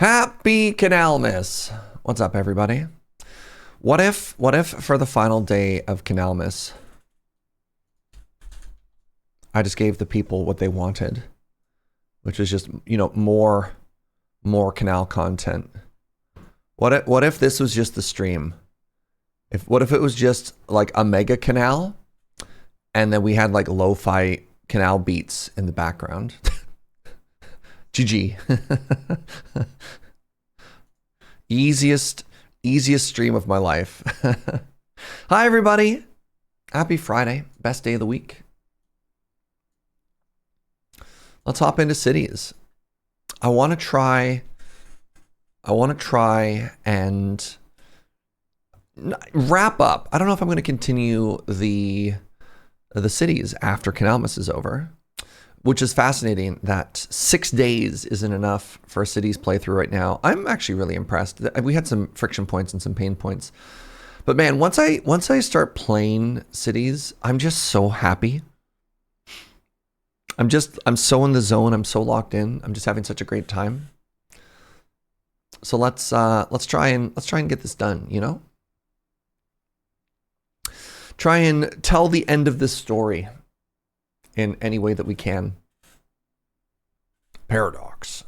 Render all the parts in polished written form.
Happy Canalmas! What's up, everybody? What if for the final day of Canalmas, I just gave the people what they wanted, which is just, you know, more canal content. What if this was just the stream? What if it was just like a mega canal, and then we had like lo-fi canal beats in the background? GG. Easiest stream of my life. Hi, everybody. Happy Friday. Best day of the week. Let's hop into cities. I want to try and wrap up. I don't know if I'm going to continue the cities after Canalmas is over, which is fascinating that 6 days isn't enough for a cities playthrough right now. I'm actually really impressed. We had some friction points and some pain points, but man, once I start playing cities, I'm just so happy. I'm so in the zone. I'm so locked in. I'm just having such a great time. So let's try and get this done, you know? Try and tell the end of this story in any way that we can. Paradox.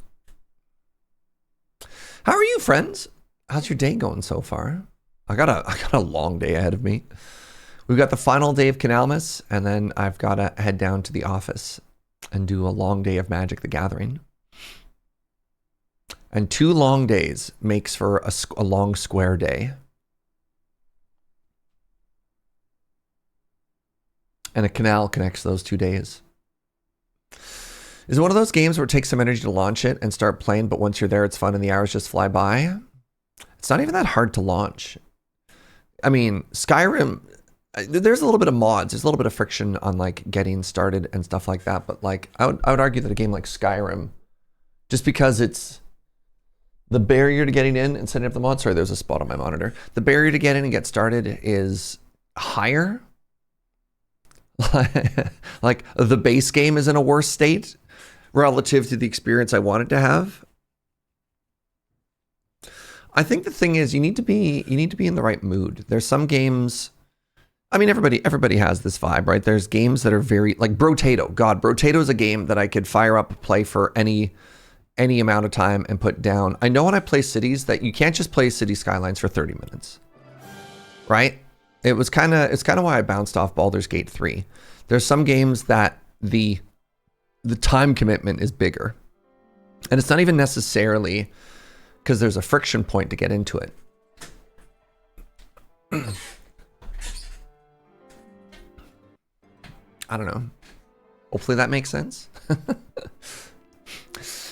How are you, friends? How's your day going so far? I got a long day ahead of me. We've got the final day of Canalmas, and then I've got to head down to the office and do a long day of Magic the Gathering. And 2 long days makes for a long square day. And a canal connects those 2 days. Is it one of those games where it takes some energy to launch it and start playing, but once you're there, it's fun and the hours just fly by? It's not even that hard to launch. I mean, Skyrim, there's a little bit of mods. There's a little bit of friction on like getting started and stuff like that. But like, I would argue that a game like Skyrim, just because it's the barrier to getting in and setting up the mod. Sorry, there's a spot on my monitor. The barrier to get in and get started is higher. Like the base game is in a worse state relative to the experience I wanted to have. I think the thing is you need to be in the right mood. There's some games, I mean, everybody has this vibe, right? There's games that are very like Brotato. God, Brotato is a game that I could fire up, play for any amount of time and put down. I know when I play cities that you can't just play City Skylines for 30 minutes, right? It's kind of why I bounced off Baldur's Gate 3. There's some games that the time commitment is bigger. And it's not even necessarily because there's a friction point to get into it. I don't know. Hopefully that makes sense.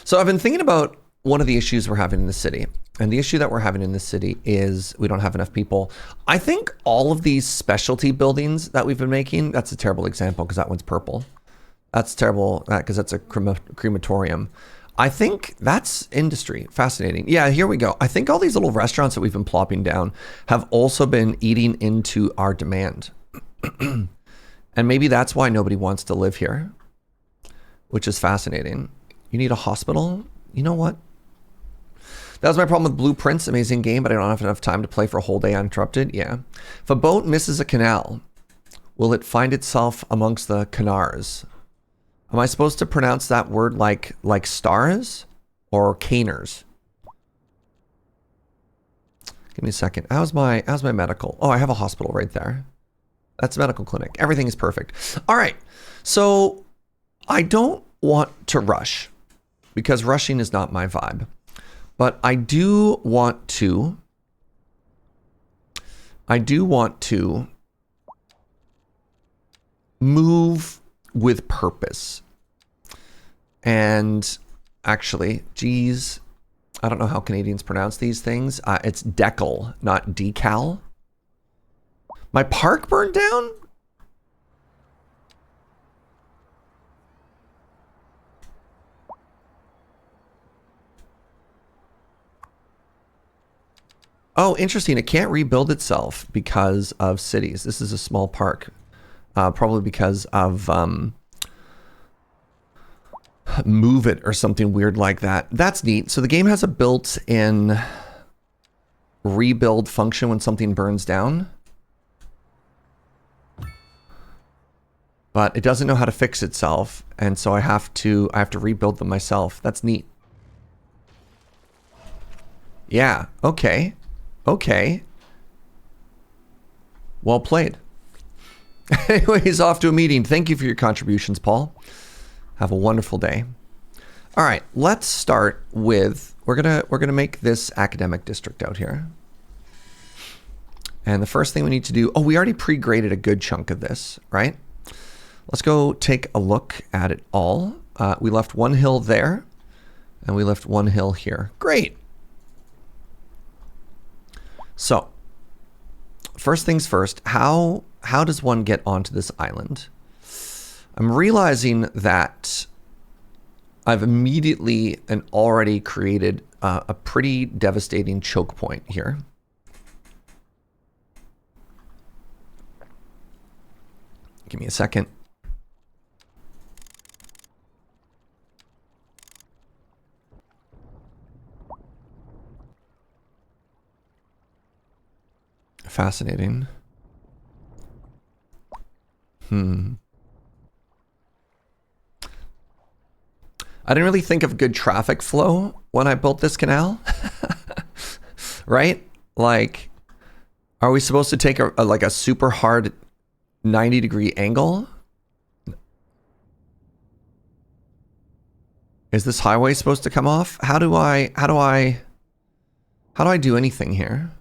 So I've been thinking about one of the issues we're having in the city. And the issue that we're having in this city is we don't have enough people. I think all of these specialty buildings that we've been making, that's a terrible example because that one's purple. That's terrible because that's a crematorium. I think that's industry. Fascinating. Yeah, here we go. I think all these little restaurants that we've been plopping down have also been eating into our demand. And maybe that's why nobody wants to live here, which is fascinating. You need a hospital? You know what? That was my problem with Blueprints. Amazing game, but I don't have enough time to play for a whole day uninterrupted. Yeah. If a boat misses a canal, will it find itself amongst the canars? Am I supposed to pronounce that word like stars or caners? Give me a second. How's my medical? Oh, I have a hospital right there. That's a medical clinic. Everything is perfect. All right. So I don't want to rush because rushing is not my vibe. But I do want to move with purpose. And actually, geez, I don't know how Canadians pronounce these things. It's decal, not decal. My park burned down? Oh, interesting. It can't rebuild itself because of cities. This is a small park, probably because of move it or something weird like that. That's neat. So the game has a built-in rebuild function when something burns down. But it doesn't know how to fix itself, and so I have to rebuild them myself. That's neat. Yeah, okay. Okay. Well played. Anyways, off to a meeting. Thank you for your contributions, Paul. Have a wonderful day. All right, let's start with we're gonna make this academic district out here. And the first thing we need to do, oh, we already pre-graded a good chunk of this, right? Let's go take a look at it all. We left one hill there, and we left one hill here. Great. So, first things first, how does one get onto this island? I'm realizing that I've immediately and already created a pretty devastating choke point here. Give me a second. Fascinating. I didn't really think of good traffic flow when I built this canal. Right? Like, are we supposed to take like a super hard 90-degree angle? Is this highway supposed to come off? How do I do anything here?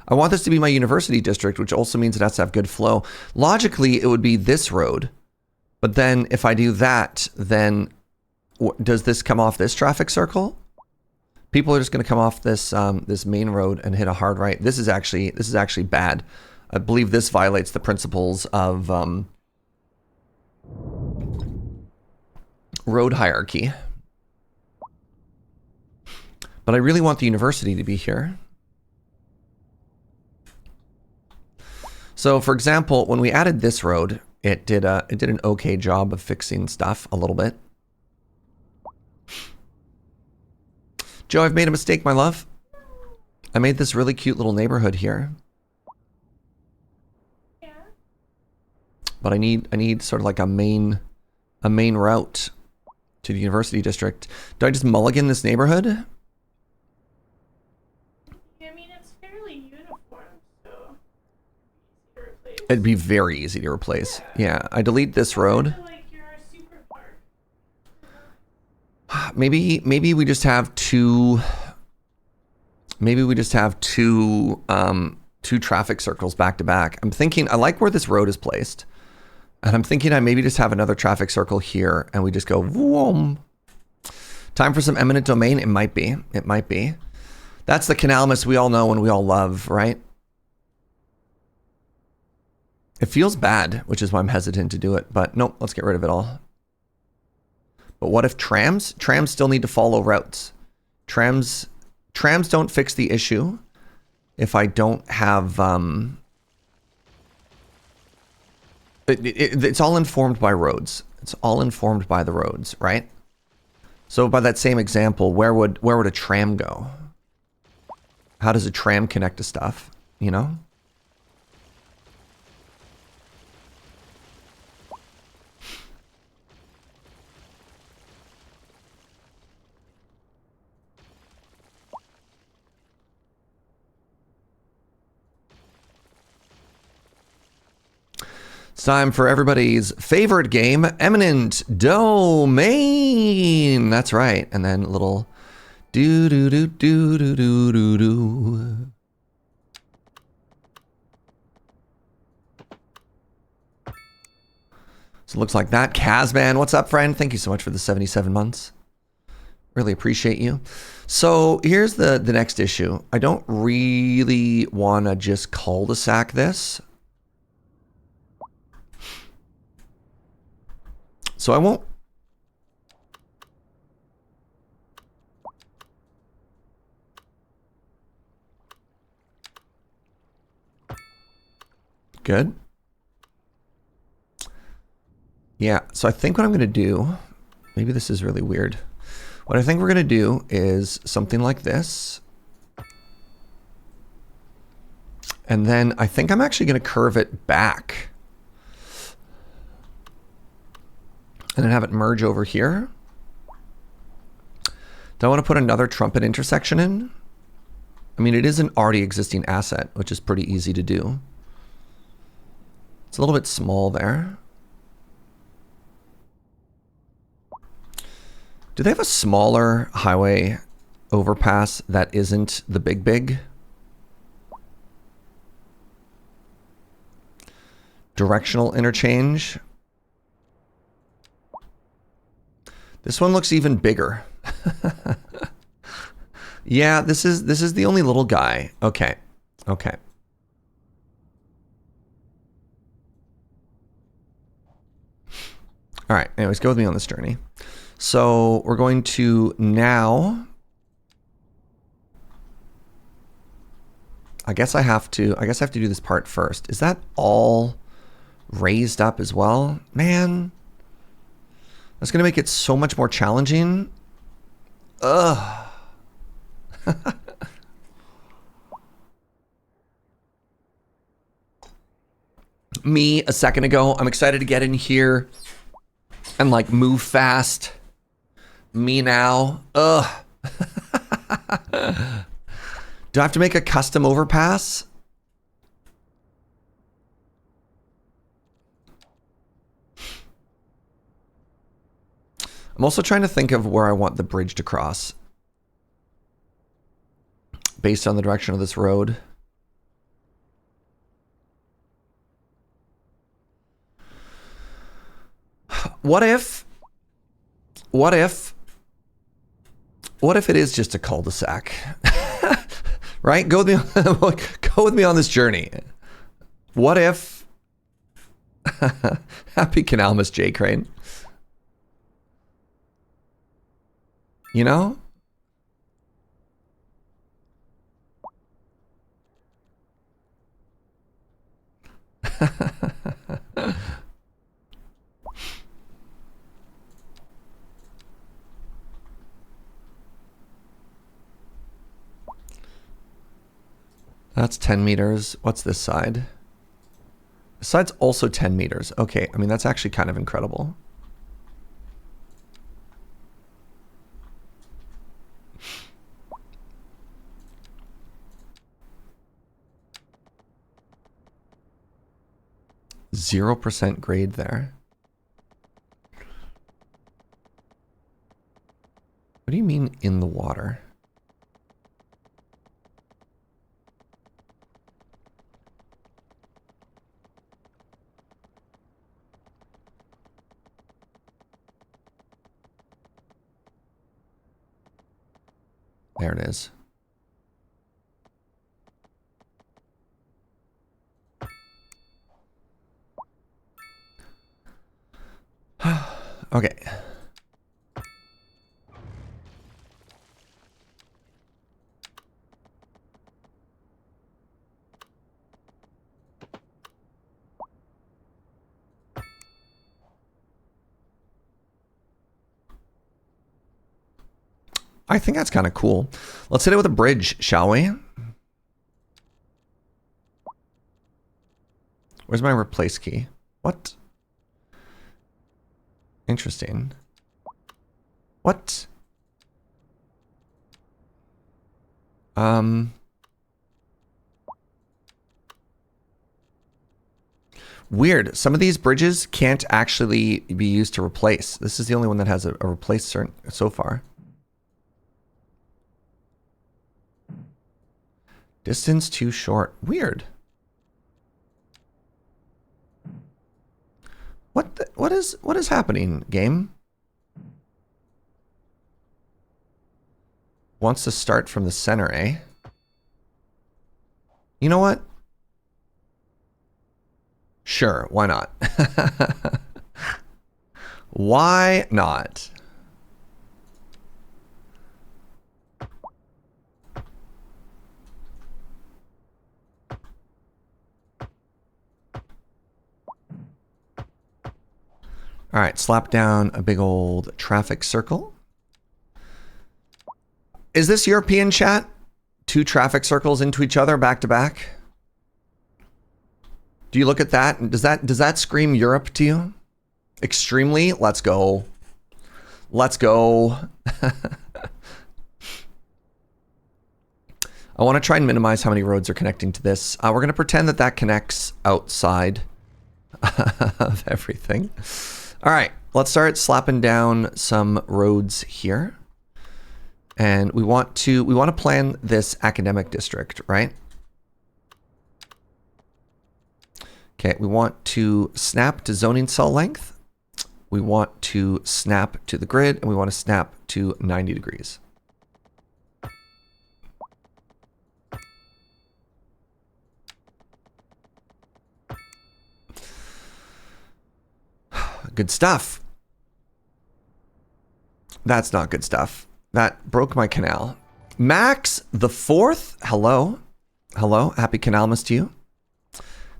I want this to be my university district, which also means it has to have good flow. Logically, it would be this road. But then if I do that, then does this come off this traffic circle? People are just going to come off this this main road and hit a hard right. This is actually bad. I believe this violates the principles of road hierarchy. But I really want the university to be here. So, for example, when we added this road, it did an okay job of fixing stuff a little bit. Joe, I've made a mistake, my love. I made this really cute little neighborhood here. Yeah. But I need sort of like a main route to the university district. Do I just mulligan this neighborhood? It'd be very easy to replace. Yeah, I delete this road. Maybe we just have two. Maybe we just have two traffic circles back to back. I'm thinking I like where this road is placed, and I'm thinking I maybe just have another traffic circle here, and we just go vroom. Time for some eminent domain. It might be. It might be. That's the Canalmas we all know and we all love, right? It feels bad, which is why I'm hesitant to do it. But nope, let's get rid of it all. But what if trams? Trams still need to follow routes. Trams don't fix the issue if I don't have... it's all informed by roads. It's all informed by the roads, right? So by that same example, where would a tram go? How does a tram connect to stuff, you know? It's time for everybody's favorite game, Eminent Domain. That's right. And then a little do do do do do do do do. So it looks like that. Kazman, what's up, friend? Thank you so much for the 77 months. Really appreciate you. So here's the next issue. I don't really want to just cul-de-sac this. So I won't. Good. Yeah, so I think what I'm going to do Maybe this is really weird. What I think we're going to do is something like this. And then I think I'm actually going to curve it back. And then have it merge over here. Do I want to put another trumpet intersection in? I mean, it is an already existing asset, which is pretty easy to do. It's a little bit small there. Do they have a smaller highway overpass that isn't the big? Directional interchange. This one looks even bigger. Yeah, this is the only little guy. Okay. Okay. All right. Anyways, go with me on this journey. So we're going to now. I guess I have to do this part first. Is that all raised up as well? Man, that's going to make it so much more challenging. Ugh. Me a second ago, I'm excited to get in here and like move fast. Me now. Ugh. Do I have to make a custom overpass? I'm also trying to think of where I want the bridge to cross based on the direction of this road. What if it is just a cul-de-sac? Right? Go with me on this journey. What if Happy Canalmas J Crane? You know? That's 10 meters. What's this side? This side's also 10 meters. Okay, I mean, that's actually kind of incredible. %0 grade there. What do you mean in the water? There it is. Okay. I think that's kind of cool. Let's hit it with a bridge, shall we? Where's my replace key? What? Interesting. What? Weird. Some of these bridges can't actually be used to replace. This is the only one that has a replace so far. Distance too short. Weird. What is happening, game? Wants to start from the center, eh? You know what? Sure, why not? Why not? All right, slap down a big old traffic circle. Is this European, chat? 2 traffic circles into each other back to back? Do you look at that? Does that scream Europe to you? Extremely? Let's go. Let's go. I want to try and minimize how many roads are connecting to this. We're going to pretend that that connects outside of everything. All right, let's start slapping down some roads here. And we want to plan this academic district, right? Okay, we want to snap to zoning cell length. We want to snap to the grid, and we want to snap to 90 degrees. Good stuff. That's not good stuff. That broke my canal. Max the 4th. Hello. Hello. Happy Canalmas to you.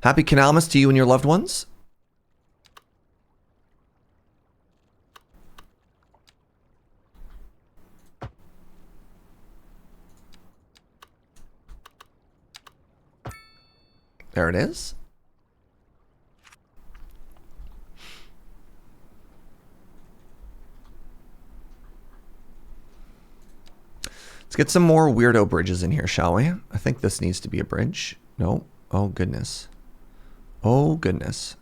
Happy Canalmas to you and your loved ones. There it is. Let's get some more weirdo bridges in here, shall we? I think this needs to be a bridge. No. Oh, goodness. Oh, goodness.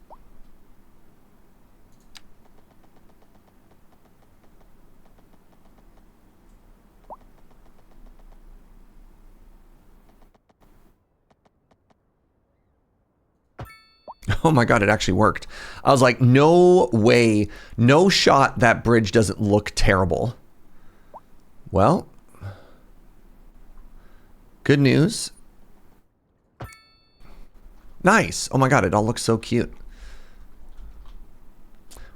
Oh my God, it actually worked. I was like, no way, no shot that bridge doesn't look terrible. Well, good news. Nice. Oh my God, it all looks so cute.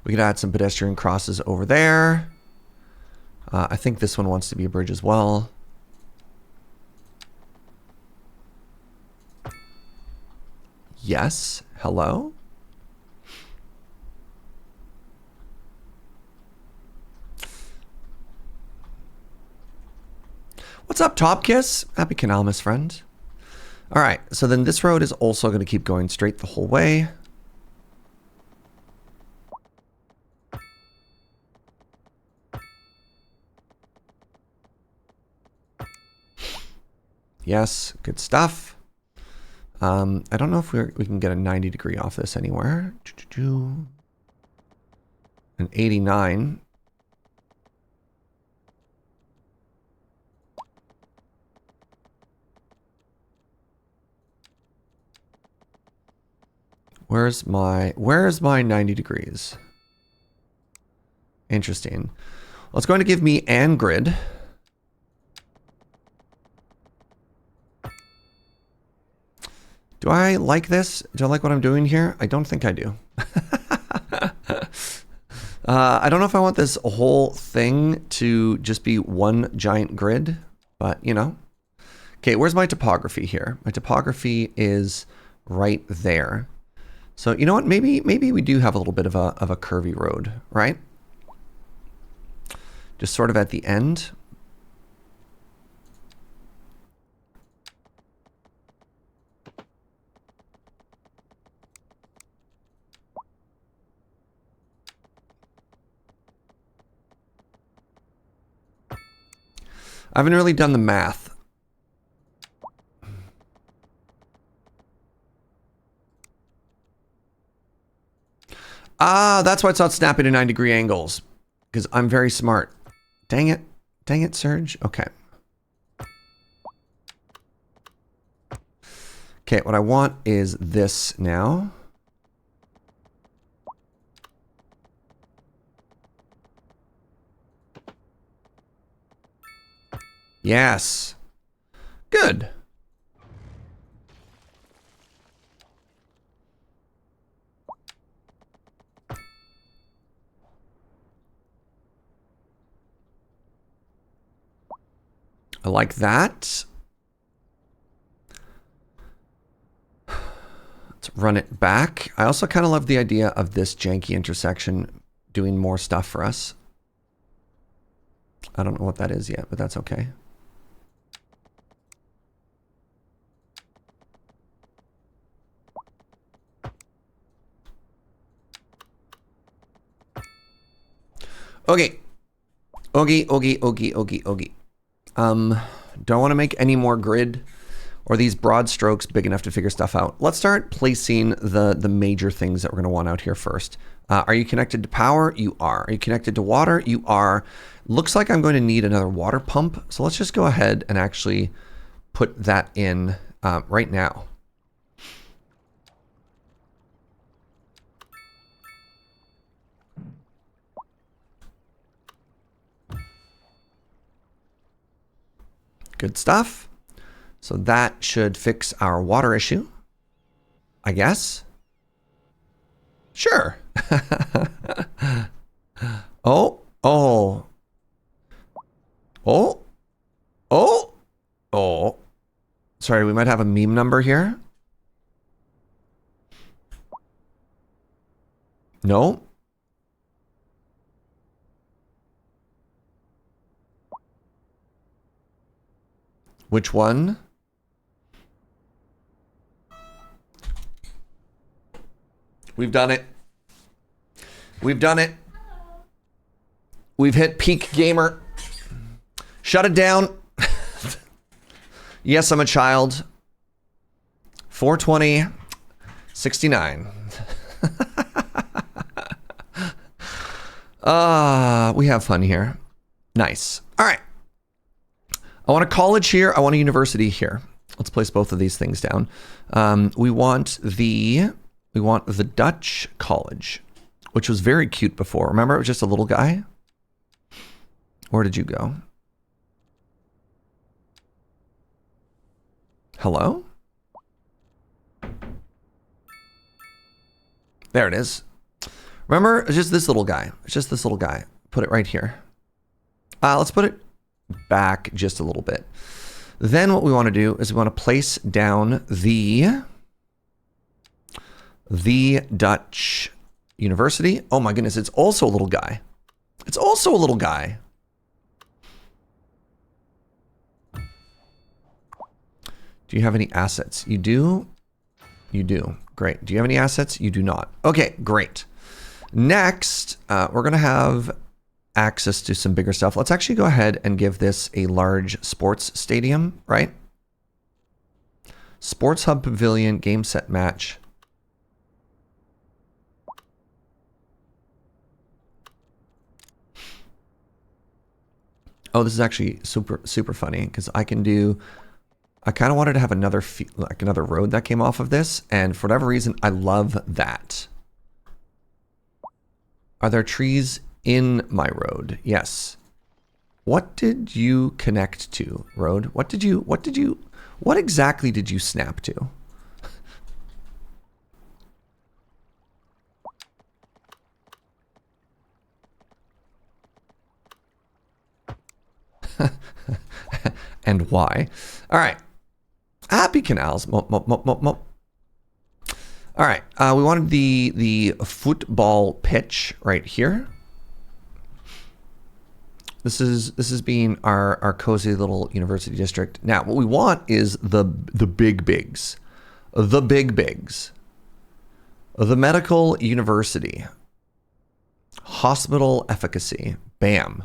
We could add some pedestrian crosses over there. I think this one wants to be a bridge as well. Yes. Hello. What's up, Top Kiss? Happy Canalmas, friend. All right, so then this road is also going to keep going straight the whole way. Yes, good stuff. I don't know if we can get a 90 degree off this anywhere. An 89. Where's my 90 degrees? Interesting. Well, it's going to give me an grid. Do I like this? Do I like what I'm doing here? I don't think I do. I don't know if I want this whole thing to just be one giant grid, but you know. Okay, where's my topography here? My topography is right there. So you know what? Maybe we do have a little bit of a curvy road, right? Just sort of at the end. I haven't really done the math. Ah, that's why it's not snapping to 9-degree angles. Because I'm very smart. Dang it. Dang it, Serge. Okay. Okay, what I want is this now. Yes. Good. I like that. Let's run it back. I also kind of love the idea of this janky intersection doing more stuff for us. I don't know what that is yet, but that's okay. Okay. Okay. Don't want to make any more grid or these broad strokes big enough to figure stuff out. Let's start placing the major things that we're going to want out here first. Are you connected to power? You are. Are you connected to water? You are. Looks like I'm going to need another water pump. So let's just go ahead and actually put that in right now. Good stuff. So that should fix our water issue, I guess. Sure. Oh. Sorry, we might have a meme number here. No. Which one? We've done it. We've done it. We've hit peak gamer. Shut it down. Yes, I'm a child. 420, 69. We have fun here. Nice. All right. I want a college here. I want a university here. Let's place both of these things down. We want the Dutch college, which was very cute before. Remember, it was just a little guy. Where did you go? Hello? There it is. Remember, it's just this little guy. It's just this little guy. Put it right here. Let's put it back just a little bit. Then what we want to do is we want to place down the Dutch University. Oh my goodness, it's also a little guy. It's also a little guy. Do you have any assets? You do? You do. Great. Do you have any assets? You do not. Okay, great. Next, we're going to have access to some bigger stuff. Let's actually go ahead and give this a large sports stadium, right? Sports Hub Pavilion, game set match. Oh, this is actually super funny because I kind of wanted to have another road that came off of this, and for whatever reason, I love that. Are there trees in my road? Yes. What did you connect to, road? What exactly did you snap to? And why? All right. Happy canals. All right. We wanted the football pitch right here. This is being our cozy little university district. Now, what we want is the big bigs. The big bigs. The medical university. Hospital efficacy. Bam.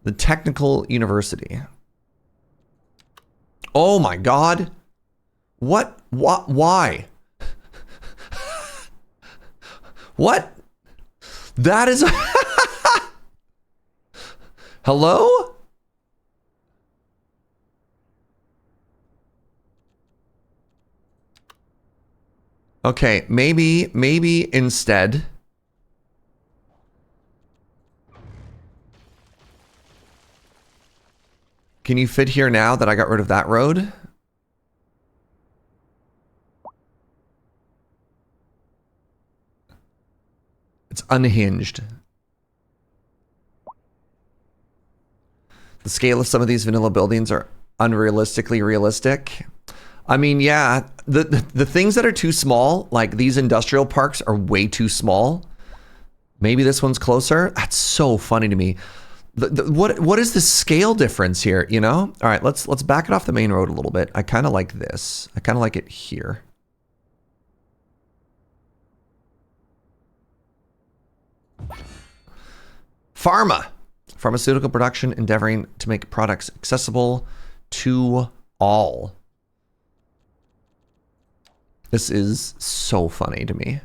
The technical university. Oh my God. What? Why? What? That is... Hello? Okay, maybe instead... Can you fit here now that I got rid of that road? It's unhinged. The scale of some of these vanilla buildings are unrealistically realistic. I mean, yeah, the things that are too small, like these industrial parks, are way too small. Maybe this one's closer. That's so funny to me. What is the scale difference here? You know? All right, let's back it off the main road a little bit. I kind of like this. I kind of like it here. Pharmaceutical production endeavoring to make products accessible to all. This is so funny to me.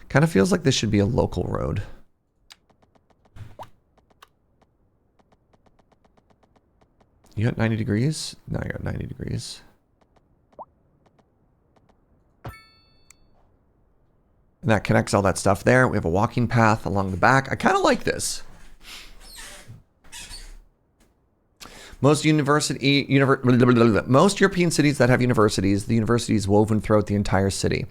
Kind of feels like this should be a local road. You got 90 degrees? No, you got 90 degrees. And that connects all that stuff there. We have a walking path along the back. I kind of like this. Most most European cities that have universities, the university is woven throughout the entire city.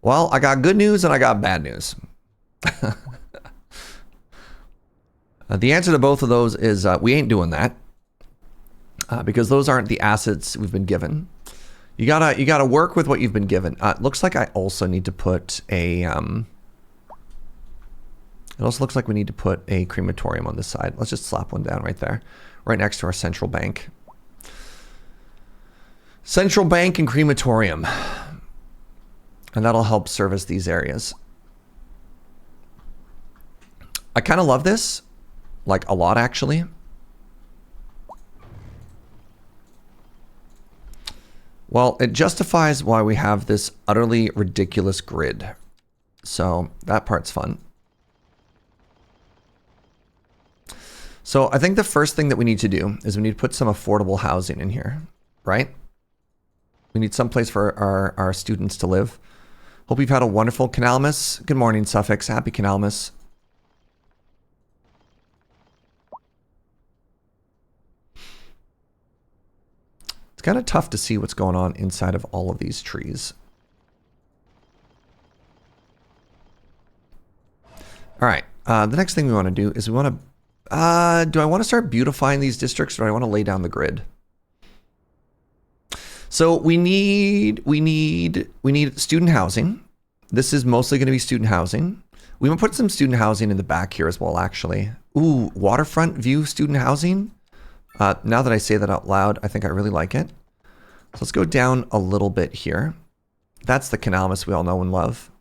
Well, I got good news and I got bad news. The answer to both of those is we ain't doing that because those aren't the assets we've been given. You gotta work with what you've been given. Looks like I also need to put a. It also looks like we need to put a crematorium on this side. Let's just slap one down right there, right next to our central bank. Central bank and crematorium. And that'll help service these areas. I kind of love this, like a lot actually. Well, it justifies why we have this utterly ridiculous grid. So that part's fun. So I think the first thing that we need to do is we need to put some affordable housing in here, right? We need some place for our students to live. Hope you've had a wonderful Canalmas. Good morning, Suffolk. Happy Canalmas. It's kind of tough to see what's going on inside of all of these trees. All right. The next thing we want to do is we want to... do I want to start beautifying these districts or do I want to lay down the grid? So we need student housing. This is mostly going to be student housing. We want to put some student housing in the back here as well, actually. Ooh, waterfront view student housing. Now that I say that out loud, I think I really like it. So let's go down a little bit here. That's the Canalmas we all know and love.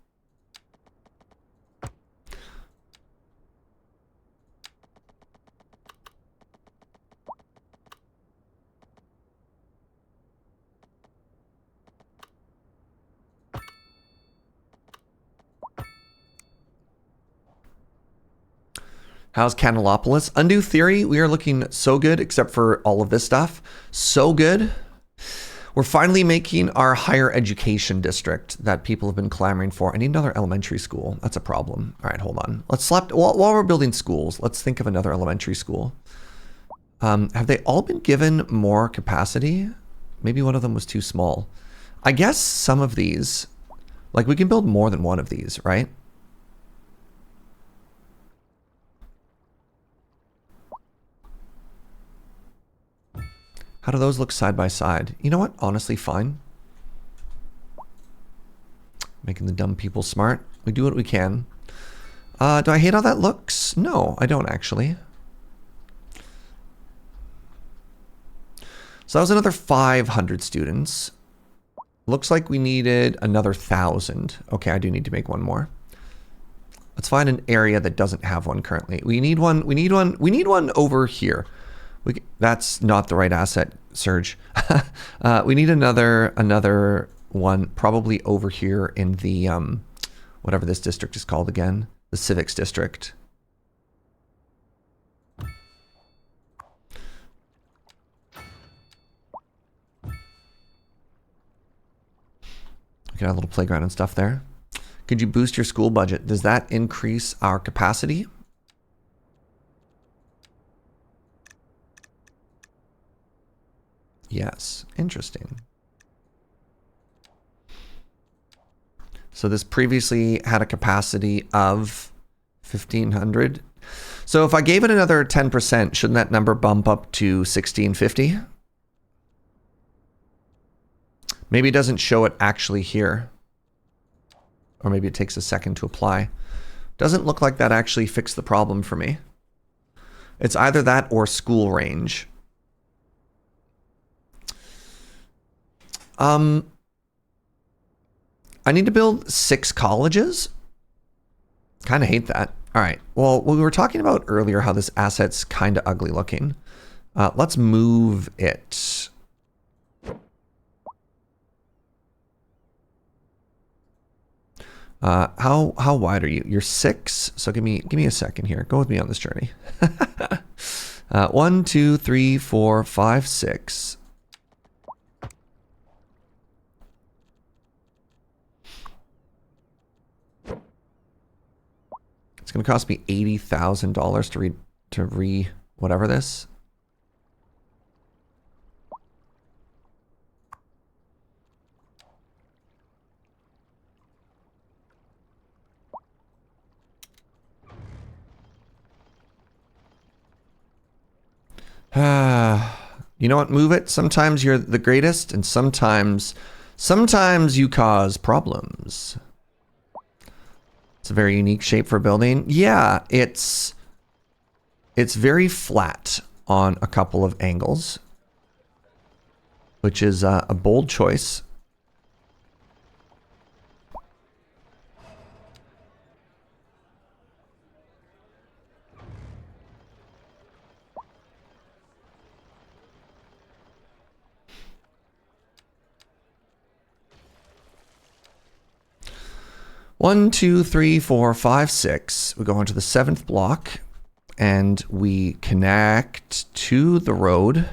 How's Canalopolis? Undue Theory, we are looking so good, except for all of this stuff. So good. We're finally making our higher education district that people have been clamoring for. I need another elementary school. That's a problem. All right, hold on. Let's slap, while we're building schools, let's think of another elementary school. Have they all been given more capacity? Maybe one of them was too small. I guess some of these, like we can build more than one of these, right? How do those look side by side? You know what? Honestly, fine. Making the dumb people smart. We do what we can. Do I hate how that looks? No, I don't actually. So that was another 500 students. Looks like we needed another 1,000. Okay, I do need to make one more. Let's find an area that doesn't have one currently. We need one over here. That's not the right asset, Serge. We need another one probably over here in the whatever this district is called again, the Civic District. We got a little playground and stuff there. Could you boost your school budget? Does that increase our capacity? Yes. Interesting. So this previously had a capacity of 1,500. So if I gave it another 10%, shouldn't that number bump up to 1,650? Maybe it doesn't show it actually here. Or maybe it takes a second to apply. Doesn't look like that actually fixed the problem for me. It's either that or school range. I need to build 6 colleges. Kind of hate that. All right. Well, we were talking about earlier how this asset's kind of ugly looking. Let's move it. How wide are you? You're 6. So give me a second here. Go with me on this journey. 1, 2, 3, 4, 5, 6. It's going to cost me $80,000 to whatever this. You know what? Move it. Sometimes you're the greatest, and sometimes you cause problems. It's a very unique shape for building. Yeah, it's very flat on a couple of angles, which is a bold choice. One, two, three, four, five, 6. We go into the 7th block and we connect to the road.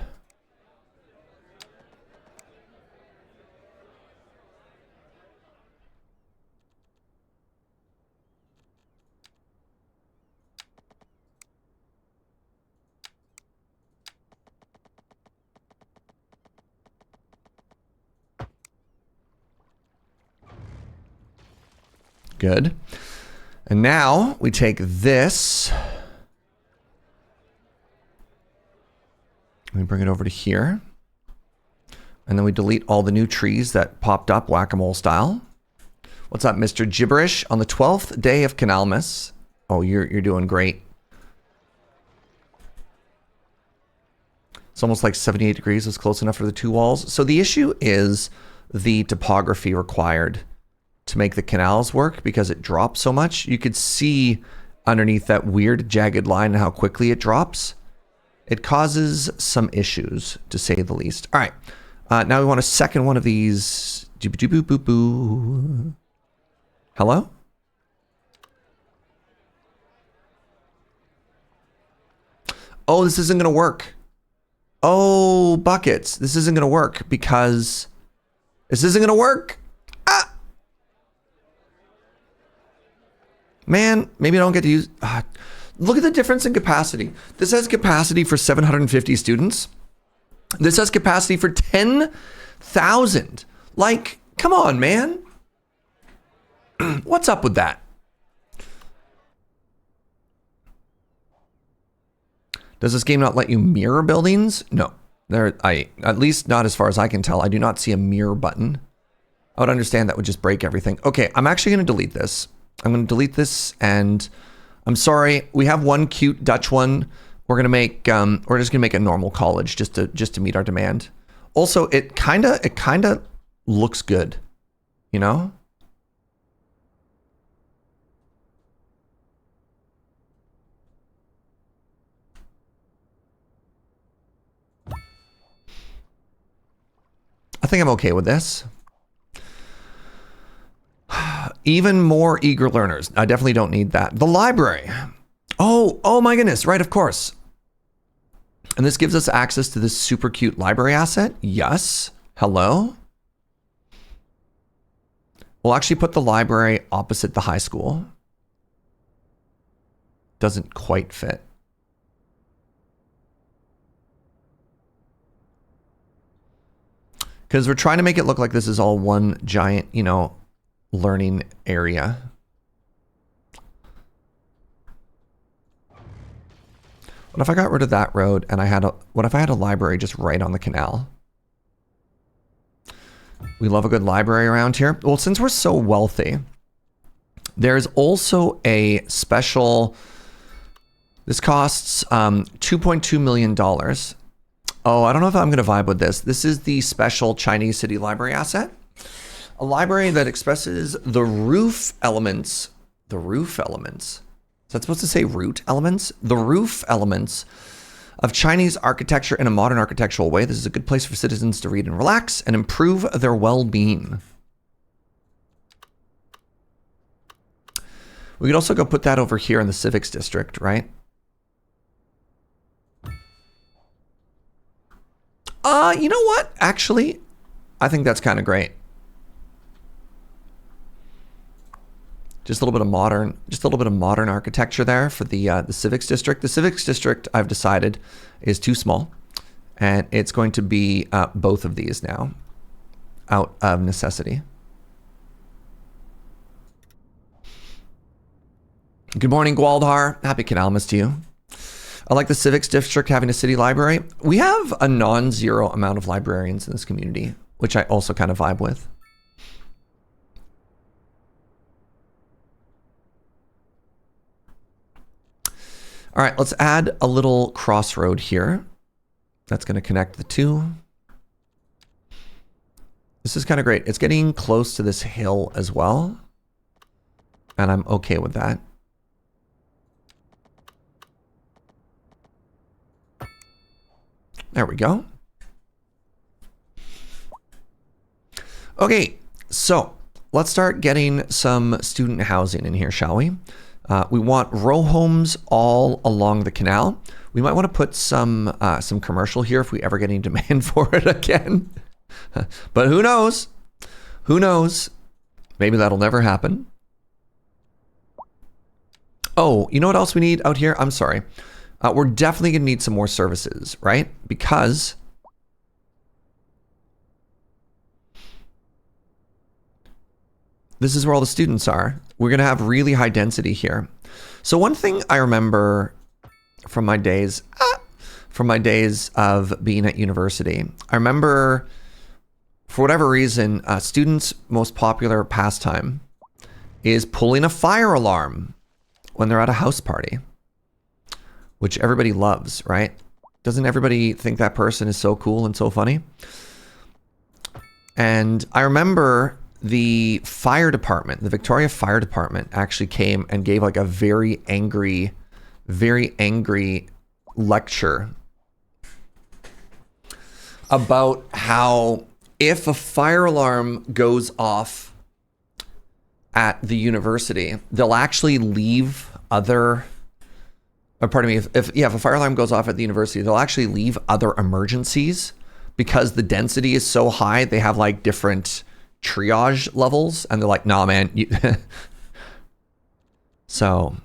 Good. And now we take this. We bring it over to here. And then we delete all the new trees that popped up whack-a-mole style. What's up, Mr. Gibberish? On the 12th day of Canalmas. Oh, you're doing great. It's almost like 78 degrees is close enough for the 2 walls. So the issue is the topography required to make the canals work because it drops so much. You could see underneath that weird jagged line how quickly it drops. It causes some issues, to say the least. All right. Now we want a second one of these. Hello? Oh, this isn't going to work. Oh, buckets. This isn't going to work because this isn't going to work. Man, maybe I don't get to use... look at the difference in capacity. This has capacity for 750 students. This has capacity for 10,000. Like, come on, man. What's up with that? Does this game not let you mirror buildings? No. At least not as far as I can tell. I do not see a mirror button. I would understand that would just break everything. Okay, I'm actually going to delete this. I'm going to delete this, and I'm sorry. We have one cute Dutch one. We're going to make we're just going to make a normal college just to meet our demand. Also, it kind of looks good, you know? I think I'm okay with this. Even more eager learners. I definitely don't need that. The library. Oh my goodness. Right, of course. And this gives us access to this super cute library asset. Yes. Hello. We'll actually put the library opposite the high school. Doesn't quite fit. Because we're trying to make it look like this is all one giant, you know, learning area. What if I got rid of that road and I had a, what if I had a library just right on the canal? We love a good library around here. Well, since we're so wealthy, there's also a special, this costs $2.2 million. Oh, I don't know if I'm going to vibe with this. This is the special Chinese City Library asset. A library that expresses the roof elements. The roof elements. Is that supposed to say root elements? The roof elements of Chinese architecture in a modern architectural way. This is a good place for citizens to read and relax and improve their well-being. We could also go put that over here in the Civic District, right? You know what? Actually, I think that's kind of great. Just a little bit of modern architecture there for the Civics District. The Civics District, I've decided, is too small, and it's going to be both of these now, out of necessity. Good morning, Gwaldhar. Happy Canalmas to you. I like the Civics District having a city library. We have a non-zero amount of librarians in this community, which I also kind of vibe with. All right, let's add a little crossroad here. That's going to connect the two. This is kind of great. It's getting close to this hill as well, and I'm okay with that. There we go. Okay, so let's start getting some student housing in here, shall we? We want row homes all along the canal. We might want to put some commercial here if we ever get any demand for it again. But who knows? Who knows? Maybe that'll never happen. Oh, you know what else we need out here? I'm sorry. We're definitely going to need some more services, right? Because this is where all the students are. We're going to have really high density here. So one thing I remember from my days of being at university, I remember for whatever reason, students' most popular pastime is pulling a fire alarm when they're at a house party, which everybody loves, right? Doesn't everybody think that person is so cool and so funny? And I remember the fire department, the Victoria Fire Department, actually came and gave like a very angry lecture about how if a fire alarm goes off at the university, they'll actually leave other, pardon me, if a fire alarm goes off at the university, they'll actually leave other emergencies because the density is so high. They have like different triage levels, and they're like, nah, man. So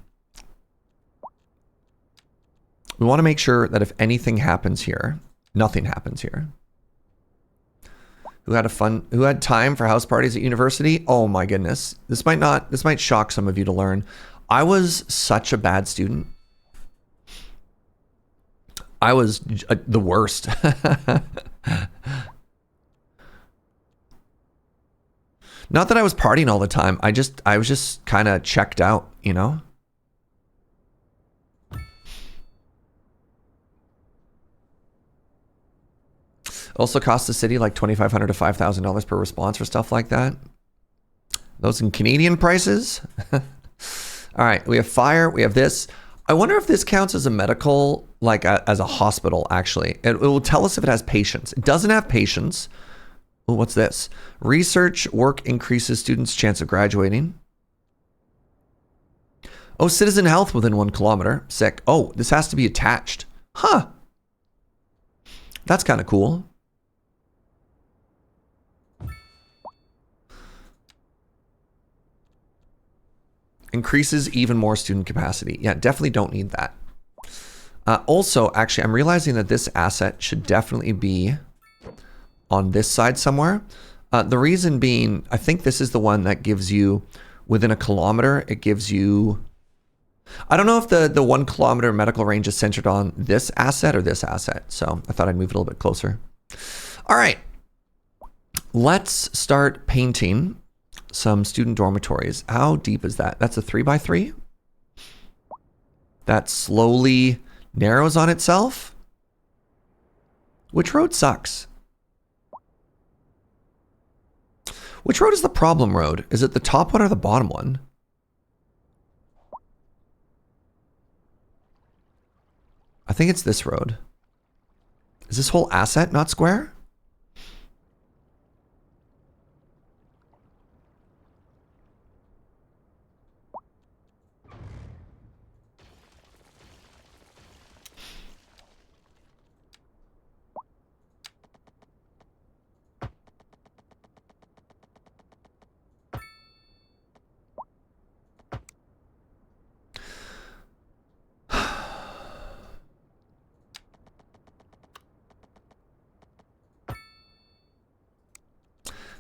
we want to make sure that if anything happens here, nothing happens here. Who had time for house parties at university? Oh my goodness. This might shock some of you to learn. I was such a bad student. I was the worst. Not that I was partying all the time. I was just kind of checked out, you know? Also costs the city like $2,500 to $5,000 per response for stuff like that. Those in Canadian prices. All right, we have fire, we have this. I wonder if this counts as a medical, like as a hospital, actually. It will tell us if it has patients. It doesn't have patients. Oh, what's this? Research work increases students' chance of graduating. Oh, citizen health within 1 kilometer. Sick. Oh, this has to be attached. Huh. That's kind of cool. Increases even more student capacity. Yeah, definitely don't need that. Also, actually, I'm realizing that this asset should definitely be on this side somewhere. The reason being, I think this is the one that gives you, within a kilometer, it gives you... I don't know if the 1 kilometer medical range is centered on this asset or this asset. So I thought I'd move it a little bit closer. All right. Let's start painting some student dormitories. How deep is that? That's a 3x3? That slowly narrows on itself? Which road sucks? Which road is the problem road? Is it the top one or the bottom one? I think it's this road. Is this whole asset not square?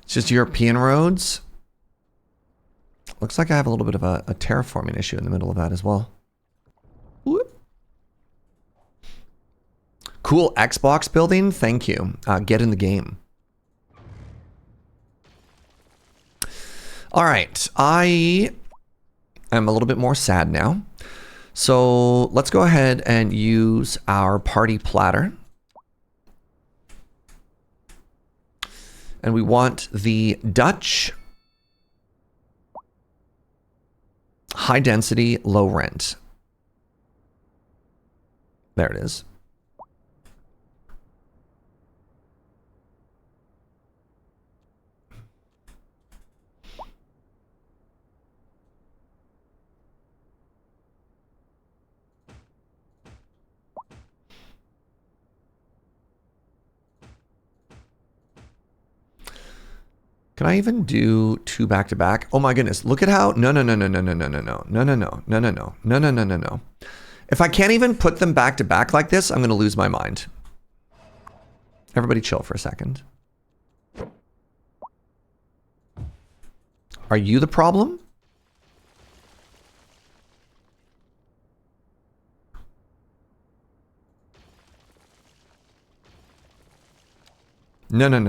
It's just European roads. Looks like I have a little bit of a terraforming issue in the middle of that as well. Whoop. Cool Xbox building. Thank you. Get in the game. All right. I am a little bit more sad now. So let's go ahead and use our party platter. And we want the Dutch high density, low rent. There it is. Can I even do 2 back to back? Oh my goodness. Look at how, no. If I can't even put them back to back like this, I'm going to lose my mind. Everybody chill for a second. Are you the problem? No.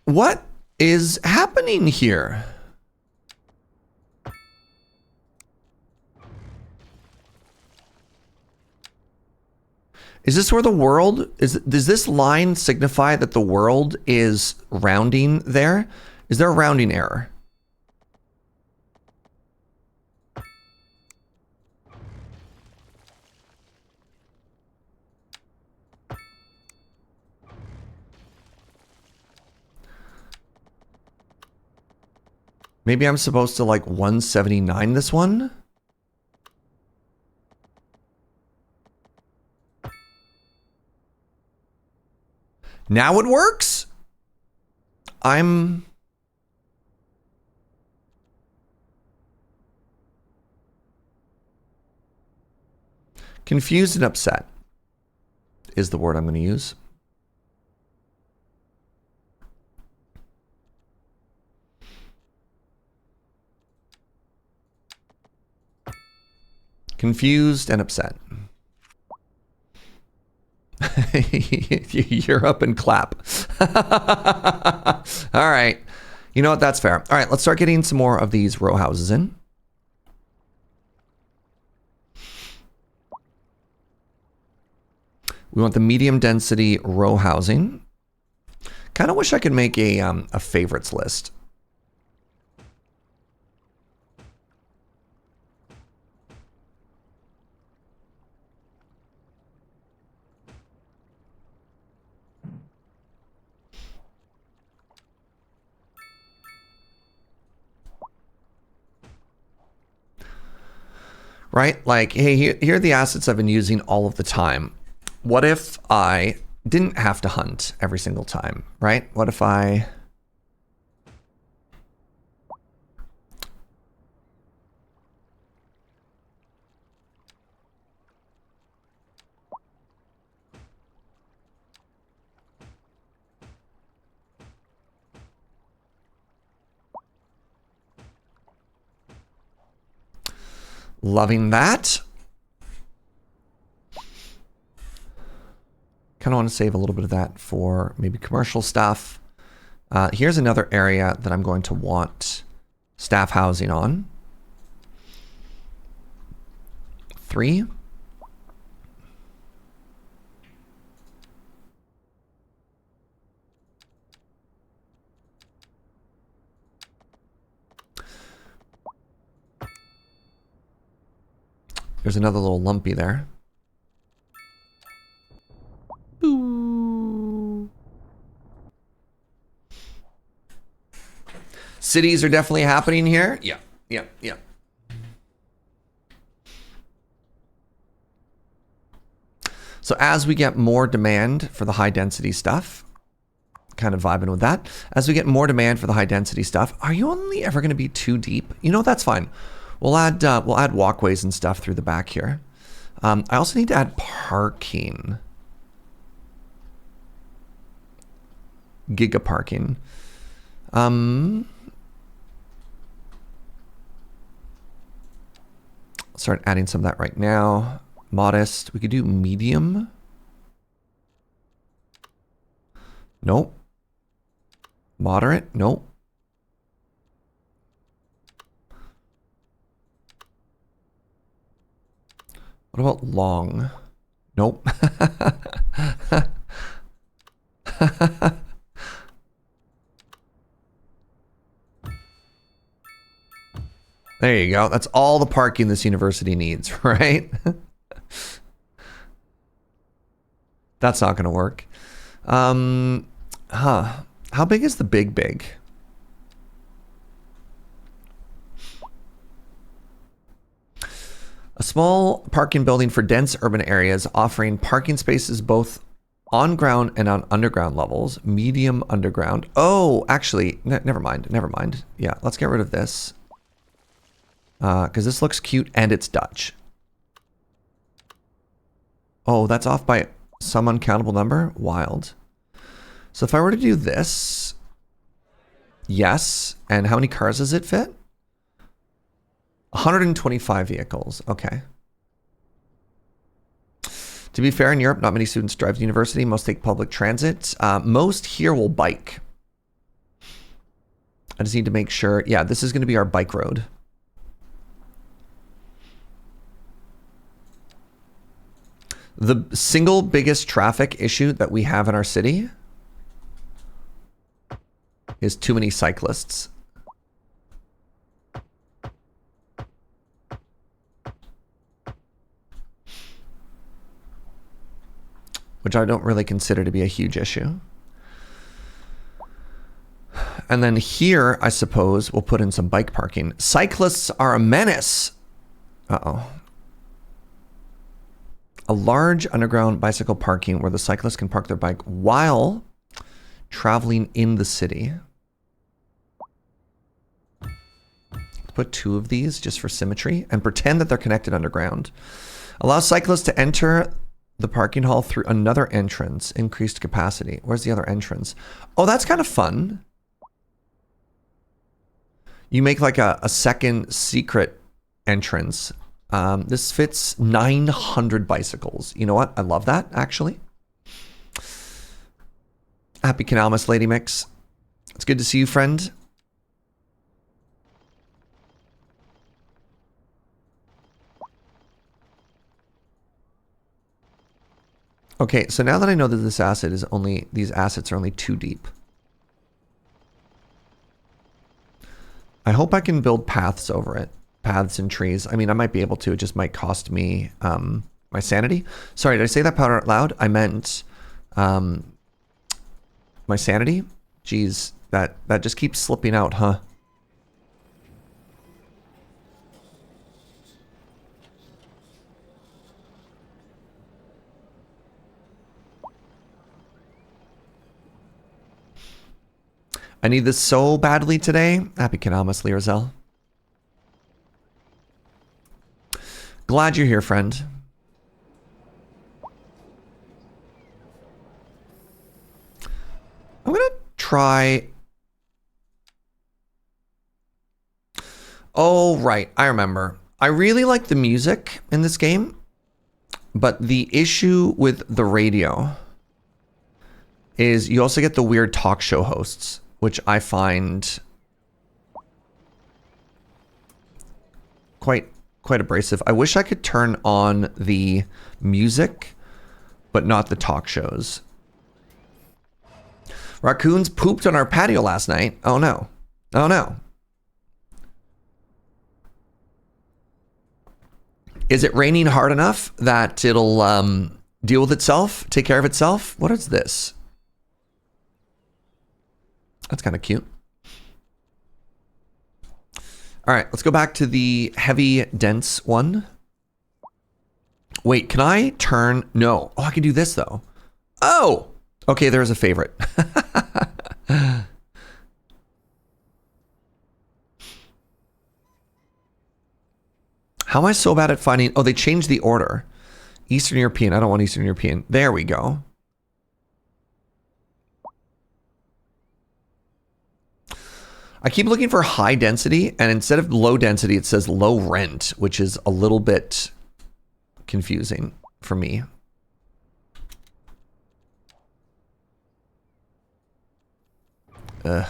What is happening here? Is this where the world is? Does this line signify that the world is rounding there? Is there a rounding error? Maybe I'm supposed to like 179 this one? Now it works? I'm confused and upset is the word I'm going to use. Confused and upset. You're up and clap. All right. You know what? That's fair. All right, let's start getting some more of these row houses in. We want the medium density row housing. Kind of wish I could make a favorites list. right? Like, hey, here are the assets I've been using all of the time. What if I didn't have to hunt every single time, right? What if I... Loving that. Kind of want to save a little bit of that for maybe commercial stuff. Here's another area that I'm going to want staff housing on. 3. There's another little lumpy there. Ooh. Cities are definitely happening here. Yeah. So as we get more demand for the high density stuff, kind of vibing with that. As we get more demand for the high density stuff, are you only ever going to be too deep? You know, that's fine. We'll add walkways and stuff through the back here. I also need to add parking. Giga parking. Start adding some of that right now. Modest. We could do medium. Nope. Moderate. Nope. What about long? Nope. There you go. That's all the parking this university needs, right? That's not going to work. How big is the big? A small parking building for dense urban areas offering parking spaces both on ground and on underground levels. Medium underground. Oh, actually, never mind. Yeah, let's get rid of this. Because this looks cute and it's Dutch. Oh, that's off by some uncountable number? Wild. So if I were to do this, yes. And how many cars does it fit? 125 vehicles. Okay. To be fair, in Europe, not many students drive to university. Most take public transit. Most here will bike. I just need to make sure. Yeah, this is going to be our bike road. The single biggest traffic issue that we have in our city is too many cyclists. Which I don't really consider to be a huge issue. And then here, I suppose, we'll put in some bike parking. Cyclists are a menace. Uh-oh. A large underground bicycle parking where the cyclists can park their bike while traveling in the city. Put 2 of these just for symmetry and pretend that they're connected underground. Allow cyclists to enter the parking hall through another entrance. Increased capacity. Where's the other entrance? Oh, that's kind of fun. You make like a second secret entrance. This fits 900 bicycles. You know what? I love that, actually. Happy Canalmas, Lady Mix. It's good to see you, friend. Okay, so now that I know that this asset is only, these assets are only 2 deep. I hope I can build paths over it. Paths and trees. I mean, I might be able to. It just might cost me my sanity. Sorry, did I say that part out loud? I meant my sanity. Jeez, that just keeps slipping out, huh? I need this so badly today. Happy Canalmas, Learzel. Glad you're here, friend. I'm gonna try... Oh, right. I remember. I really like the music in this game, but the issue with the radio is you also get the weird talk show hosts, which I find quite abrasive. I wish I could turn on the music, but not the talk shows. Raccoons pooped on our patio last night. Oh no. Oh no. Is it raining hard enough that it'll deal with itself, take care of itself? What is this? That's kind of cute. All right, let's go back to the heavy, dense one. Wait, can I turn? No. Oh, I can do this though. Oh, okay, there's a favorite. How am I so bad at finding... Oh, they changed the order. Eastern European. I don't want Eastern European. There we go. I keep looking for high density, and instead of low density, it says low rent, which is a little bit confusing for me. Ugh.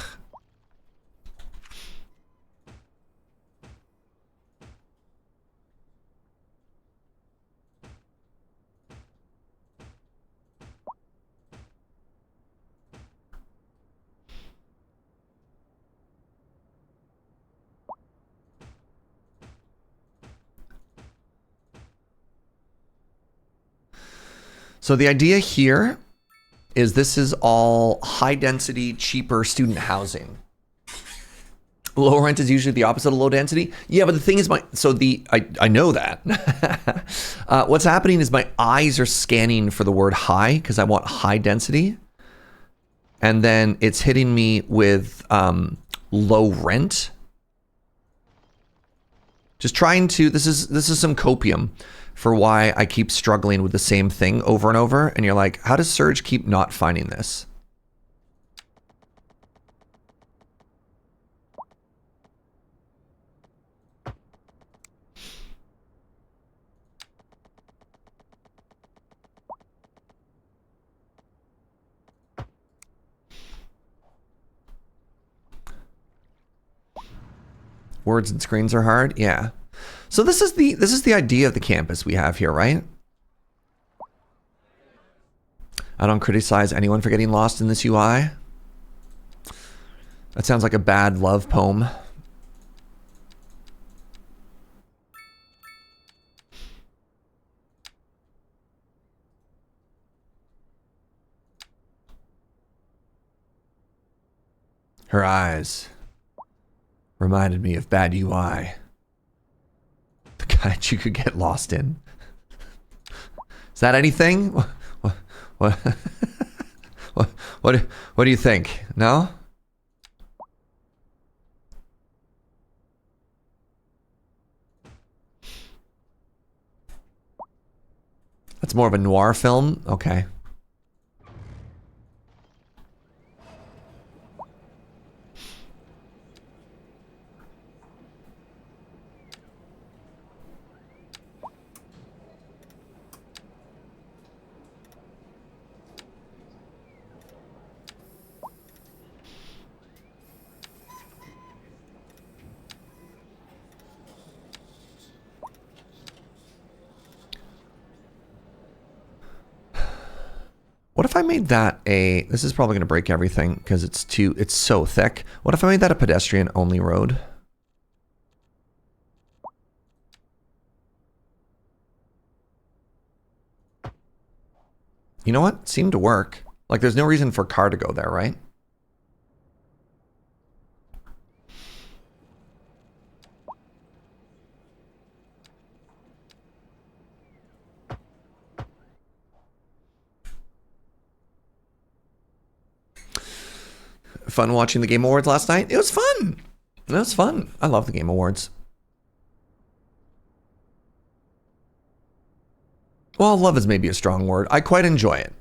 So the idea here is this is all high density, cheaper student housing. Low rent is usually the opposite of low density. Yeah, but the thing is I know that. What's happening is my eyes are scanning for the word high because I want high density. And then it's hitting me with low rent. Just trying to, this is some copium for why I keep struggling with the same thing over and over. And you're like, how does Surge keep not finding this? Words and screens are hard. Yeah. So this is the idea of the campus we have here, right? I don't criticize anyone for getting lost in this UI. That sounds like a bad love poem. Her eyes reminded me of bad UI. The kind you could get lost in. Is that anything? What do you think? No? That's more of a noir film? Okay. What if I made that a... This is probably going to break everything because it's so thick. What if I made that a pedestrian only road? You know what? It seemed to work. Like there's no reason for a car to go there, right? fun watching the Game Awards last night? It was fun. It was fun. I love the Game Awards. Well, love is maybe a strong word. I quite enjoy it.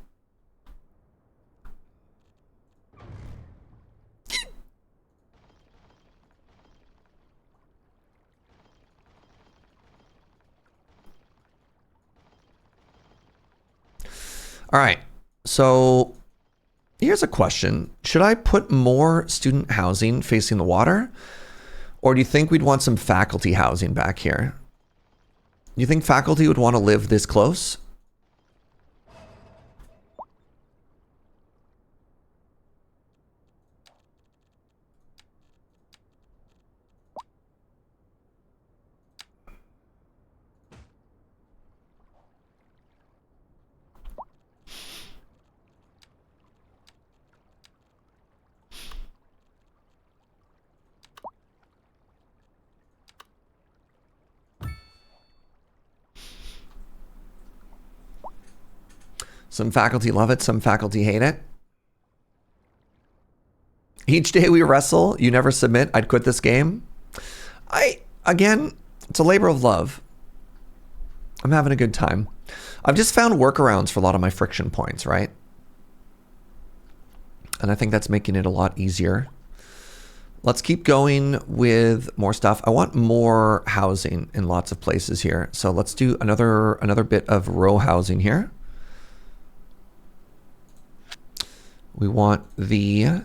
All right, so here's a question. Should I put more student housing facing the water? Or do you think we'd want some faculty housing back here? Do you think faculty would want to live this close? Some faculty love it, some faculty hate it. Each day we wrestle, you never submit, I'd quit this game. Again, it's a labor of love. I'm having a good time. I've just found workarounds for a lot of my friction points, right? And I think that's making it a lot easier. Let's keep going with more stuff. I want more housing in lots of places here. So let's do another bit of row housing here. We want the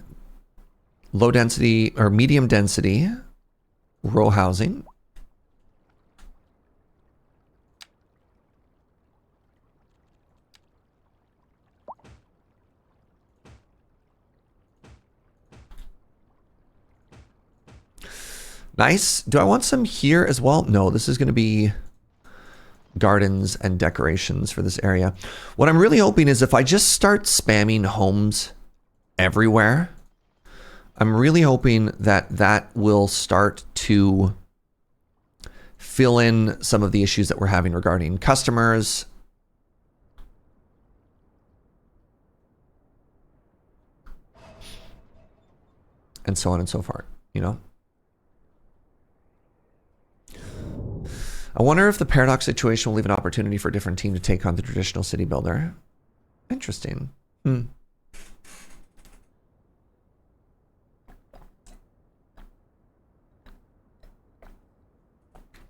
low density or medium density row housing. Nice. Do I want some here as well? No, this is going to be gardens and decorations for this area. What I'm really hoping is if I just start spamming homes everywhere, I'm really hoping that that will start to fill in some of the issues that we're having regarding customers. And so on and so forth, you know? I wonder if the paradox situation will leave an opportunity for a different team to take on the traditional city builder. Interesting.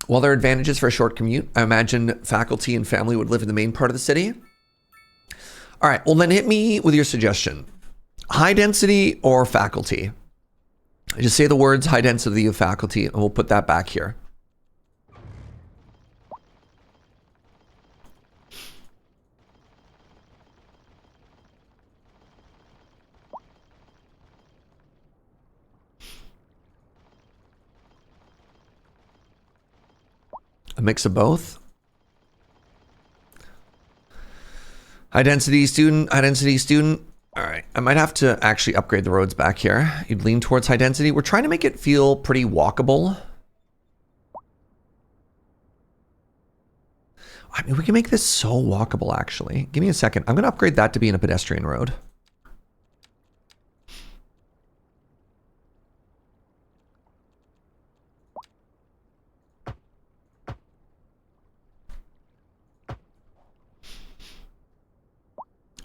While there are advantages for a short commute, I imagine faculty and family would live in the main part of the city. All right, well then hit me with your suggestion. High density or faculty? Just say the words high density of faculty and we'll put that back here. A mix of both. High density student, high density student. All right, I might have to actually upgrade the roads back here. You'd lean towards high density. We're trying to make it feel pretty walkable. I mean, we can make this so walkable, actually. Give me a second. I'm going to upgrade that to being a pedestrian road.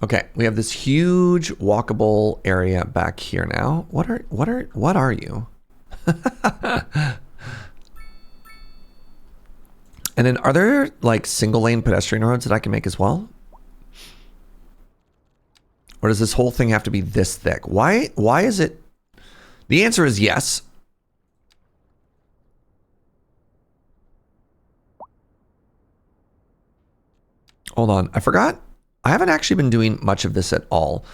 Okay, we have this huge walkable area back here now. What are you? And then are there like single lane pedestrian roads that I can make as well? Or does this whole thing have to be this thick? Why is it? The answer is yes. Hold on, I forgot. I haven't actually been doing much of this at all,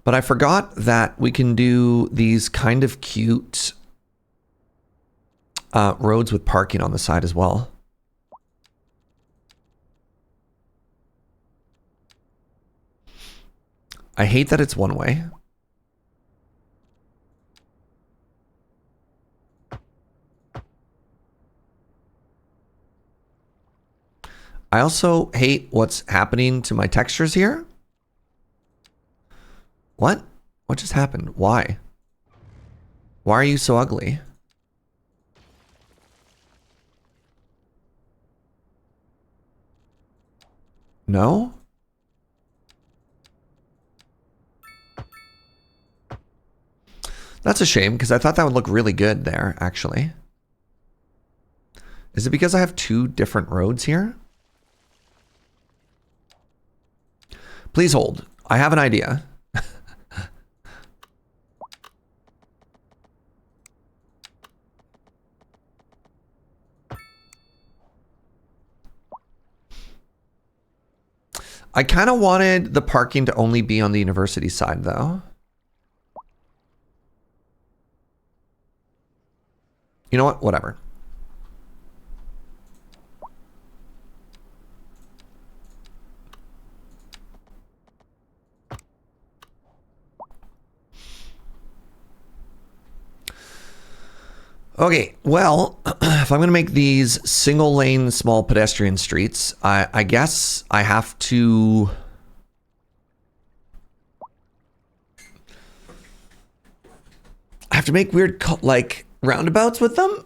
but I forgot that we can do these kind of cute roads with parking on the side as well. I hate that it's one way. I also hate what's happening to my textures here. What? What just happened? Why? Why are you so ugly? No? That's a shame, because I thought that would look really good there, actually. Is it because I have two different roads here? Please hold. I have an idea. I kind of wanted the parking to only be on the university side, though. You know what? Whatever. Okay, well, if I'm going to make these single lane small pedestrian streets, I guess I have to... I have to make weird, like, roundabouts with them?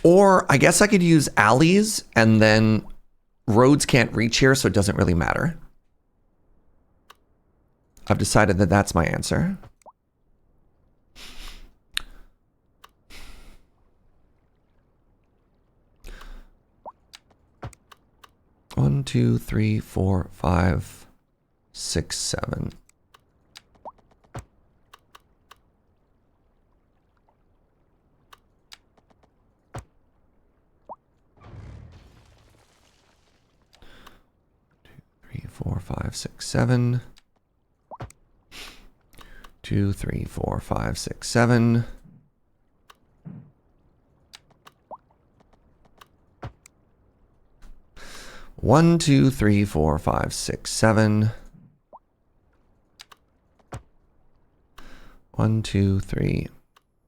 Or I guess I could use alleys and then roads can't reach here, so it doesn't really matter. I've decided that that's my answer. One, two, three, four, five, six, seven. Three, four, five, six, seven. 2, 3, 4, 5, 6, 7. One, 2, 3, 4, 5, 6, 7. 1, 2, 3.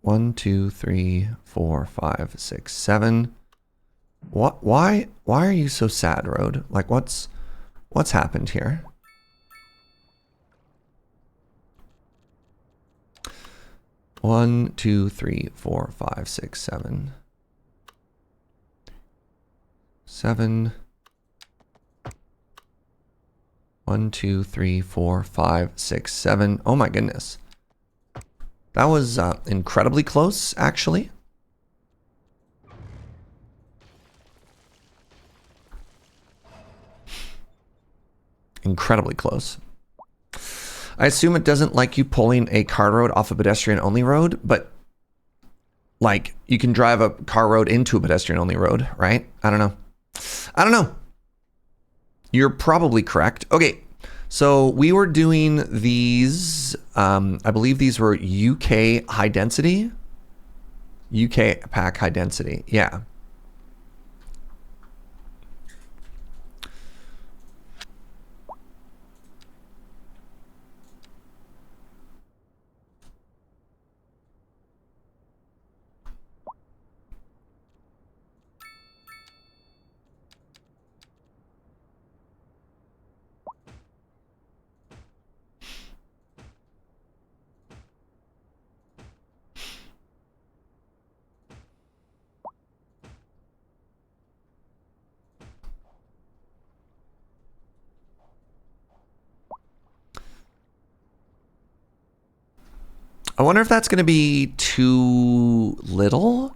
1, 2, 3, 4, 5, 6, 7. What? Why are you so sad, Road? Like, what's happened here? One, two, three, four, five, six, 7. 7. 1, 2, 3, 4, 5, 6, 7. Oh my goodness. That was incredibly close, actually. Incredibly close. I assume it doesn't like you pulling a car road off a pedestrian only road, but like you can drive a car road into a pedestrian only road, right? I don't know. I don't know. You're probably correct. Okay. So we were doing these, I believe these were UK high density. UK pack high density. Yeah. I wonder if that's going to be too little.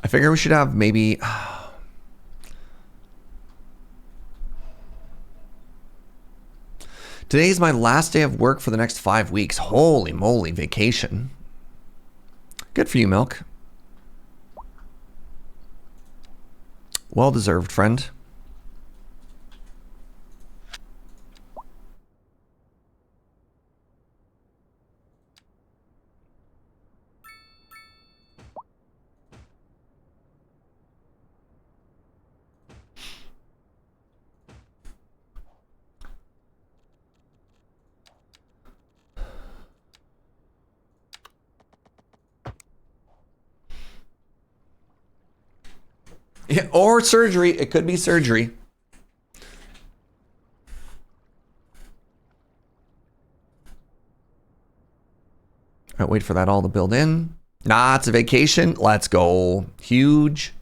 I figure we should have maybe... Today's my last day of work for the next 5 weeks. Holy moly, vacation. Good for you, Milk. Well deserved, friend. Yeah, or surgery. It could be surgery. All right, wait for that all to build in. Nah, it's a vacation. Let's go. Huge.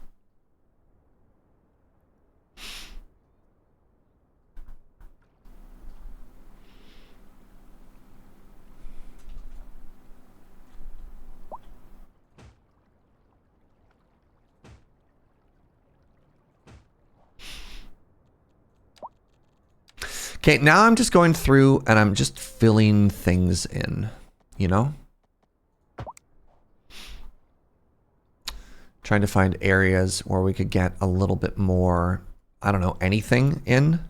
Okay, now I'm just going through and I'm just filling things in, you know? Trying to find areas where we could get a little bit more, I don't know, anything in.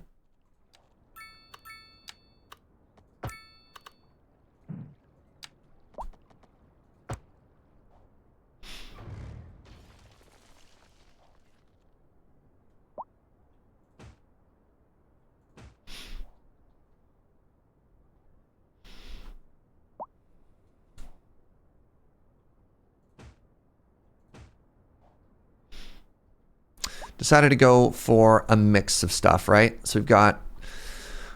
Decided to go for a mix of stuff, right? So we've got,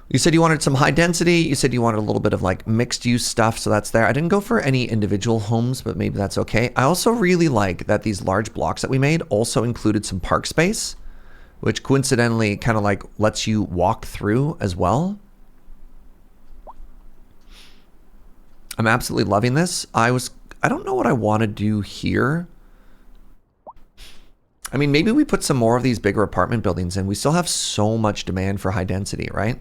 you said you wanted some high density. You said you wanted a little bit of like mixed use stuff. So that's there. I didn't go for any individual homes, but maybe that's okay. I also really like that these large blocks that we made also included some park space, which coincidentally kind of like lets you walk through as well. I'm absolutely loving this. I don't know what I want to do here. I mean, maybe we put some more of these bigger apartment buildings in. We still have so much demand for high density, right?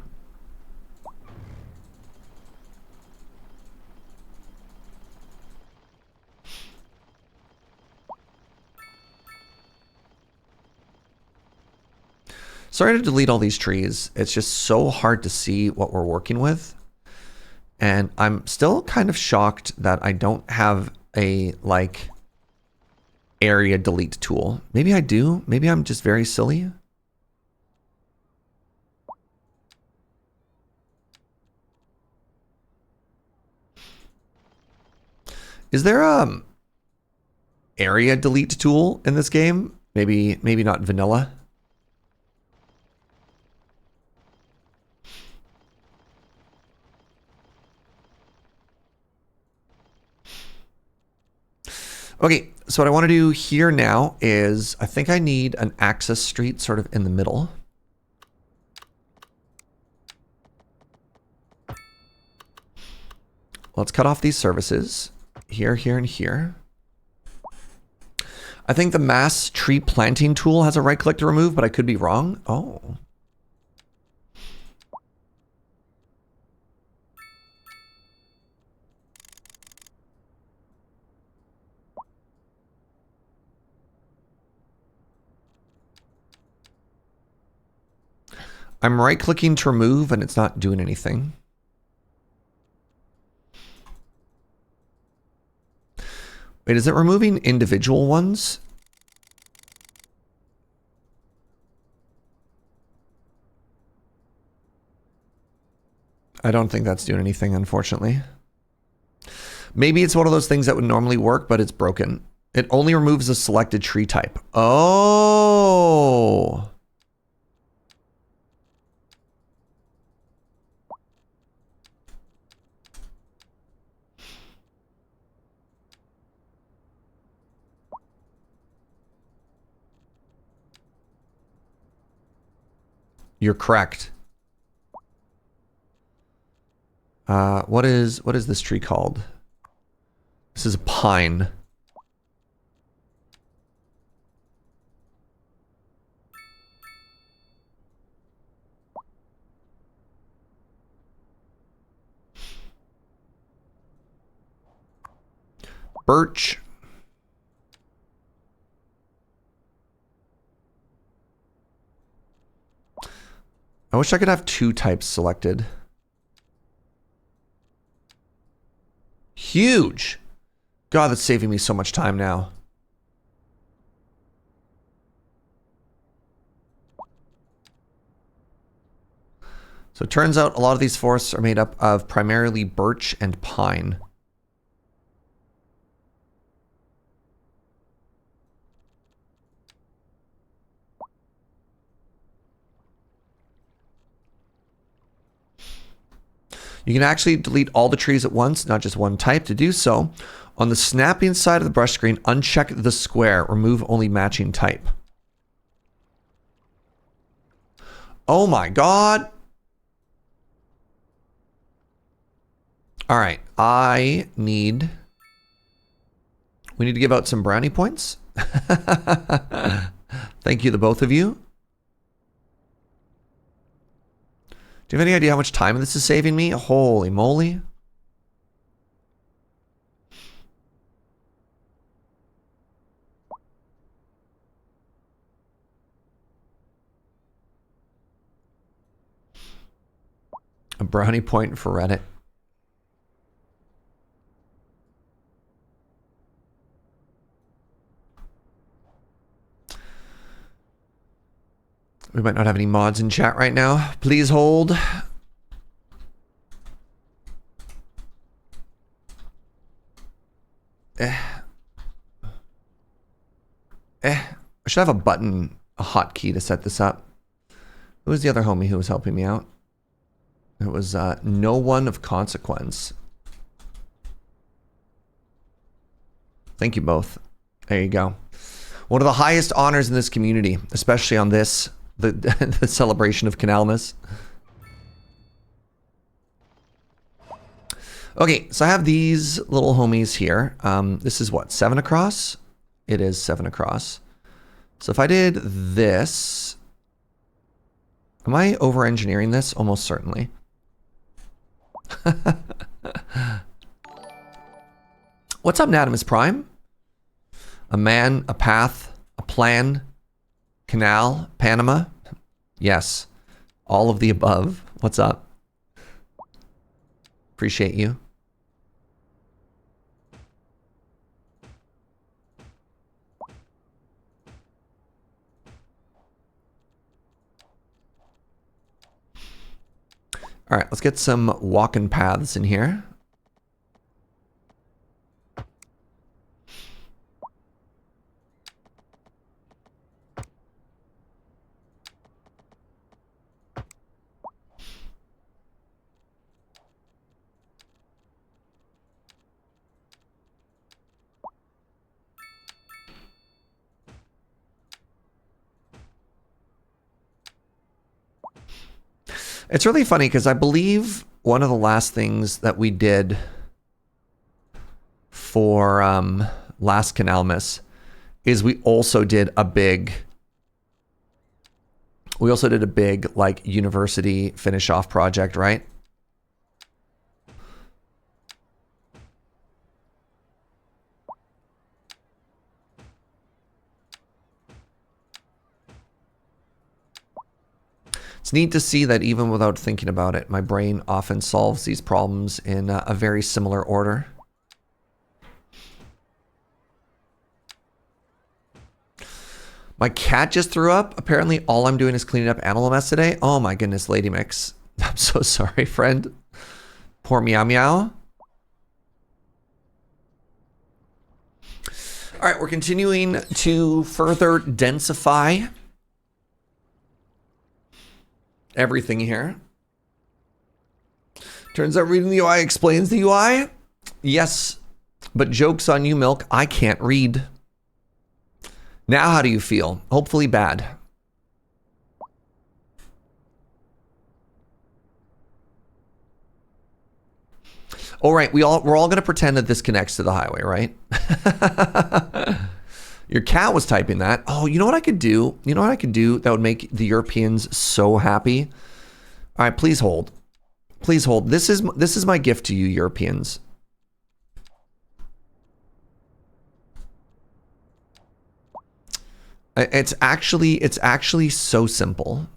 Sorry to delete all these trees. It's just so hard to see what we're working with. And I'm still kind of shocked that I don't have a, like, area delete tool. Maybe I do. Maybe I'm just very silly. Is there a area delete tool in this game? Maybe not vanilla. Okay, so what I want to do here now is I think I need an access street sort of in the middle. Let's cut off these services here, here, and here. I think the mass tree planting tool has a right click to remove, but I could be wrong. Oh. I'm right clicking to remove and it's not doing anything. Wait, is it removing individual ones? I don't think that's doing anything, unfortunately. Maybe it's one of those things that would normally work, but it's broken. It only removes a selected tree type. Oh. You're correct. What is this tree called? This is a pine. Birch. I wish I could have two types selected. Huge. God, that's saving me so much time now. So it turns out a lot of these forests are made up of primarily birch and pine. You can actually delete all the trees at once, not just one type. To do so, on the snapping side of the brush screen, uncheck the square. Remove only matching type. Oh my god. All right, we need to give out some brownie points. Thank you to both of you. Do you have any idea how much time this is saving me? Holy moly. A brownie point for Reddit. We might not have any mods in chat right now. Please hold. I should have a button, a hotkey to set this up. Who was the other homie who was helping me out? It was no one of consequence. Thank you both. There you go. One of the highest honors in this community, especially on this, the celebration of Canalmas. Okay, so I have these little homies here. This is what, 7 across? It is 7 across. So if I did this, am I over-engineering this? Almost certainly. What's up, Natimus Prime? A man, a path, a plan, canal, Panama. Yes, all of the above. What's up? Appreciate you. All right, let's get some walking paths in here. It's really funny because I believe one of the last things that we did for last Canalmas is we also did a big like university finish off project, right? It's neat to see that even without thinking about it, my brain often solves these problems in a very similar order. My cat just threw up. Apparently all I'm doing is cleaning up animal mess today. Oh my goodness, Lady Mix. I'm so sorry, friend. Poor Meow Meow. All right, we're continuing to further densify everything here. Turns out reading the UI explains the UI. Yes, but joke's on you, Milk. I can't read. Now how do you feel? Hopefully bad. All right, we're all gonna pretend that this connects to the highway, right? Your cat was typing that. Oh, you know what I could do? You know what I could do that would make the Europeans so happy? All right, please hold. Please hold. This is my gift to you, Europeans. It's actually so simple.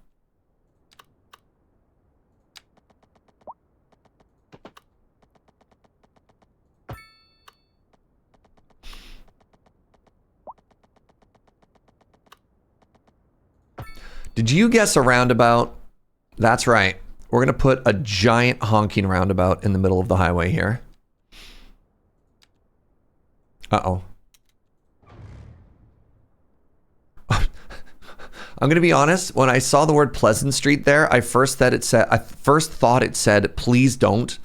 Did you guess a roundabout? That's right. We're going to put a giant honking roundabout in the middle of the highway here. Uh-oh. I'm gonna be honest. When I saw the word Pleasant Street there, I first thought it said, "Please don't."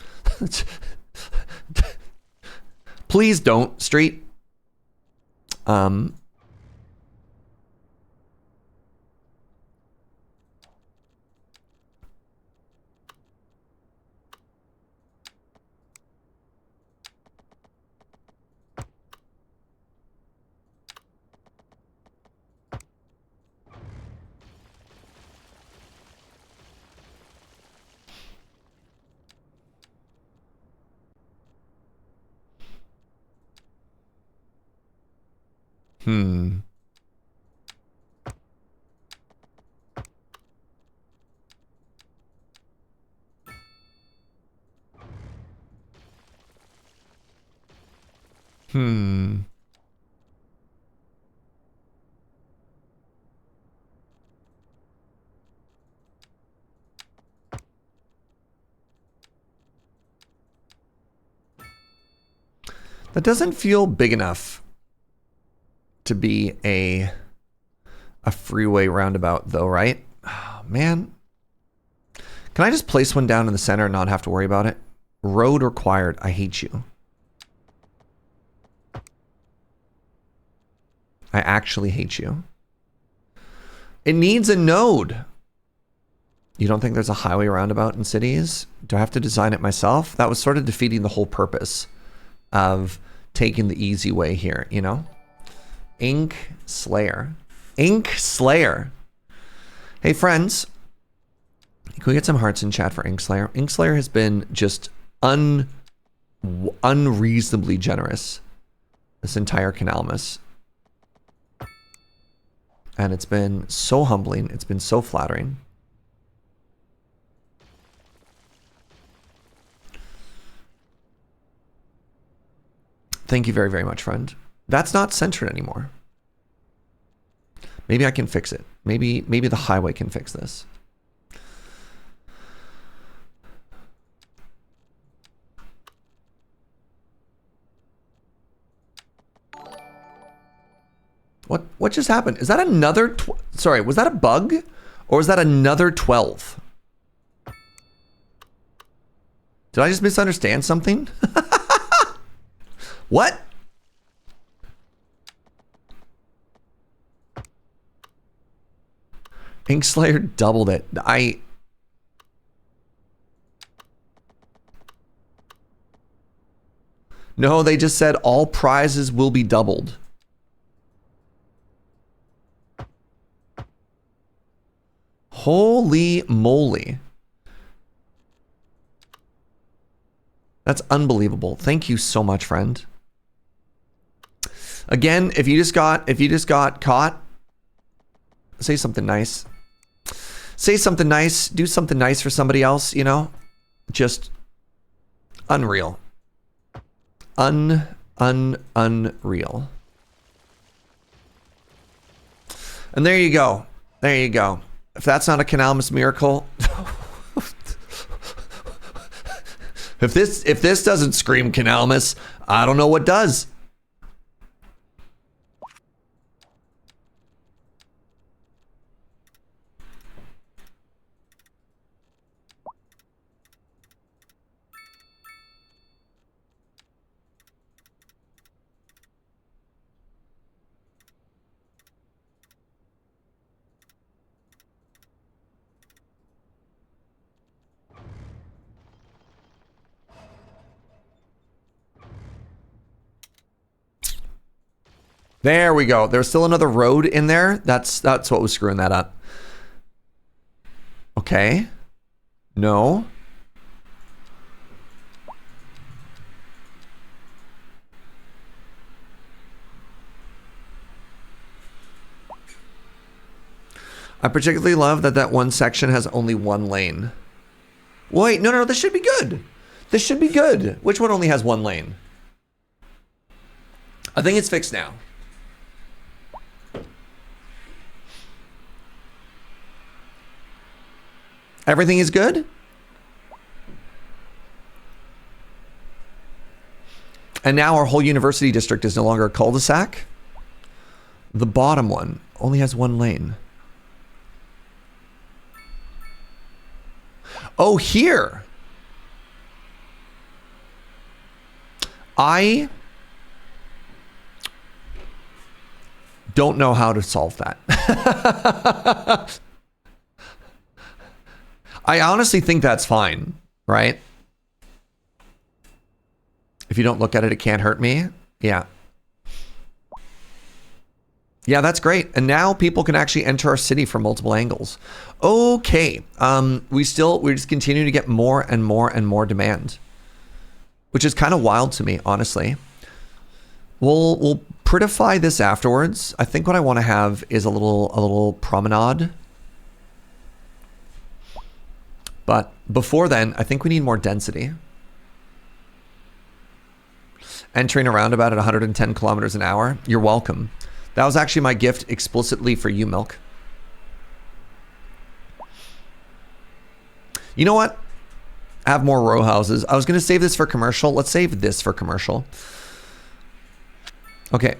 Please don't street. Hmm. That doesn't feel big enough to be a freeway roundabout though, right? Oh, man. Can I just place one down in the center and not have to worry about it? Road required. I hate you. I actually hate you. It needs a node. You don't think there's a highway roundabout in cities? Do I have to design it myself? That was sort of defeating the whole purpose of taking the easy way here, you know? Ink Slayer. Ink Slayer. Hey, friends. Can we get some hearts in chat for Ink Slayer? Ink Slayer has been just unreasonably generous this entire Canalmas. And it's been so humbling. It's been so flattering. Thank you very, very much, friend. That's not centered anymore. Maybe I can fix it. Maybe the highway can fix this. What just happened? Is that another sorry, was that a bug? Or was that another 12? Did I just misunderstand something? What? Inkslayer doubled it. No, they just said all prizes will be doubled. Holy moly. That's unbelievable. Thank you so much, friend. Again, if you just got caught, say something nice. Say something nice. Do something nice for somebody else, you know? Just unreal. Unreal. And there you go. There you go. If that's not a Canalmas miracle, if this doesn't scream Canalmas, I don't know what does. There we go. There's still another road in there. That's what was screwing that up. Okay. No. I particularly love that one section has only one lane. Wait, no, this should be good. This should be good. Which one only has one lane? I think it's fixed now. Everything is good? And now our whole university district is no longer a cul-de-sac? The bottom one only has one lane. Oh, here. I don't know how to solve that. I honestly think that's fine, right? If you don't look at it, it can't hurt me. Yeah. Yeah, that's great. And now people can actually enter our city from multiple angles. Okay. We just continue to get more and more and more demand, which is kind of wild to me, honestly. We'll prettify this afterwards. I think what I want to have is a little promenade. But before then, I think we need more density. Entering a roundabout at 110 kilometers an hour. You're welcome. That was actually my gift explicitly for you, Milk. You know what? Have more row houses. I was going to save this for commercial. Let's save this for commercial. Okay.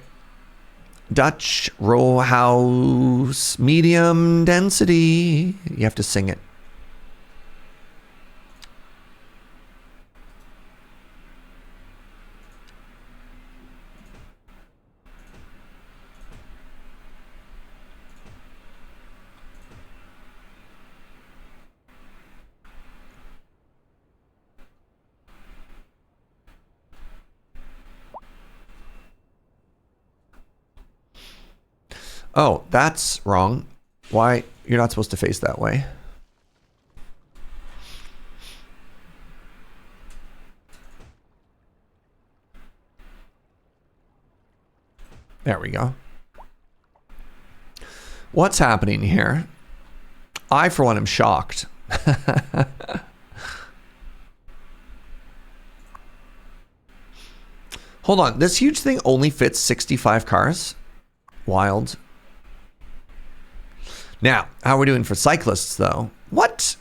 Dutch row house, medium density. You have to sing it. Oh, that's wrong. Why? You're not supposed to face that way. There we go. What's happening here? I, for one, am shocked. Hold on. This huge thing only fits 65 cars? Wild. Now, how are we doing for cyclists, though? What?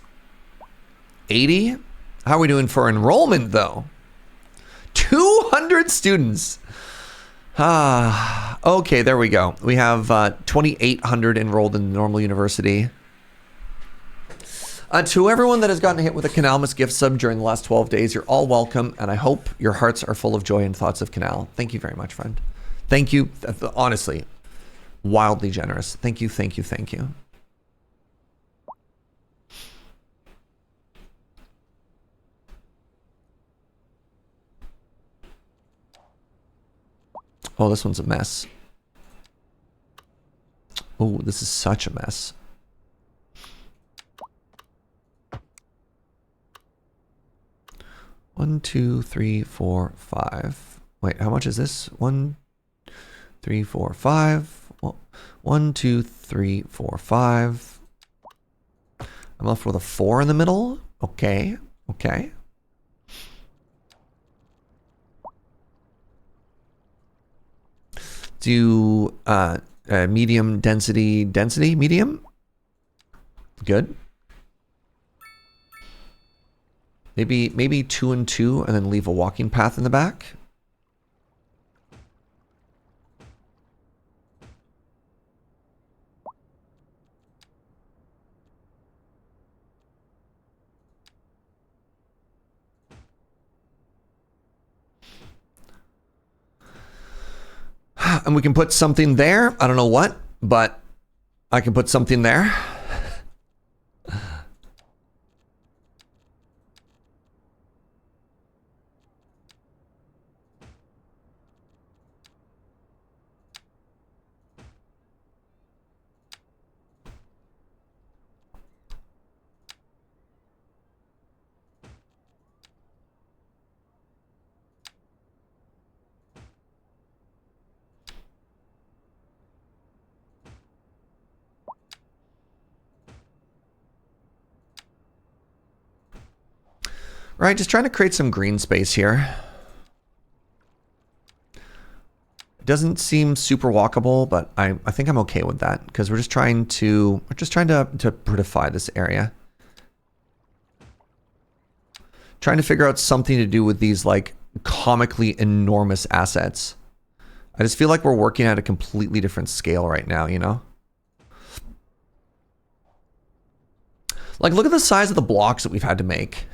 80? How are we doing for enrollment, though? 200 students. Okay, there we go. We have 2,800 enrolled in the normal university. To everyone that has gotten hit with a Canalmas gift sub during the last 12 days, you're all welcome, and I hope your hearts are full of joy and thoughts of Canal. Thank you very much, friend. Thank you. Honestly, wildly generous. Thank you, thank you, thank you. Oh, this one's a mess. Oh, this is such a mess. One, two, three, four, five. Wait, how much is this? 1, 3, 4, 5. Well, 1, 2, 3, 4, 5. I'm left with a 4 in the middle. Okay, okay. Do medium density, medium. Good. Maybe 2 and 2, and then leave a walking path in the back. And we can put something there. I don't know what, but I can put something there. Right, just trying to create some green space here. It doesn't seem super walkable, but I think I'm okay with that because we're just trying to prettify this area. Trying to figure out something to do with these like comically enormous assets. I just feel like we're working at a completely different scale right now, you know? Like, look at the size of the blocks that we've had to make.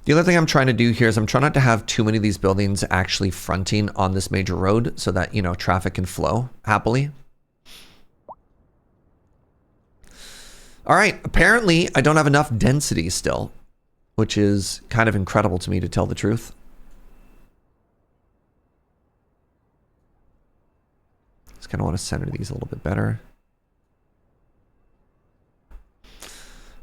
The other thing I'm trying to do here is I'm trying not to have too many of these buildings actually fronting on this major road so that, you know, traffic can flow happily. All right, apparently I don't have enough density still, which is kind of incredible to me, to tell the truth. Just kind of want to center these a little bit better.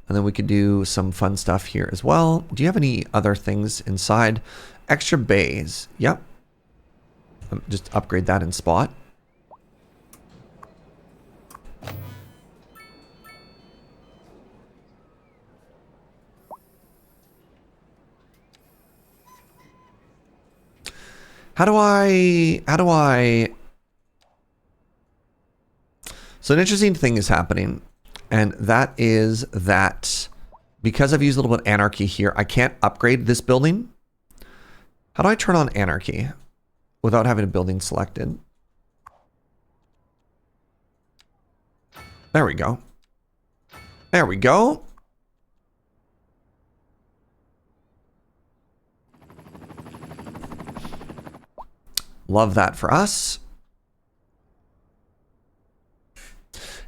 And then we could do some fun stuff here as well. Do you have any other things inside? Extra bays. Yep. Just upgrade that in spot. How do I... So an interesting thing is happening. And that is that because I've used a little bit of Anarchy here, I can't upgrade this building. How do I turn on Anarchy without having a building selected? There we go. There we go. Love that for us.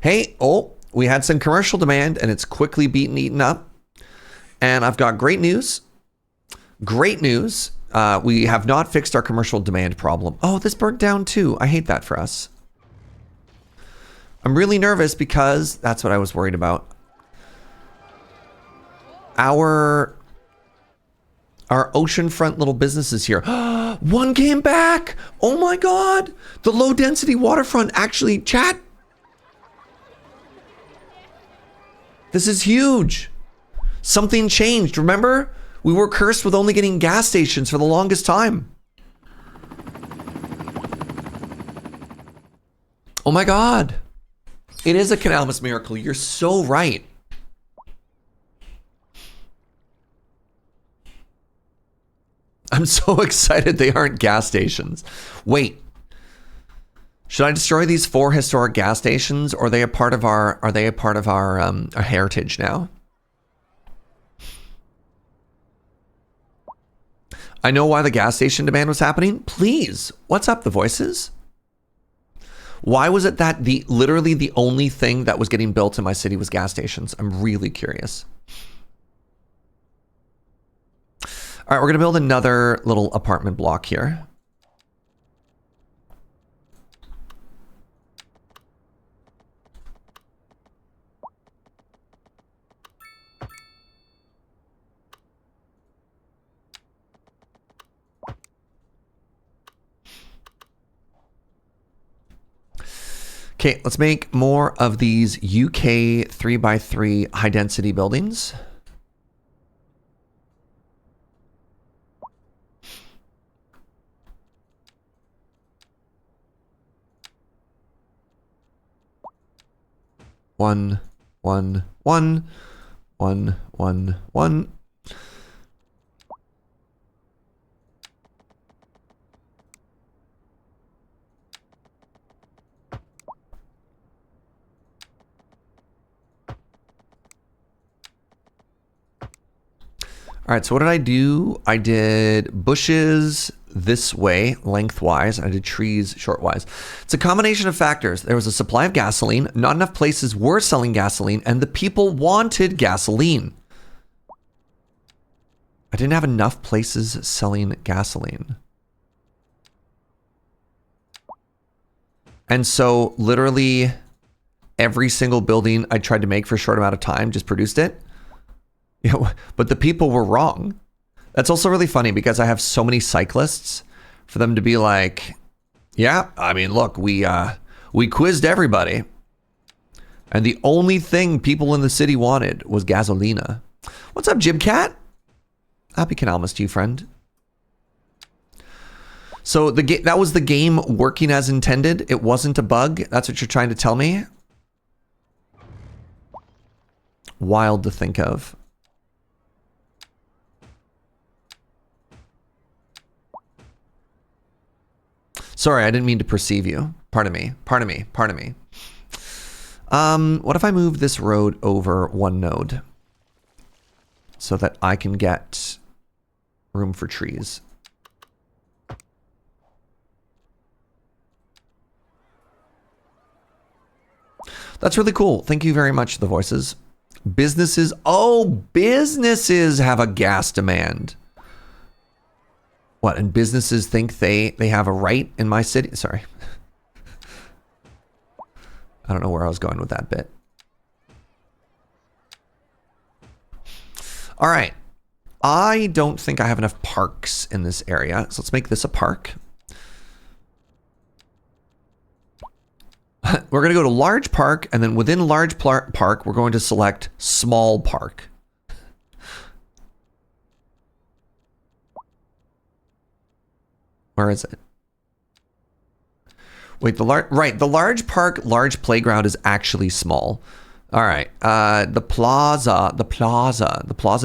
Hey, oh, we had some commercial demand and it's quickly beaten, eaten up. And I've got great news. Great news. We have not fixed our commercial demand problem. Oh, this burnt down too. I hate that for us. I'm really nervous because that's what I was worried about. Our oceanfront little businesses here. One came back. Oh my God. The low density waterfront actually, chat. This is huge. Something changed. Remember? We were cursed with only getting gas stations for the longest time. Oh my God. It is a Canalmas miracle. You're so right. I'm so excited they aren't gas stations. Wait. Should I destroy these 4 historic gas stations, or are they a part of our heritage now? I know why the gas station demand was happening. Please, what's up, the voices? Why was it that literally the only thing that was getting built in my city was gas stations? I'm really curious. All right, we're gonna build another little apartment block here. Okay, let's make more of these UK 3x3 high density buildings. One. All right, so what did I do? I did bushes this way, lengthwise. I did trees shortwise. It's a combination of factors. There was a supply of gasoline. Not enough places were selling gasoline, and the people wanted gasoline. I didn't have enough places selling gasoline. And so literally every single building I tried to make for a short amount of time just produced it. You know, but the people were wrong. That's also really funny because I have so many cyclists for them to be like, yeah, I mean, look, we quizzed everybody. And the only thing people in the city wanted was gasolina. What's up, Jibcat? Happy Canalmas to you, friend. So that was the game working as intended. It wasn't a bug. That's what you're trying to tell me? Wild to think of. Sorry, I didn't mean to perceive you. Pardon me. Pardon me. Pardon me. What if I move this road over one node so that I can get room for trees? That's really cool. Thank you very much, The Voices. Businesses. Oh, businesses have a gas demand. What? And businesses think they have a right in my city? Sorry. I don't know where I was going with that bit. All right. I don't think I have enough parks in this area. So let's make this a park. We're going to go to large park, and then within large park, we're going to select small park. Where is it? Wait, the large park, large playground is actually small. All right, the plaza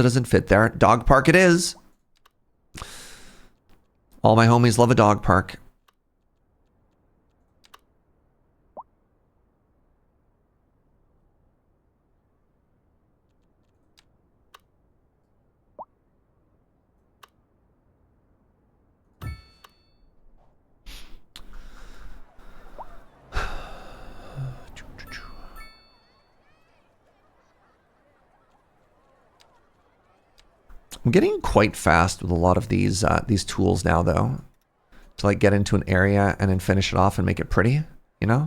doesn't fit there. Dog park it is. All my homies love a dog park. I'm getting quite fast with a lot of these tools now, though, to like get into an area and then finish it off and make it pretty, you know?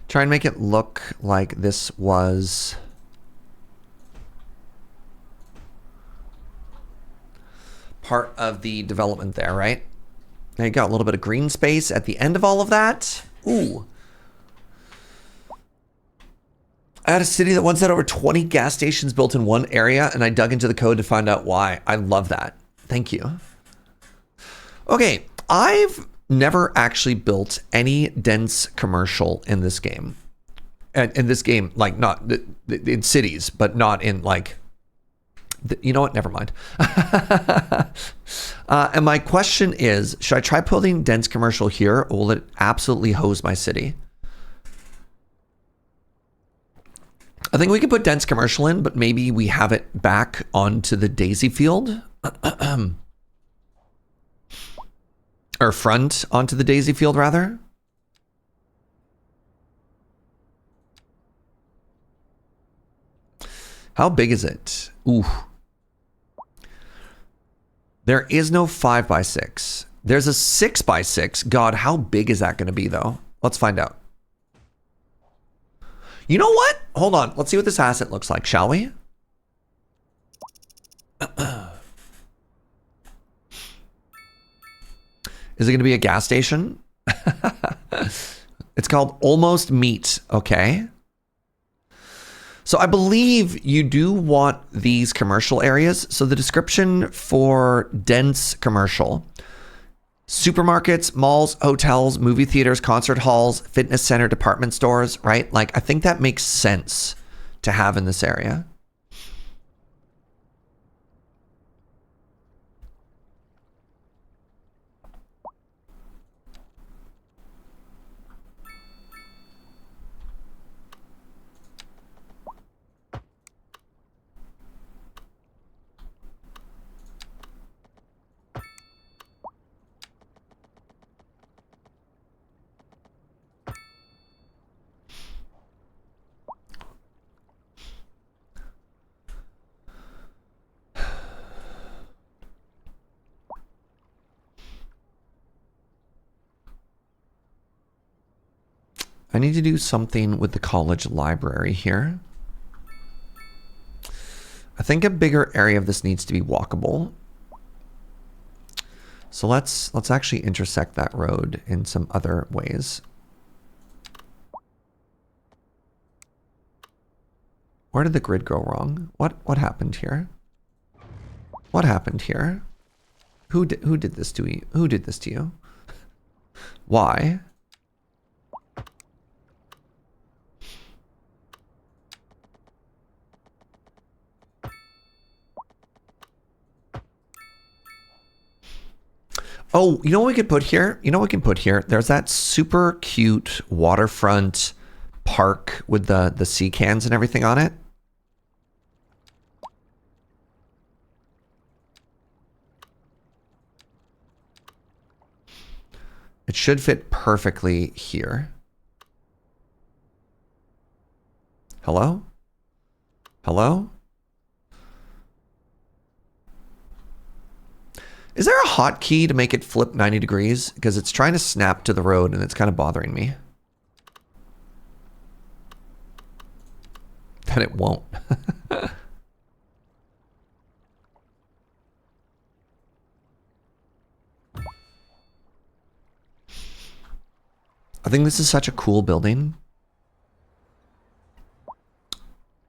Try and make it look like this was part of the development there, right? Now you got a little bit of green space at the end of all of that. Ooh. I had a city that once had over 20 gas stations built in one area, and I dug into the code to find out why. I love that. Thank you. Okay, I've never actually built any dense commercial in this game. And in this game, like not in cities, but not in like, you know what? Never mind. And my question is, should I try putting dense commercial here, or will it absolutely hose my city? I think we could put dense commercial in, but maybe we have it back onto the daisy field. Or front onto the daisy field, rather. How big is it? Ooh. There is no 5x6. There's a 6x6. God, how big is that going to be, though? Let's find out. You know what? Hold on. Let's see what this asset looks like, shall we? Is it going to be a gas station? It's called Almost Meat, okay? So I believe you do want these commercial areas. So the description for dense commercial: supermarkets, malls, hotels, movie theaters, concert halls, fitness center, department stores, right? Like, I think that makes sense to have in this area. I need to do something with the college library here. I think a bigger area of this needs to be walkable. So let's actually intersect that road in some other ways. Where did the grid go wrong? What happened here? What happened here? Who did this to you? Who did this to you? Why? Oh, you know what we could put here? You know what we can put here? There's that super cute waterfront park with the sea cans and everything on it. It should fit perfectly here. Hello? Hello? Is there a hotkey to make it flip 90 degrees? Because it's trying to snap to the road and it's kind of bothering me. Then it won't. I think this is such a cool building.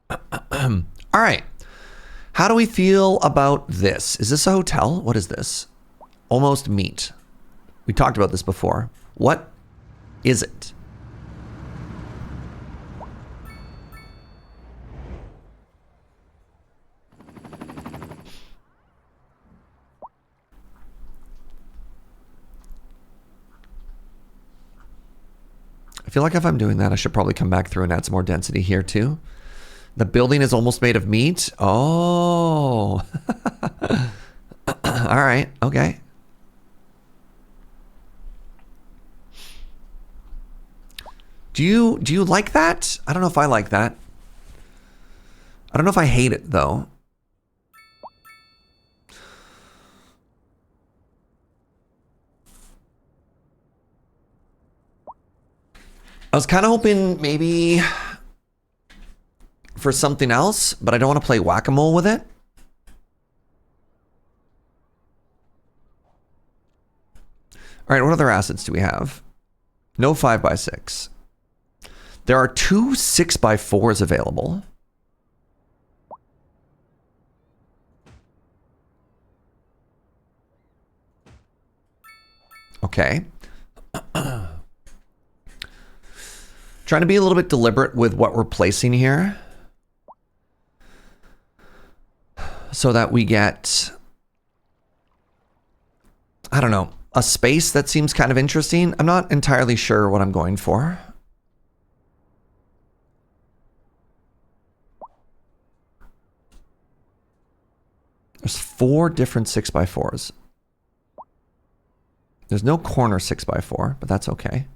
All right. How do we feel about this? Is this a hotel? What is this? Almost meet. We talked about this before. What is it? I feel like if I'm doing that, I should probably come back through and add some more density here too. The building is almost made of meat. Oh. All right. Okay. Do you like that? I don't know if I like that. I don't know if I hate it though. I was kind of hoping maybe for something else, but I don't want to play whack-a-mole with it. All right, what other assets do we have? No 5x6. There are 2 6x4s available. Okay. Trying to be a little bit deliberate with what we're placing here so that we get, I don't know, a space that seems kind of interesting. I'm not entirely sure what I'm going for. There's 4 different 6x4s. There's no corner 6x4, but that's okay.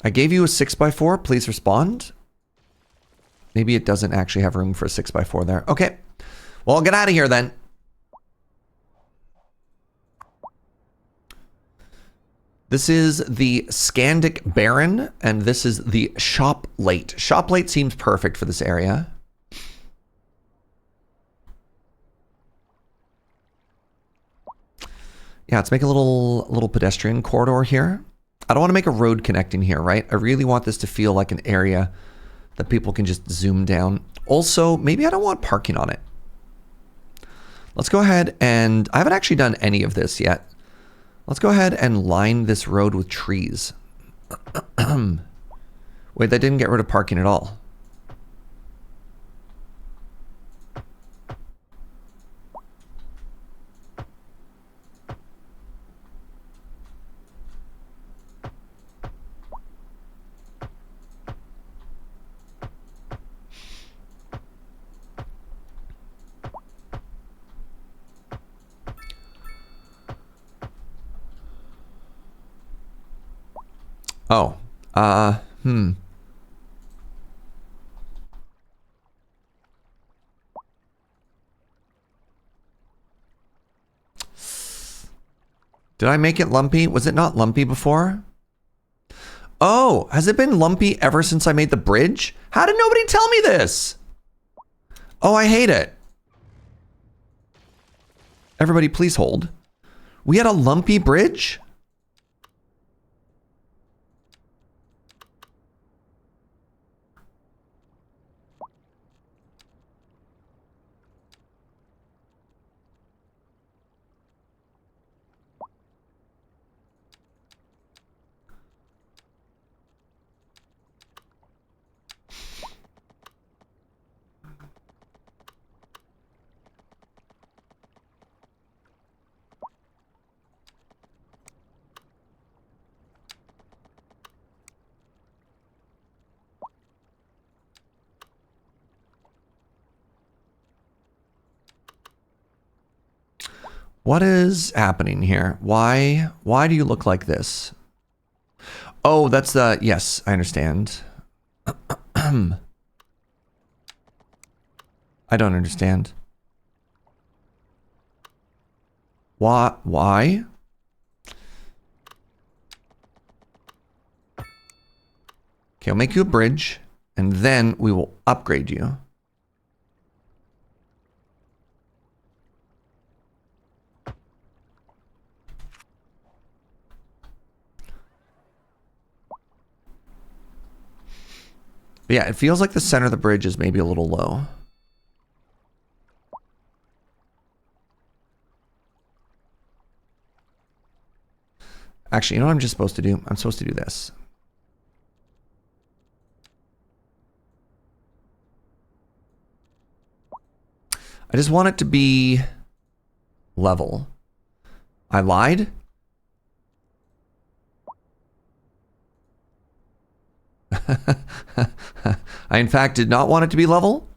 I gave you a 6x4. Please respond. Maybe it doesn't actually have room for a 6x4 there. Okay. Well, I'll get out of here then. This is the Scandic Baron, and this is the Shop Late. Shop Late seems perfect for this area. Yeah, let's make a little pedestrian corridor here. I don't want to make a road connecting here, right? I really want this to feel like an area that people can just zoom down. Also, maybe I don't want parking on it. Let's go ahead and, I haven't actually done any of this yet. Let's go ahead and line this road with trees. Wait, that didn't get rid of parking at all. Oh, Did I make it lumpy? Was it not lumpy before? Oh, has it been lumpy ever since I made the bridge? How did nobody tell me this? Oh, I hate it. Everybody, please hold. We had a lumpy bridge? What is happening here? Why do you look like this? Oh, that's the, yes, I understand. I don't understand. Why? Okay, I'll make you a bridge, and then we will upgrade you. But yeah, it feels like the center of the bridge is maybe a little low. Actually, you know what I'm just supposed to do? I'm supposed to do this. I just want it to be level. I lied? I in fact did not want it to be level.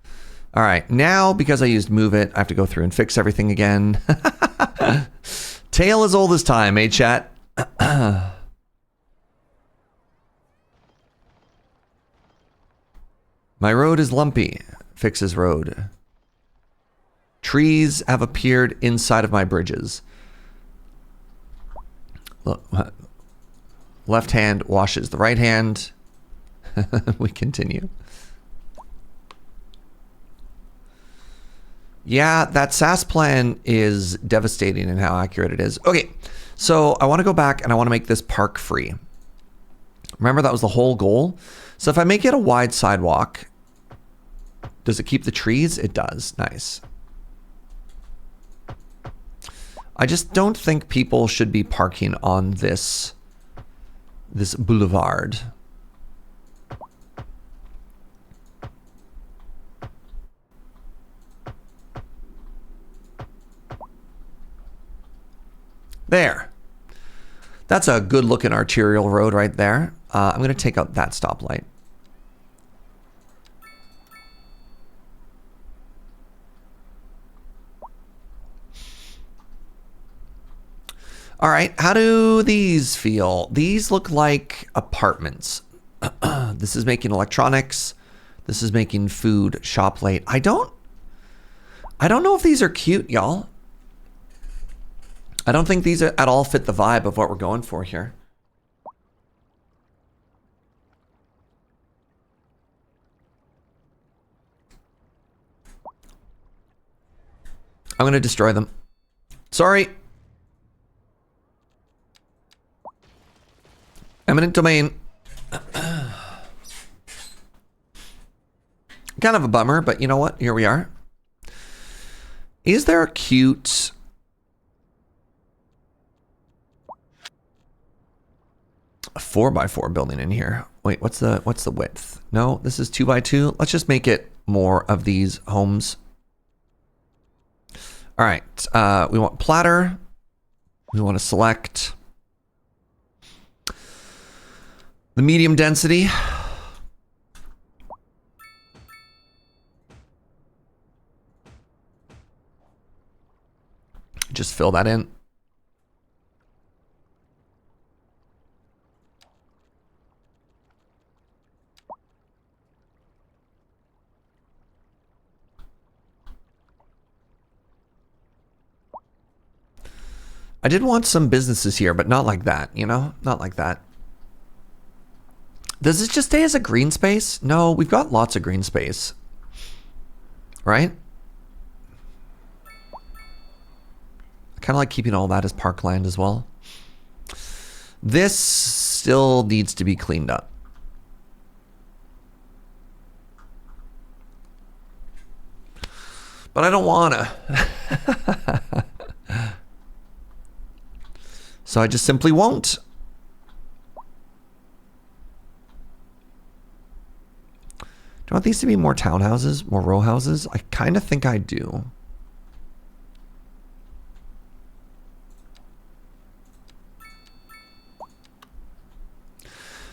All right, now because I used move it, I have to go through and fix everything again. Tale as old as time, eh, chat? My road is lumpy. Fixes road. Trees have appeared inside of my bridges. Look, left hand washes the right hand. We continue. Yeah, that SAS plan is devastating in how accurate it is. Okay, so I want to go back and I want to make this park free. Remember, that was the whole goal. So if I make it a wide sidewalk, does it keep the trees? It does. Nice. I just don't think people should be parking on this boulevard. There. That's a good looking arterial road right there. I'm going to take out that stoplight. All right, how do these feel? These look like apartments. This is making electronics. This is making food shop late. I don't know if these are cute, y'all. I don't think these at all fit the vibe of what we're going for here. I'm going to destroy them. Sorry. Eminent domain. Kind of a bummer, but you know what? Here we are. Is there a cute... a 4x4 building in here? Wait, what's the width? No, this is 2x2. Let's just make it more of these homes. All right, we want Platter. We want to select the medium density. Just fill that in. I did want some businesses here, but not like that, you know? Not like that. Does this just stay as a green space? No, we've got lots of green space. Right? I kind of like keeping all that as parkland as well. This still needs to be cleaned up. But I don't wanna. So I just simply won't. Do I want these to be more townhouses, more row houses? I kind of think I do.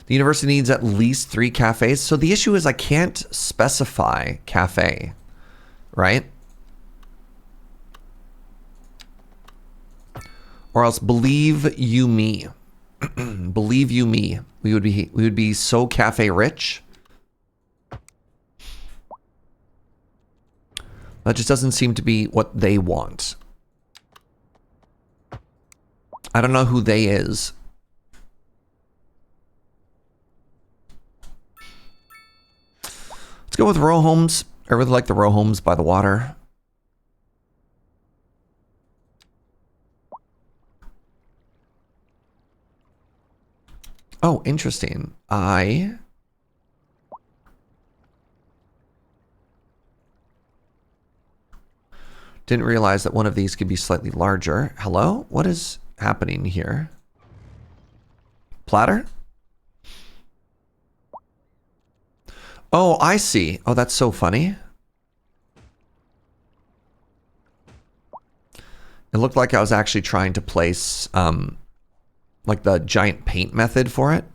The university needs at least 3 cafes. So the issue is I can't specify cafe, right? Or else believe you me. Believe you me. We would be so cafe rich. That just doesn't seem to be what they want. I don't know who they is. Let's go with row homes. I really like the row homes by the water. Oh, interesting. I didn't realize that one of these could be slightly larger. Hello? What is happening here? Platter? Oh, I see. Oh, that's so funny. It looked like I was actually trying to place like the giant paint method for it.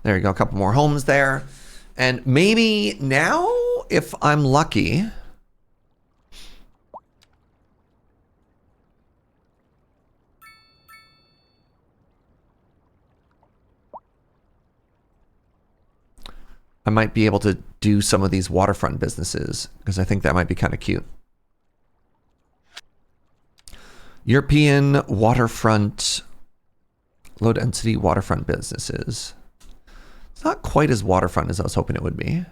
There you go, a couple more homes there. And maybe now, if I'm lucky, I might be able to do some of these waterfront businesses, because I think that might be kind of cute. European waterfront, low density waterfront businesses. It's not quite as waterfront as I was hoping it would be.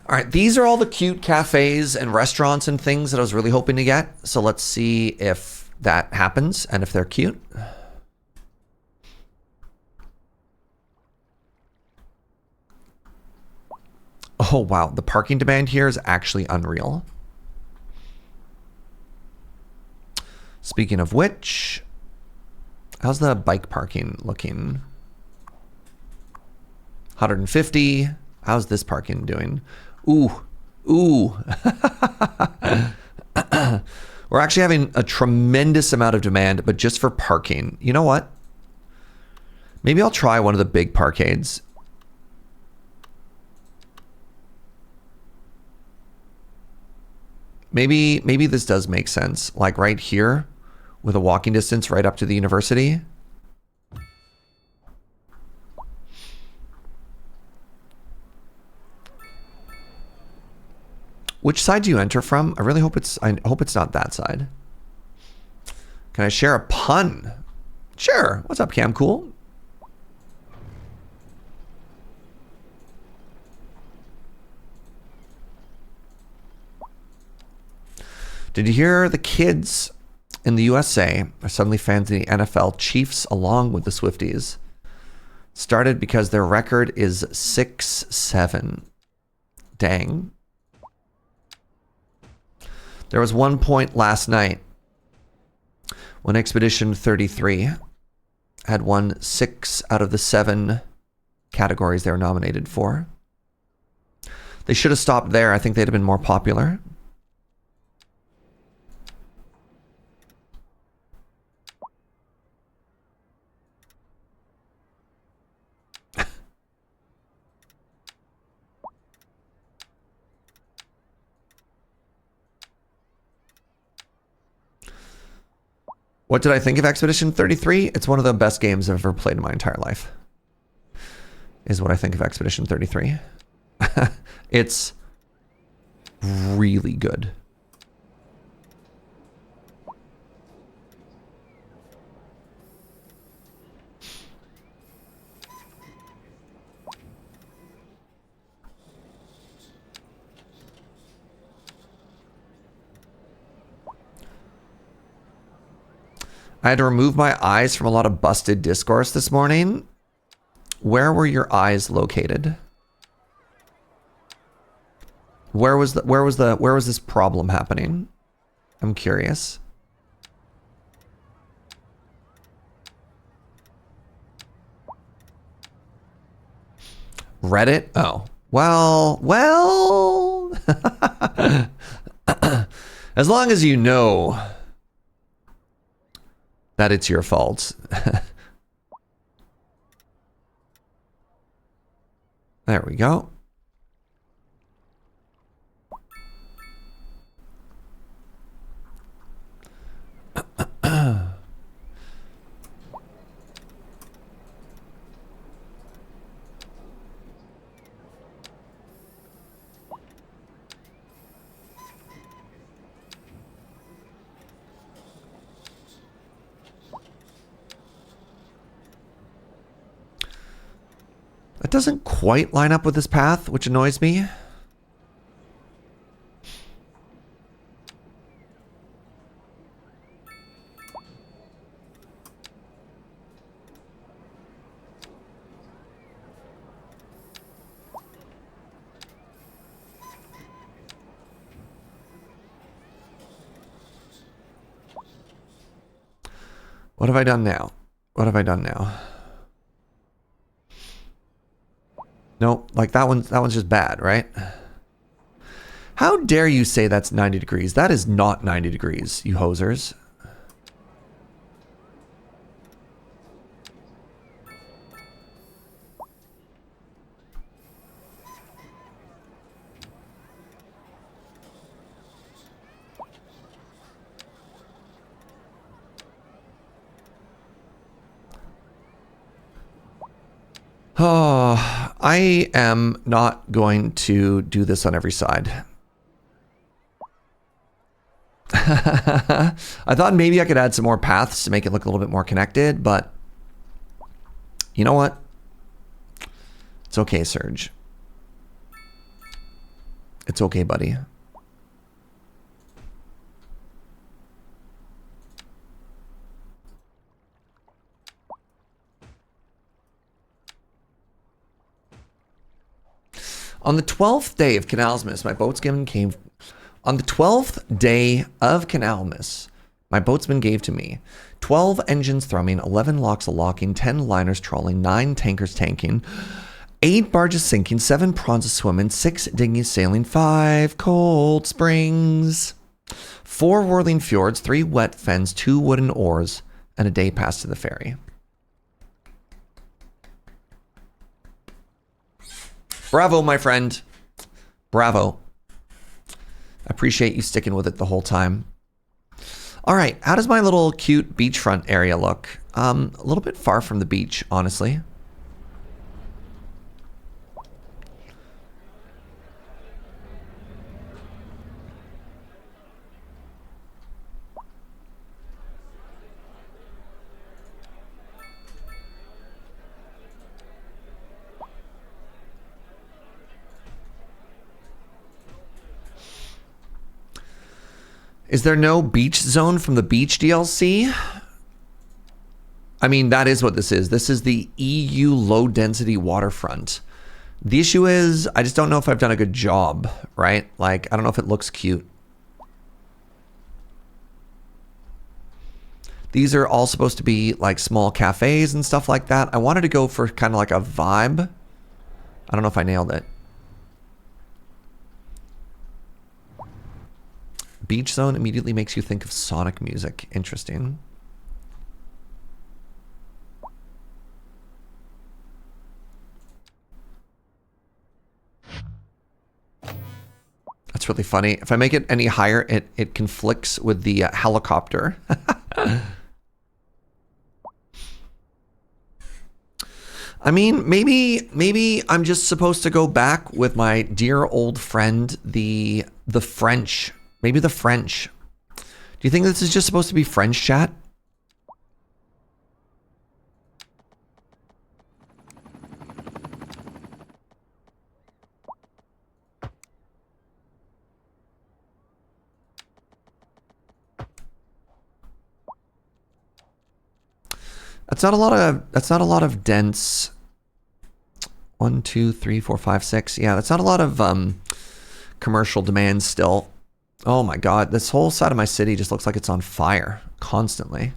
All right, these are all the cute cafes and restaurants and things that I was really hoping to get. So let's see if that happens and if they're cute. Oh, wow. The parking demand here is actually unreal. Speaking of which, how's the bike parking looking? 150. How's this parking doing? Ooh, ooh. We're actually having a tremendous amount of demand, but just for parking. You know what? Maybe I'll try one of the big parkades. Maybe this does make sense. Like right here, with a walking distance right up to the university. Which side do you enter from? I really hope it's not that side. Can I share a pun? Sure. What's up, Cam Cool? Did you hear the kids in the USA are suddenly fans of the NFL Chiefs along with the Swifties? Started because their record is 6-7. Dang. There was one point last night when Expedition 33 had won 6 out of the 7 categories they were nominated for. They should have stopped there. I think they'd have been more popular. What did I think of Expedition 33? It's one of the best games I've ever played in my entire life. Is what I think of Expedition 33. It's really good. I had to remove my eyes from a lot of busted discourse this morning. Where were your eyes located? Where was this problem happening? I'm curious. Reddit? Oh. Well. As long as you know that it's your fault. There we go. It doesn't quite line up with this path, which annoys me. What have I done now? What have I done now? No, like that one's just bad, right? How dare you say that's 90 degrees? That is not 90 degrees, you hosers. Oh, I am not going to do this on every side. I thought maybe I could add some more paths to make it look a little bit more connected, but you know what? It's okay, Serge. It's okay, buddy. On the 12th day of Canalmas, my boatsman came. On the 12th day of Canalmas, my boatsman gave to me 12 engines thrumming, 11 locks a-locking, 10 liners trawling, 9 tankers tanking, 8 barges sinking, 7 prawns swimming, 6 dinghies sailing, 5 cold springs, 4 whirling fjords, 3 wet fens, 2 wooden oars, and a day pass to the ferry. Bravo, my friend. Bravo. I appreciate you sticking with it the whole time. All right, how does my little cute beachfront area look? A little bit far from the beach, honestly. Is there no beach zone from the beach DLC? I mean, that is what this is. This is the EU low density waterfront. The issue is, I just don't know if I've done a good job, right? Like, I don't know if it looks cute. These are all supposed to be like small cafes and stuff like that. I wanted to go for kind of like a vibe. I don't know if I nailed it. Beach zone immediately makes you think of Sonic music. Interesting. That's really funny. If I make it any higher, it conflicts with the helicopter. I mean, maybe I'm just supposed to go back with my dear old friend, the French. Maybe the French. Do you think this is just supposed to be French chat? That's not a lot of dense. 1, 2, 3, 4, 5, 6. Yeah, that's not a lot of commercial demand still. Oh my god, this whole side of my city just looks like it's on fire constantly.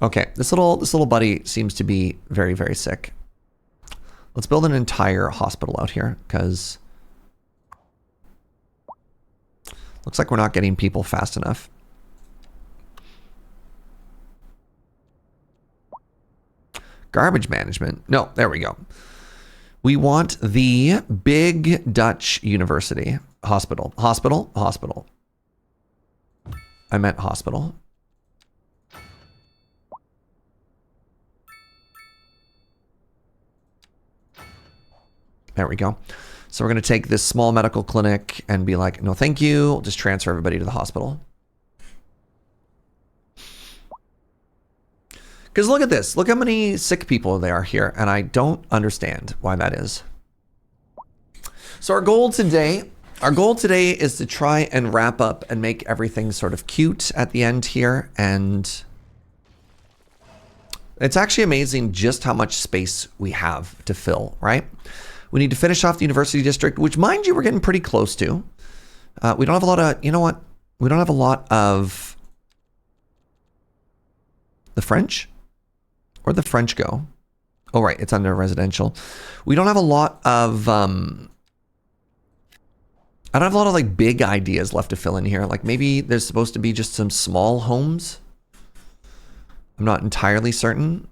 Okay, this little buddy seems to be very, very sick. Let's build an entire hospital out here, because looks like we're not getting people fast enough. Garbage management. No, there we go. We want the Big Dutch University. Hospital. Hospital. Hospital. I meant hospital. There we go. So we're going to take this small medical clinic and be like, no, thank you. We'll just transfer everybody to the hospital. Because look at this. Look how many sick people there are here. And I don't understand why that is. So our goal today is to try and wrap up and make everything sort of cute at the end here. And it's actually amazing just how much space we have to fill, right? We need to finish off the University District, which, mind you, we're getting pretty close to. We don't have a lot of, you know what? We don't have a lot of the French. Where'd the French go? Oh, right. It's under residential. We don't have a lot of, I don't have a lot of like big ideas left to fill in here. Like maybe there's supposed to be just some small homes. I'm not entirely certain.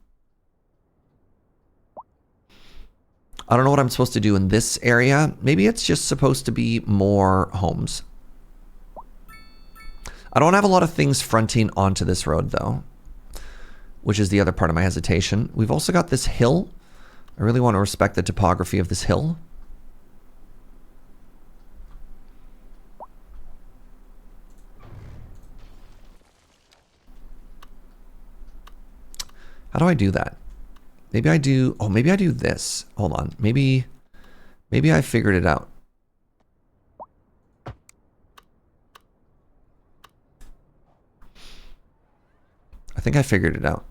I don't know what I'm supposed to do in this area. Maybe it's just supposed to be more homes. I don't have a lot of things fronting onto this road though, which is the other part of my hesitation. We've also got this hill. I really want to respect the topography of this hill. How do I do that? Maybe I do, oh, maybe I do this. Hold on. Maybe I figured it out. I think I figured it out.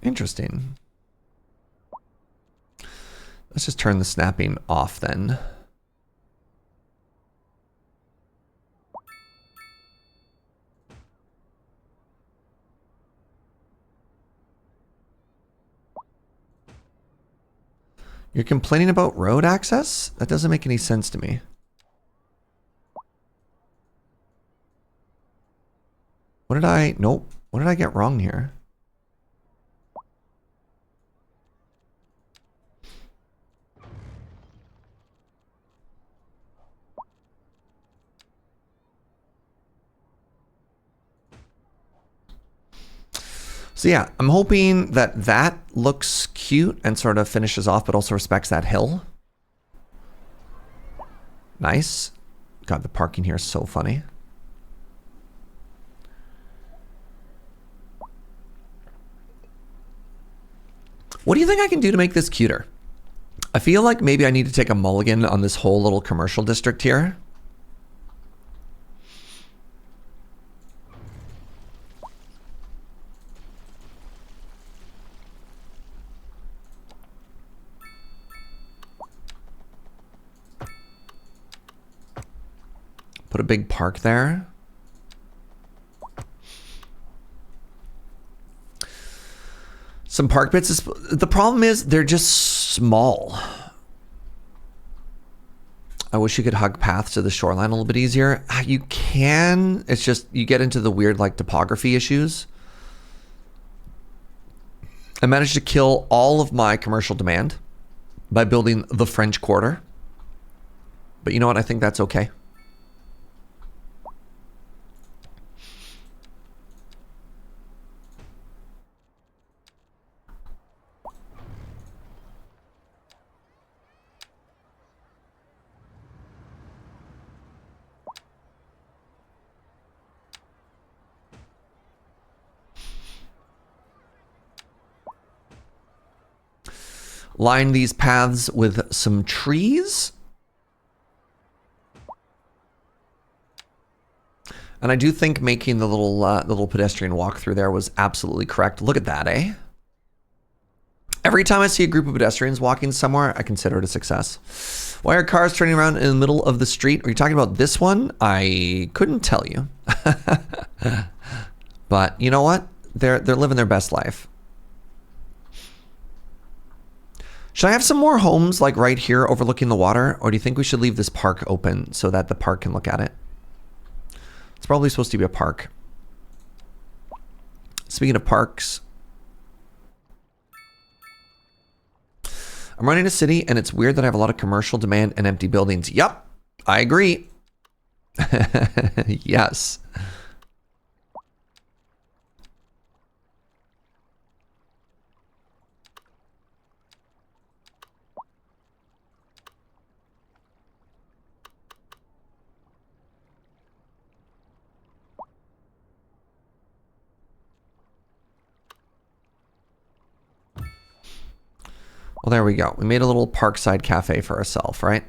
Interesting. Let's just turn the snapping off then. You're complaining about road access? That doesn't make any sense to me. What did I... Nope. What did I get wrong here? So yeah, I'm hoping that that looks cute and sort of finishes off, but also respects that hill. Nice. God, the parking here is so funny. What do you think I can do to make this cuter? I feel like maybe I need to take a mulligan on this whole little commercial district here. Put a big park there. Some park bits. The problem is they're just small. I wish you could hug paths to the shoreline a little bit easier. You can. It's just you get into the weird like topography issues. I managed to kill all of my commercial demand by building the French Quarter. But you know what? I think that's okay. Line these paths with some trees. And I do think making the little pedestrian walk through there was absolutely correct. Look at that, eh? Every time I see a group of pedestrians walking somewhere, I consider it a success. Why are cars turning around in the middle of the street? Are you talking about this one? I couldn't tell you. But you know what? They're living their best life. Should I have some more homes like right here overlooking the water? Or do you think we should leave this park open so that the park can look at it? It's probably supposed to be a park. Speaking of parks, I'm running a city and it's weird that I have a lot of commercial demand and empty buildings. Yep, I agree. Yes. Well, there we go. We made a little parkside cafe for ourselves, right?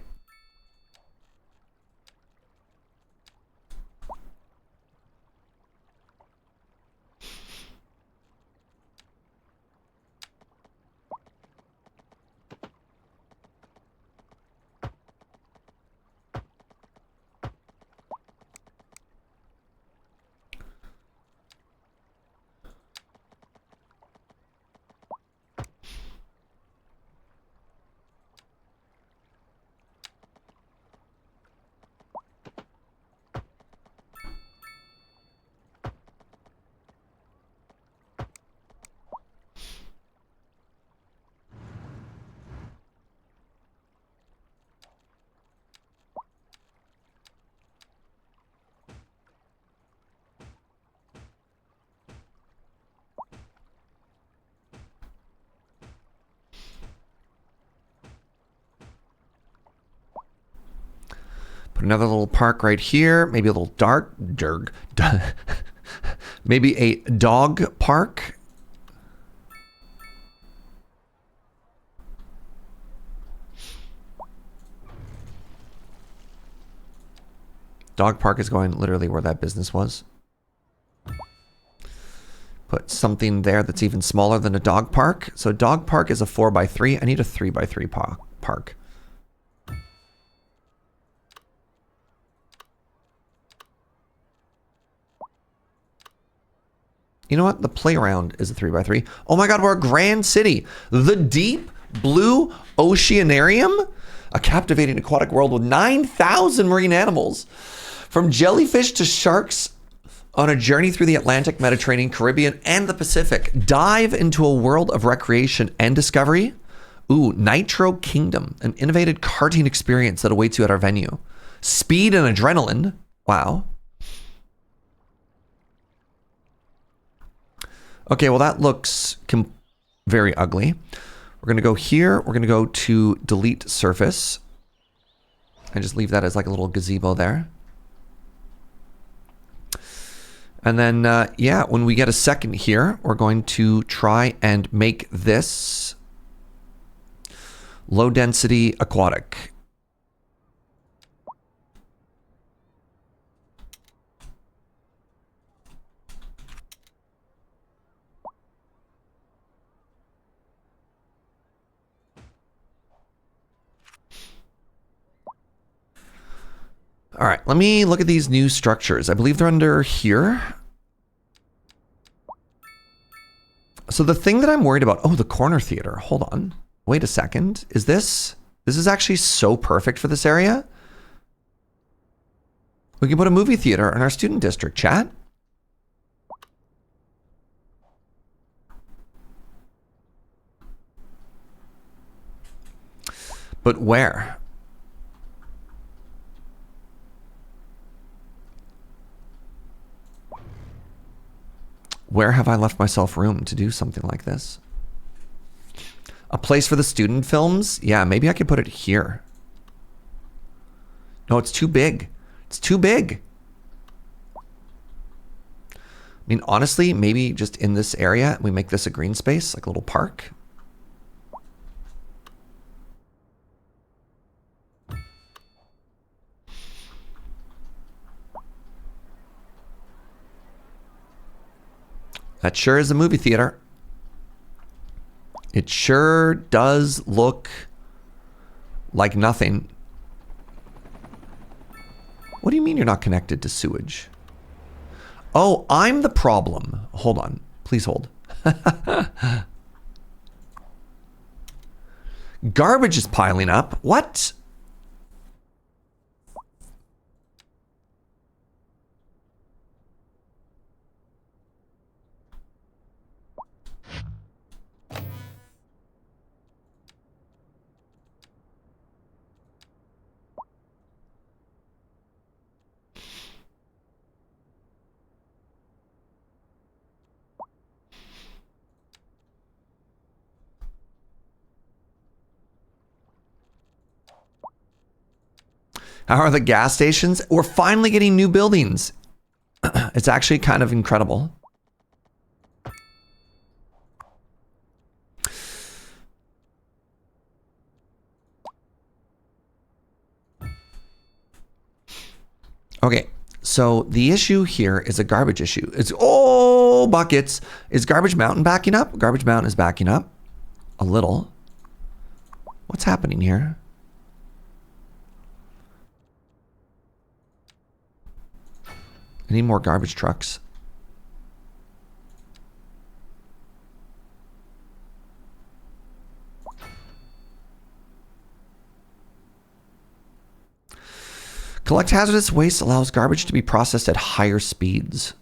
Put another little park right here. Maybe a little maybe a dog park. Dog park is going literally where that business was. Put something there that's even smaller than a dog park. So dog park is a 4x3. I need a 3x3 park. You know what? The playground is a 3x3. Oh my God, we're a grand city. The Deep Blue Oceanarium, a captivating aquatic world with 9,000 marine animals. From jellyfish to sharks on a journey through the Atlantic, Mediterranean, Caribbean, and the Pacific. Dive into a world of recreation and discovery. Ooh, Nitro Kingdom, an innovative karting experience that awaits you at our venue. Speed and adrenaline. Wow. Okay, well that looks very ugly. We're gonna go here. We're gonna go to delete surface. And just leave that as like a little gazebo there. And then, yeah, when we get a second here, we're going to try and make this low density aquatic. All right, let me look at these new structures. I believe they're under here. So the thing that I'm worried about, oh, the corner theater. Hold on. Wait a second. This is actually so perfect for this area. We can put a movie theater in our student district, chat. But where? Where have I left myself room to do something like this? A place for the student films? Yeah, maybe I could put it here. No, it's too big. It's too big. I mean, honestly, maybe just in this area, we make this a green space, like a little park. That sure is a movie theater. It sure does look like nothing. What do you mean you're not connected to sewage? Oh, I'm the problem. Hold on. Please hold. Garbage is piling up. What? How are the gas stations? We're finally getting new buildings. It's actually kind of incredible. Okay, so the issue here is a garbage issue. It's, oh, buckets. Is Garbage Mountain backing up? Garbage Mountain is backing up a little. What's happening here? I need more garbage trucks. Collect hazardous waste allows garbage to be processed at higher speeds.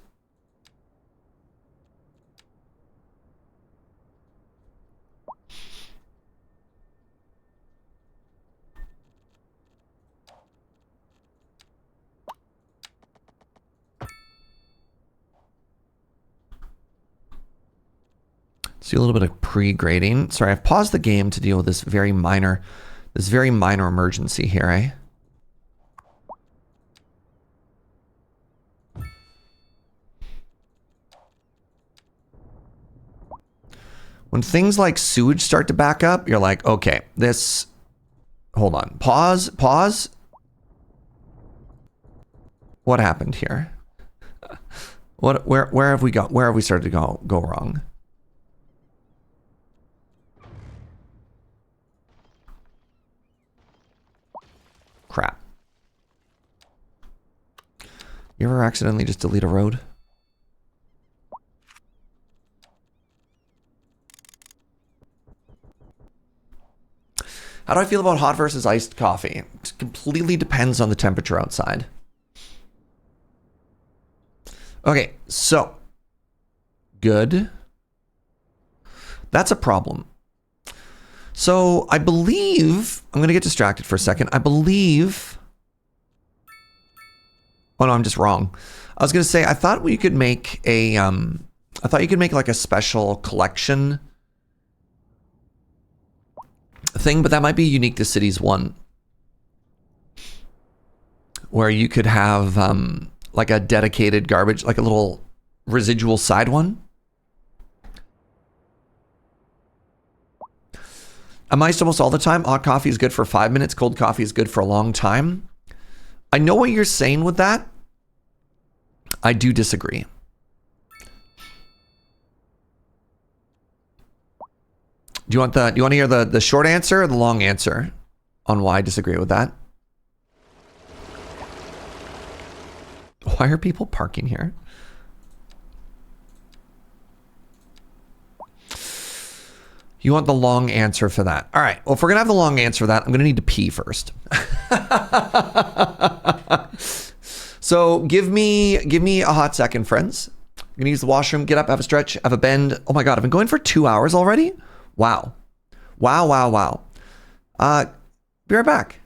Let's do a little bit of pre-grading. Sorry, I've paused the game to deal with this very minor emergency here, eh? When things like sewage start to back up, you're like, okay, this, hold on, pause. What happened here? Where have we got, where have we started to go wrong? Crap. You ever accidentally just delete a road? How do I feel about hot versus iced coffee? It completely depends on the temperature outside. Okay, so. Good. That's a problem. So I believe, I'm going to get distracted for a second. I believe, oh no, I'm just wrong. I was going to say, I thought we could make a, I thought you could make like a special collection thing, but that might be unique to Cities 1. Where you could have like a dedicated garbage, like a little residual side one. I'm iced almost all the time. Hot coffee is good for 5 minutes. Cold coffee is good for a long time. I know what you're saying with that. I do disagree. Do you want to hear the short answer or the long answer on why I disagree with that? Why are people parking here? You want the long answer for that. All right. Well, if we're going to have the long answer for that, I'm going to need to pee first. So give me a hot second, friends. I'm gonna use the washroom, get up, have a stretch, have a bend. Oh my God, I've been going for 2 hours already? Wow. Wow. Be right back.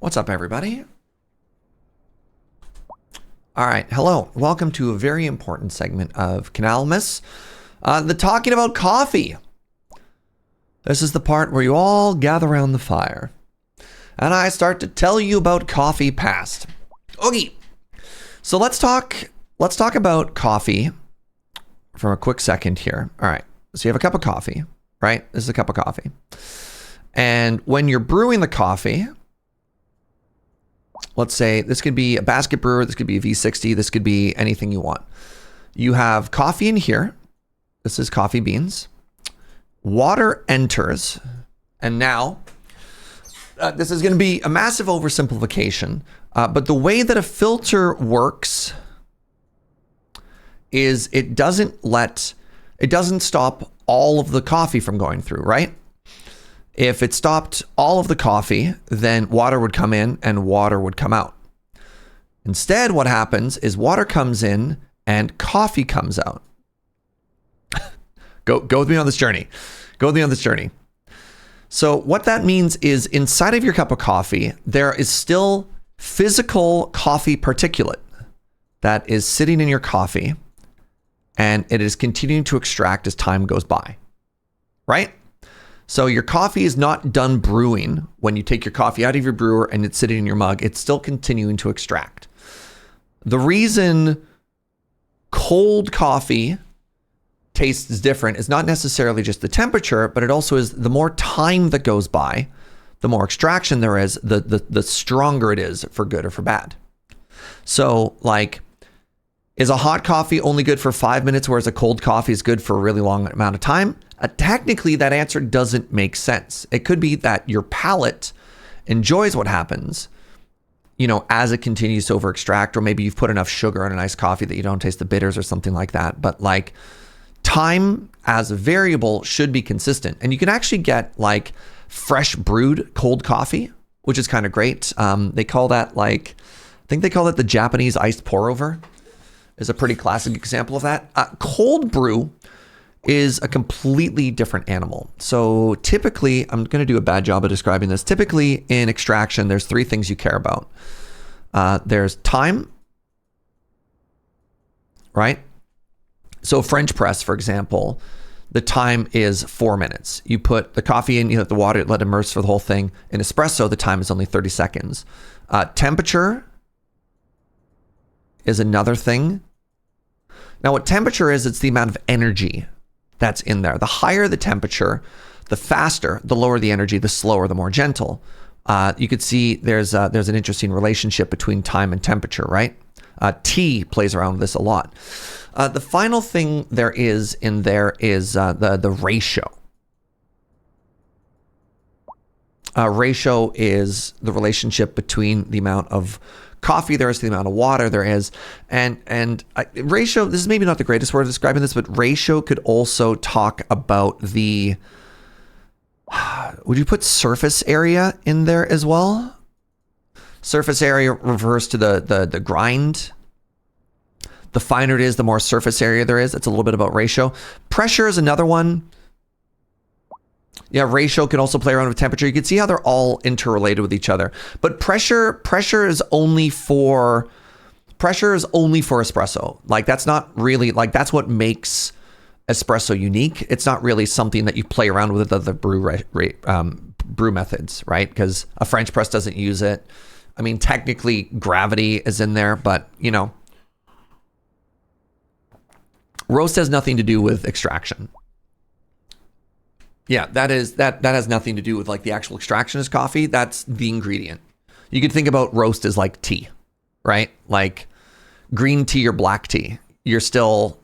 What's up, everybody? All right, hello. Welcome to a very important segment of Canalmas, the talking about coffee. This is the part where you all gather around the fire, and I start to tell you about coffee past. Okay, so let's talk about coffee for a quick second here. All right, so you have a cup of coffee, right? This is a cup of coffee, and when you're brewing the coffee, let's say this could be a basket brewer, this could be a V60, this could be anything you want. You have coffee in here. This is coffee beans. Water enters. And now, this is going to be a massive oversimplification, but the way that a filter works is it doesn't stop all of the coffee from going through, right? If it stopped all of the coffee, then water would come in and water would come out. Instead, what happens is water comes in and coffee comes out. Go with me on this journey. So what that means is inside of your cup of coffee, there is still physical coffee particulate that is sitting in your coffee, and it is continuing to extract as time goes by, right? So your coffee is not done brewing when you take your coffee out of your brewer and it's sitting in your mug. It's still continuing to extract. The reason cold coffee tastes different is not necessarily just the temperature, but it also is the more time that goes by, the more extraction there is, the stronger it is for good or for bad. So like, is a hot coffee only good for 5 minutes, whereas a cold coffee is good for a really long amount of time? Technically, that answer doesn't make sense. It could be that your palate enjoys what happens, you know, as it continues to over extract, or maybe you've put enough sugar in a nice coffee that you don't taste the bitters or something like that. But like time as a variable should be consistent. And you can actually get like fresh brewed cold coffee, which is kind of great. They call that like, I think they call it the Japanese iced pour over, is a pretty classic example of that. Cold brew is a completely different animal. So typically, I'm going to do a bad job of describing this. Typically in extraction, there's three things you care about. There's time, right? So French press, for example, the time is 4 minutes. You put the coffee in, you let the water, let it immerse for the whole thing. In espresso, the time is only 30 seconds. Temperature is another thing. Now what temperature is, it's the amount of energy that's in there. The higher the temperature, the faster, the lower the energy, the slower, the more gentle. You could see there's an interesting relationship between time and temperature, right? Tea plays around with this a lot. The final thing there is in there is the ratio. Ratio is the relationship between the amount of coffee there is to the amount of water there is. And ratio, this is maybe not the greatest word of describing this, but ratio could also talk about the, would you put surface area in there as well? Surface area refers to the grind. The finer it is, the more surface area there is. It's a little bit about ratio. Pressure is another one. Yeah, ratio can also play around with temperature. You can see how they're all interrelated with each other. But pressure is only for espresso. Like that's not really, like that's what makes espresso unique. It's not really something that you play around with other brew methods, right? Because a French press doesn't use it. I mean, technically gravity is in there, but you know, roast has nothing to do with extraction. Yeah, that has nothing to do with like the actual extraction as coffee. That's the ingredient. You could think about roast as like tea, right? Like green tea or black tea. You're still,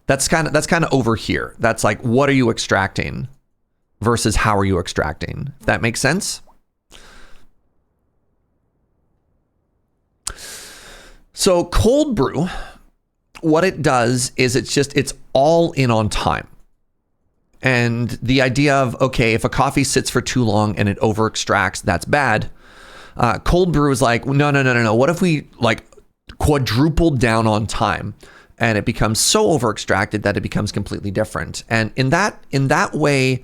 that's kind of over here. That's like, what are you extracting versus how are you extracting? If that makes sense. So cold brew, what it does is it's all in on time. And the idea of, okay, if a coffee sits for too long and it over extracts, that's bad. Cold brew is like, no. What if we like quadrupled down on time and it becomes so over extracted that it becomes completely different? And in that way,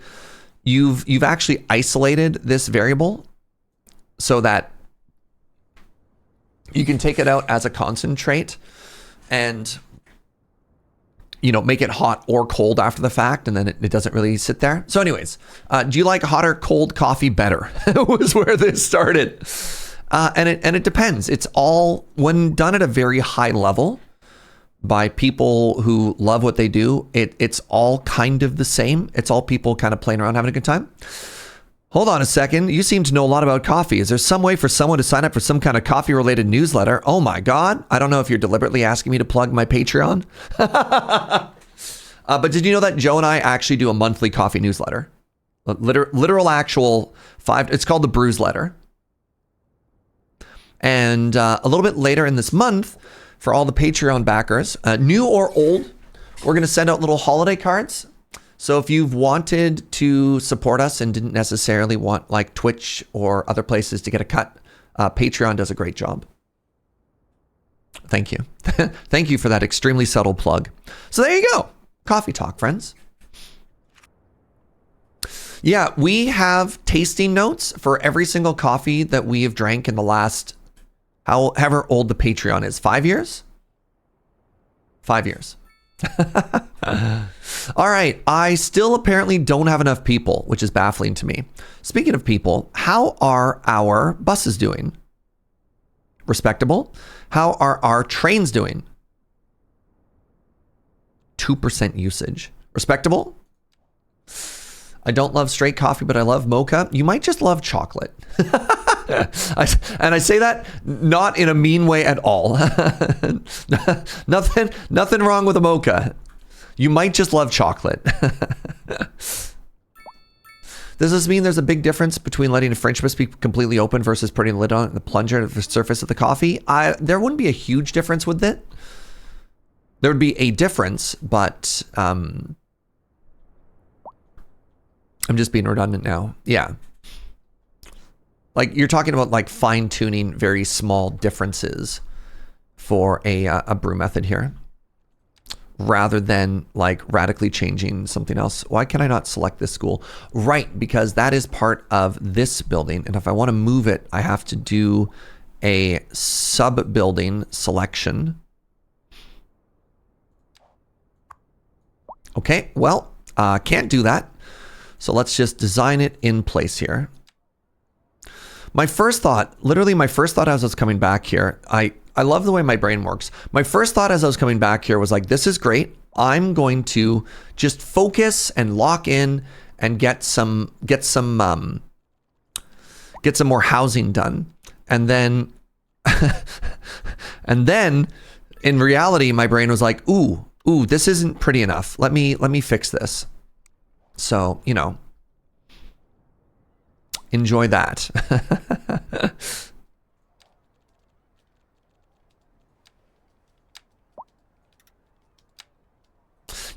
you've actually isolated this variable so that you can take it out as a concentrate and, you know, make it hot or cold after the fact, and then it doesn't really sit there. So anyways, do you like hot or cold coffee better? Was where this started. And it depends. It's all, when done at a very high level by people who love what they do, it's all kind of the same. It's all people kind of playing around, having a good time. Hold on a second. You seem to know a lot about coffee. Is there some way for someone to sign up for some kind of coffee-related newsletter? Oh my God. I don't know if you're deliberately asking me to plug my Patreon. But did you know that Joe and I actually do a monthly coffee newsletter? Literal actual it's called the Brews Letter. And a little bit later in this month, for all the Patreon backers, new or old, we're going to send out little holiday cards. So if you've wanted to support us and didn't necessarily want like Twitch or other places to get a cut, Patreon does a great job. Thank you. Thank you for that extremely subtle plug. So there you go. Coffee talk, friends. Yeah, we have tasting notes for every single coffee that we have drank in the last, however old the Patreon is. 5 years? 5 years. All right. I still apparently don't have enough people, which is baffling to me. Speaking of people, how are our buses doing? Respectable. How are our trains doing? 2% usage. Respectable. I don't love straight coffee, but I love mocha. You might just love chocolate. And I say that not in a mean way at all. Nothing wrong with a mocha. You might just love chocolate. Does this mean there's a big difference between letting a French press be completely open versus putting a lid on the plunger at the surface of the coffee? There wouldn't be a huge difference with it. There would be a difference, but I'm just being redundant now. Yeah. Like you're talking about like fine tuning very small differences for a brew method here, rather than like radically changing something else. Why can I not select this school? Right, because that is part of this building. And if I want to move it, I have to do a sub-building selection. Okay, well, can't do that. So let's just design it in place here. My first thought, literally my first thought as I was coming back here, I love the way my brain works. My first thought as I was coming back here was like, this is great. I'm going to just focus and lock in and get some more housing done. And then, and then in reality, my brain was like, ooh, this isn't pretty enough. Let me fix this. So, you know, enjoy that.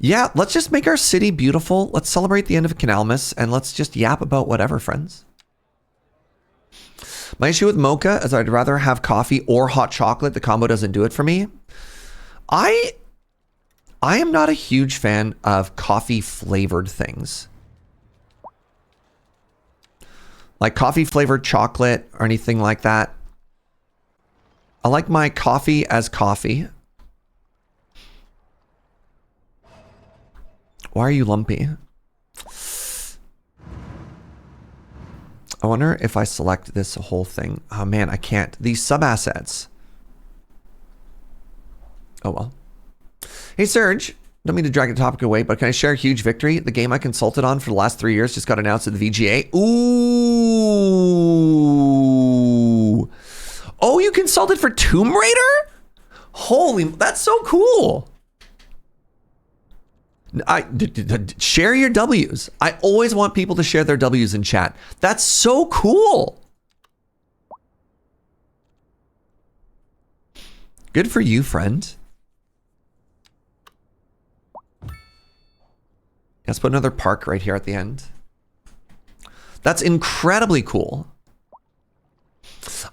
Yeah, let's just make our city beautiful. Let's celebrate the end of Canalmas and let's just yap about whatever, friends. My issue with mocha is I'd rather have coffee or hot chocolate. The combo doesn't do it for me. I am not a huge fan of coffee flavored things. Like coffee flavored chocolate or anything like that. I like my coffee as coffee. Why are you lumpy? I wonder if I select this whole thing. Oh man, I can't. These sub-assets. Oh well. Hey Serge, don't mean to drag the topic away, but can I share a huge victory? The game I consulted on for the last 3 years just got announced at the VGA. Ooh. Oh, you consulted for Tomb Raider? Holy, that's so cool. Share your W's. I always want people to share their W's in chat. That's so cool. Good for you, friend. Let's put another park right here at the end. That's incredibly cool.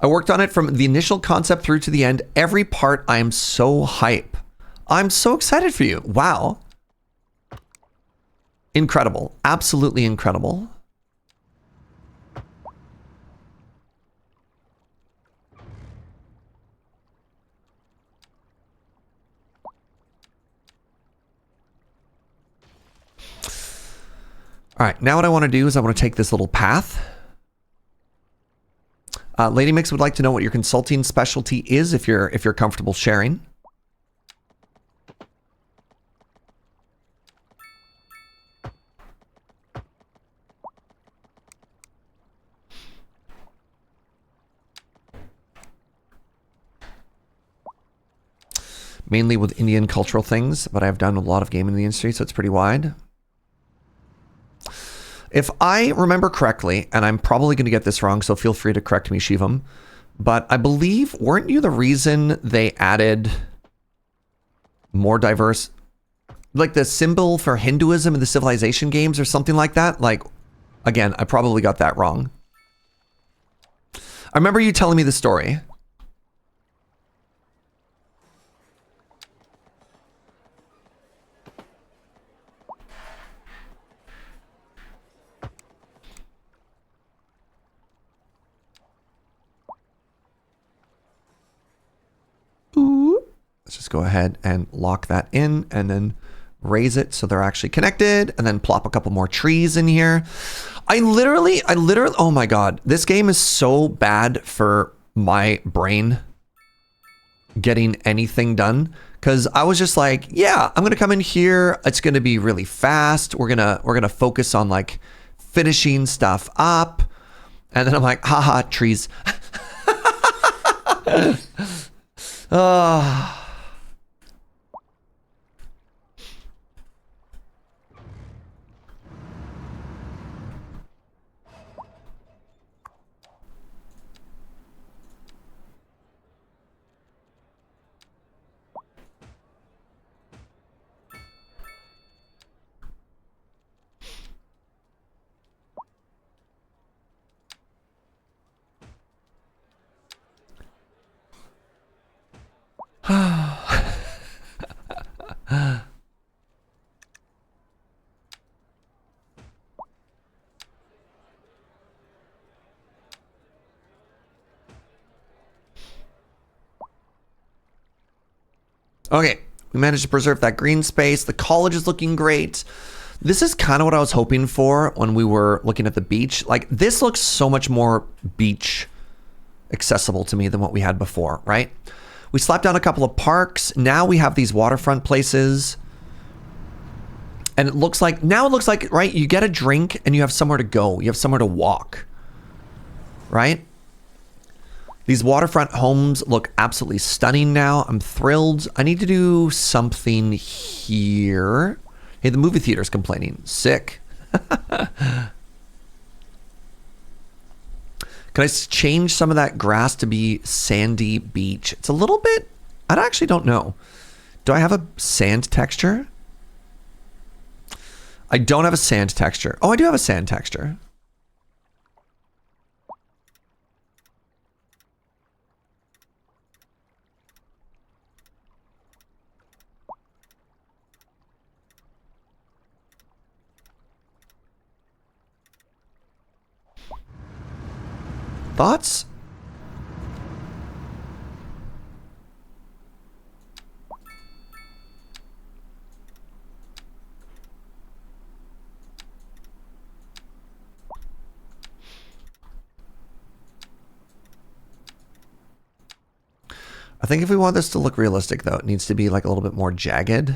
I worked on it from the initial concept through to the end. Every part, I am so hype. I'm so excited for you. Wow. Incredible. Absolutely incredible. All right, now what I want to do is I want to take this little path. Lady Mix would like to know what your consulting specialty is if you're comfortable sharing. Mainly with Indian cultural things, but I've done a lot of gaming in the industry, so it's pretty wide. If I remember correctly, and I'm probably going to get this wrong, so feel free to correct me, Shivam, but I believe, weren't you the reason they added more diverse, like the symbol for Hinduism in the Civilization games or something like that? Like, again, I probably got that wrong. I remember you telling me the story. Let's just go ahead and lock that in and then raise it so they're actually connected and then plop a couple more trees in here. I literally, oh my God, this game is so bad for my brain getting anything done. Cause I was just like, yeah, I'm going to come in here. It's going to be really fast. We're going to focus on like finishing stuff up. And then I'm like, haha, trees. Okay, we managed to preserve that green space. The college is looking great. This is kind of what I was hoping for when we were looking at the beach. Like, this looks so much more beach accessible to me than what we had before, right? We slapped down a couple of parks. Now we have these waterfront places. And it looks like, right, you get a drink and you have somewhere to go. You have somewhere to walk, right? These waterfront homes look absolutely stunning now. I'm thrilled. I need to do something here. Hey, the movie theater's complaining. Sick. Can I change some of that grass to be sandy beach? It's a little bit, I actually don't know. Do I have a sand texture? I don't have a sand texture. Oh, I do have a sand texture. Thoughts? I think if we want this to look realistic, though, it needs to be like a little bit more jagged.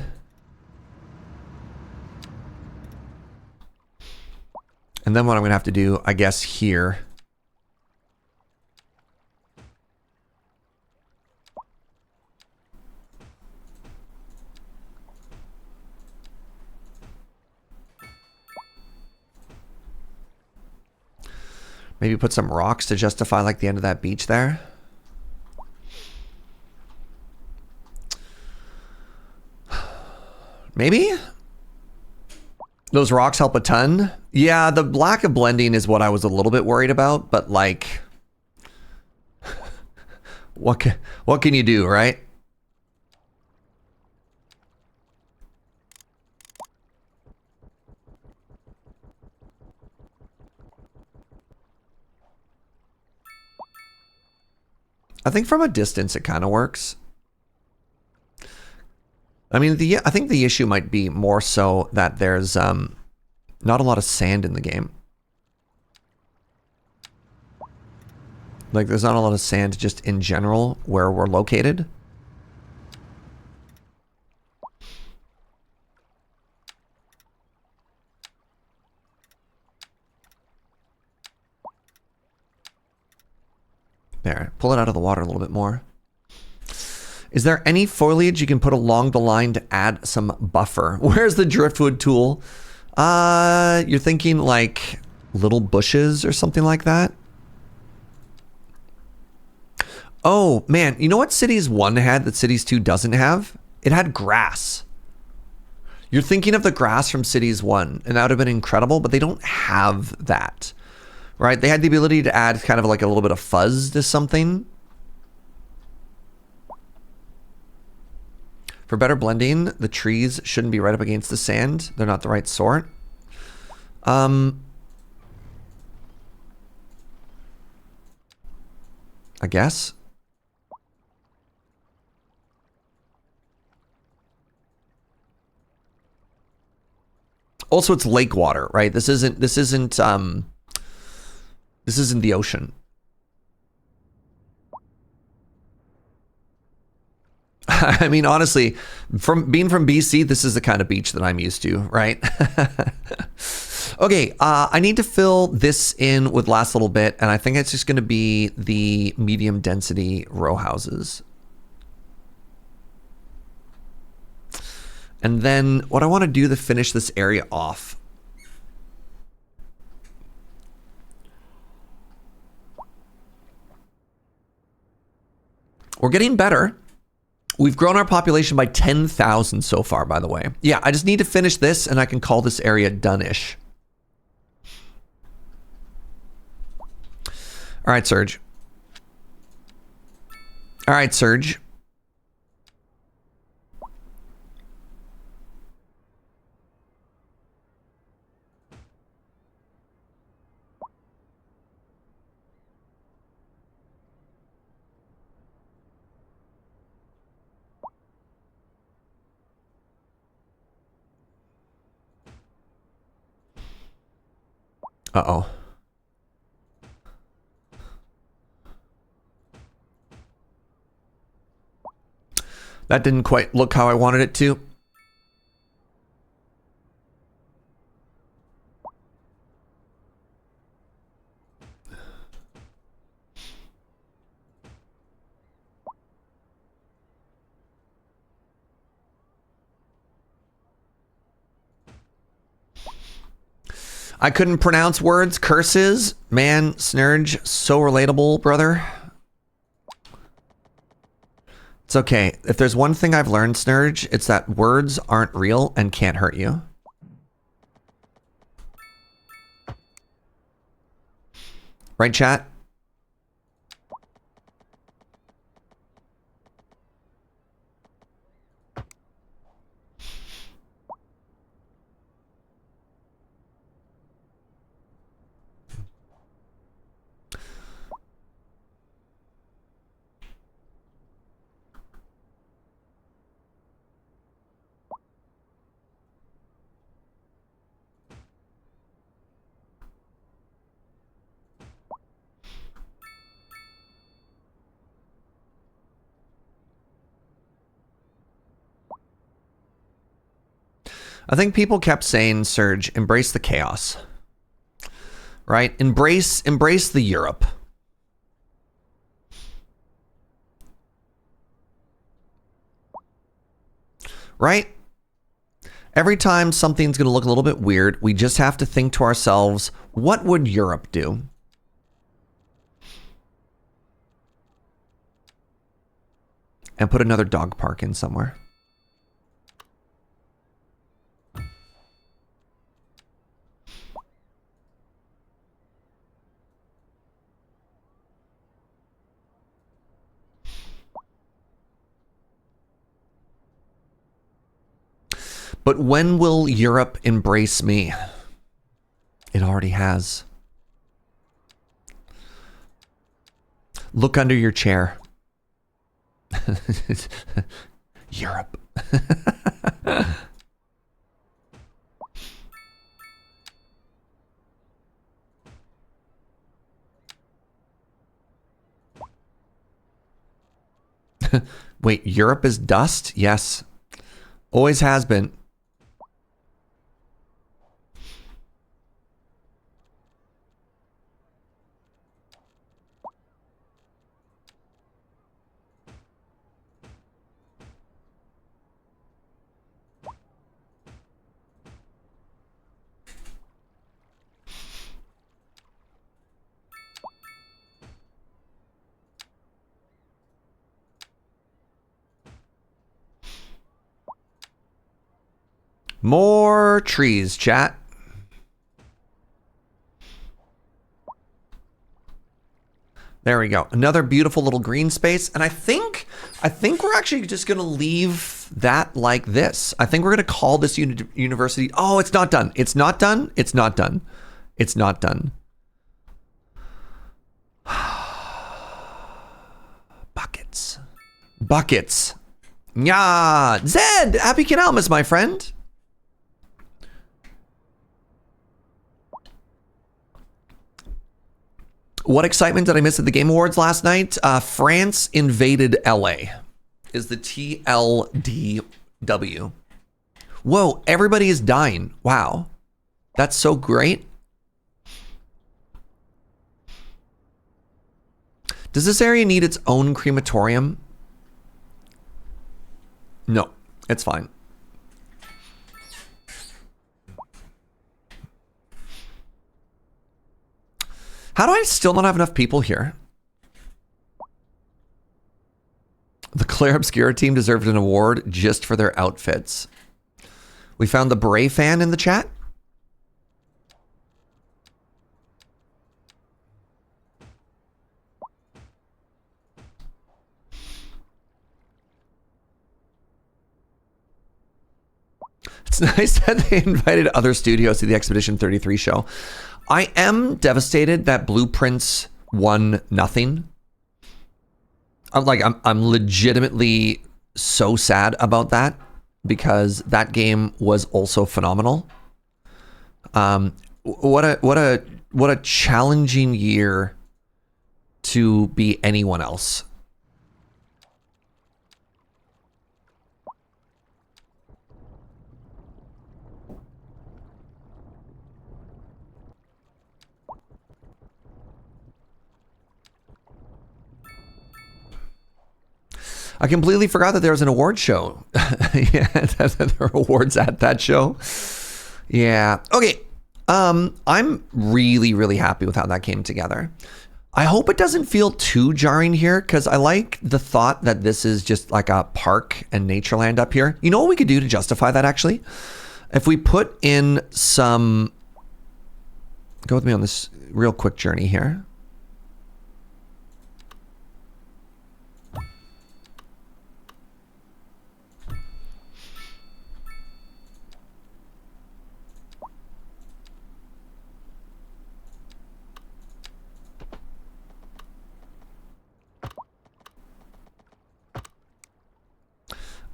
And then what I'm going to have to do, I guess, here. Maybe put some rocks to justify like the end of that beach there. Maybe? Those rocks help a ton. Yeah, the lack of blending is what I was a little bit worried about, but like, what can you do, right? I think from a distance it kind of works. I mean, I think the issue might be more so that there's not a lot of sand in the game. Like, there's not a lot of sand just in general where we're located. There, pull it out of the water a little bit more. Is there any foliage you can put along the line to add some buffer? Where's the driftwood tool? You're thinking like little bushes or something like that? Oh, man. You know what Cities 1 had that Cities 2 doesn't have? It had grass. You're thinking of the grass from Cities 1, and that would have been incredible, but they don't have that, right? They had the ability to add kind of like a little bit of fuzz to something. For better blending, the trees shouldn't be right up against the sand. They're not the right sort. I guess. Also, it's lake water, right? This isn't the ocean. I mean, honestly, from BC, this is the kind of beach that I'm used to, right? Okay, I need to fill this in with last little bit, and I think it's just going to be the medium density row houses. And then what I want to do to finish this area off. We're getting better. We've grown our population by 10,000 so far, by the way. Yeah, I just need to finish this and I can call this area done-ish. All right, Serge. All right, Serge. Uh-oh. That didn't quite look how I wanted it to. I couldn't pronounce words, curses. Man, Snurge, so relatable, brother. It's okay. If there's one thing I've learned, Snurge, it's that words aren't real and can't hurt you. Right, chat? I think people kept saying, Surge, embrace the chaos. Right? Embrace the Europe. Right? Every time something's going to look a little bit weird, we just have to think to ourselves, what would Europe do? And put another dog park in somewhere. But when will Europe embrace me? It already has. Look under your chair. Europe. Wait, Europe is dust? Yes. Always has been. More trees, chat. There we go. Another beautiful little green space. And I think we're actually just going to leave that like this. I think we're going to call this university. Oh, it's not done. It's not done. It's not done. It's not done. Buckets. Buckets. Yeah. Zed, happy Canalmas, my friend. What excitement did I miss at the Game Awards last night? France invaded LA is the TLDW. Whoa, everybody is dying. Wow. That's so great. Does this area need its own crematorium? No, it's fine. How do I still not have enough people here? The Claire Obscura team deserved an award just for their outfits. We found the Bray fan in the chat. It's nice that they invited other studios to the Expedition 33 show. I am devastated that Blueprints won nothing. I'm legitimately so sad about that because that game was also phenomenal. What a what a challenging year to be anyone else. I completely forgot that there was an award show. Yeah, there were awards at that show. Yeah. Okay. I'm really, really happy with how that came together. I hope it doesn't feel too jarring here, because I like the thought that this is just like a park and nature land up here. You know what we could do to justify that, actually? If we put in some... Go with me on this real quick journey here.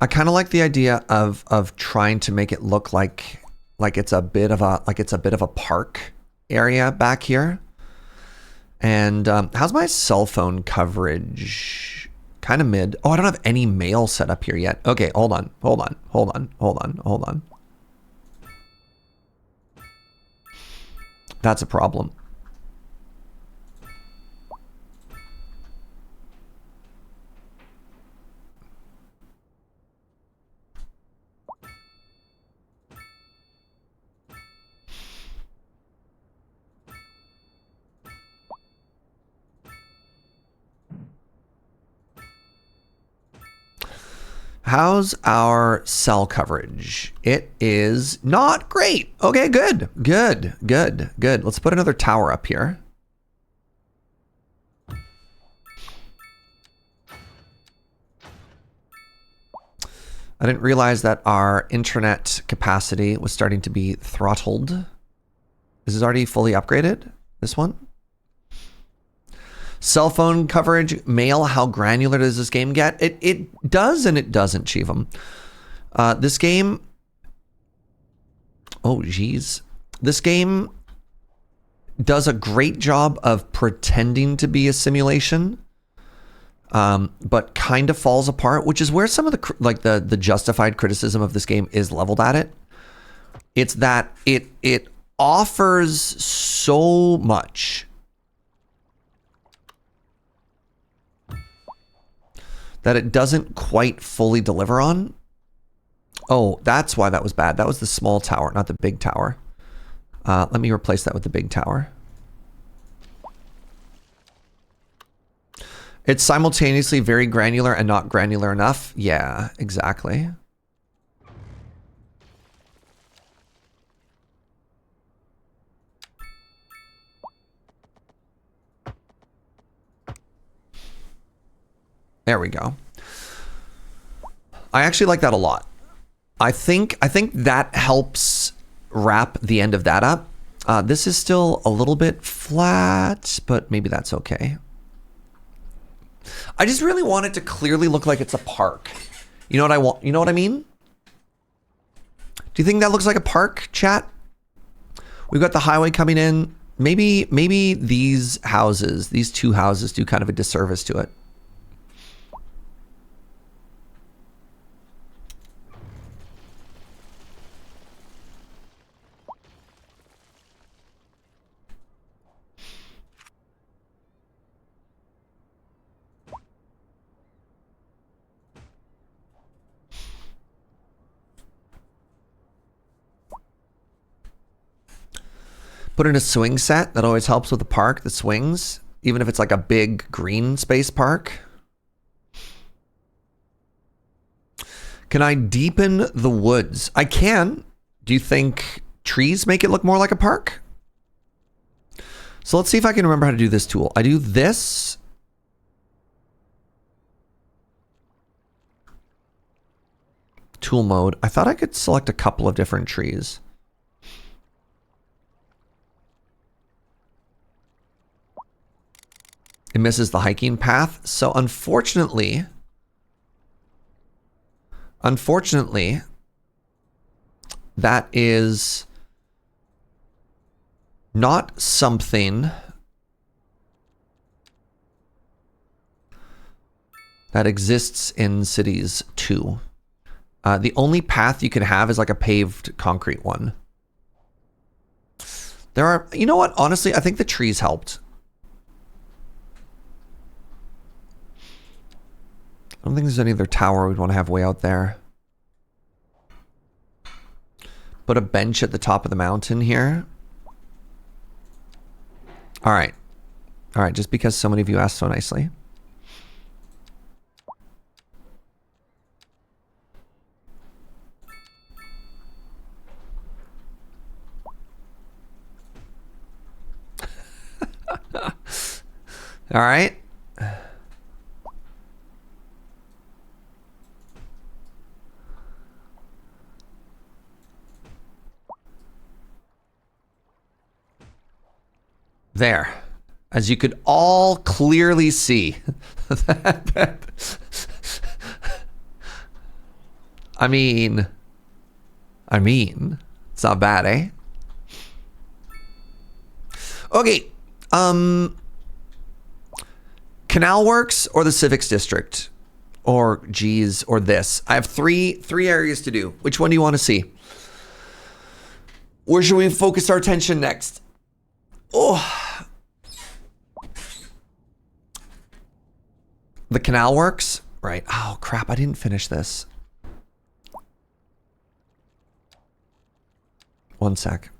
I kind of like the idea of trying to make it look like it's a bit of a park area back here. And how's my cell phone coverage? Kind of mid. Oh, I don't have any mail set up here yet. Okay, hold on. That's a problem. How's our cell coverage? It is not great. Okay, good. Let's put another tower up here. I didn't realize that our internet capacity was starting to be throttled. Is this already fully upgraded? This one? Cell phone coverage, mail, how granular does this game get? It does and it doesn't, Cheevam. This game... Oh, geez. This game does a great job of pretending to be a simulation, but kind of falls apart, which is where some of the justified criticism of this game is leveled at it. It's that it offers so much that it doesn't quite fully deliver on. Oh, that's why that was bad. That was the small tower, not the big tower. Let me replace that with the big tower. It's simultaneously very granular and not granular enough. Yeah, exactly. There we go. I actually like that a lot. I think that helps wrap the end of that up. This is still a little bit flat, but maybe that's okay. I just really want it to clearly look like it's a park. You know what I want? You know what I mean? Do you think that looks like a park, chat? We've got the highway coming in. Maybe these houses, these two houses, do kind of a disservice to it. Put in a swing set. That always helps with the park, the swings, even if it's like a big green space park. Can I deepen the woods? I can. Do you think trees make it look more like a park? So let's see if I can remember how to do this tool. I do this. Tool mode. I thought I could select a couple of different trees. It misses the hiking path. So unfortunately, that is not something that exists in cities too. The only path you could have is like a paved concrete one. There are, you know what? Honestly, I think the trees helped. I don't think there's any other tower we'd want to have way out there. Put a bench at the top of the mountain here. All right. All right, just because so many of you asked so nicely. All right. There. As you could all clearly see. I mean, it's not bad, eh? Okay. Canal Works or the Civic District? Or, geez, or this. I have three areas to do. Which one do you want to see? Where should we focus our attention next? Oh. The Canal Works? Right. Oh, crap. I didn't finish this. One sec.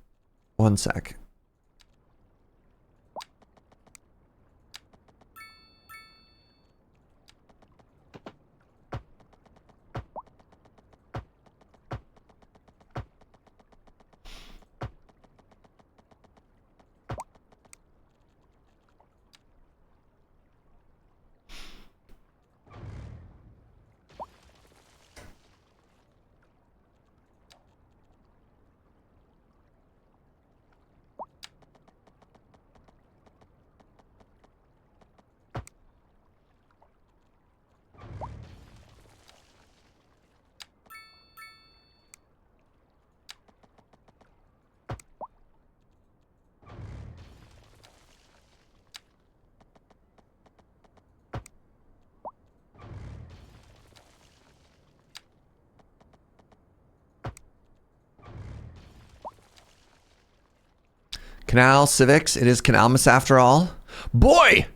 Canal Civics. It is Canalmas after all. Boy,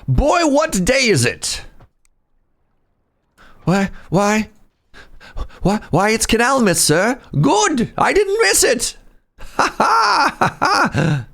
what day is it? Why, it's Canalmas, sir. Good. I didn't miss it. Ha ha ha ha.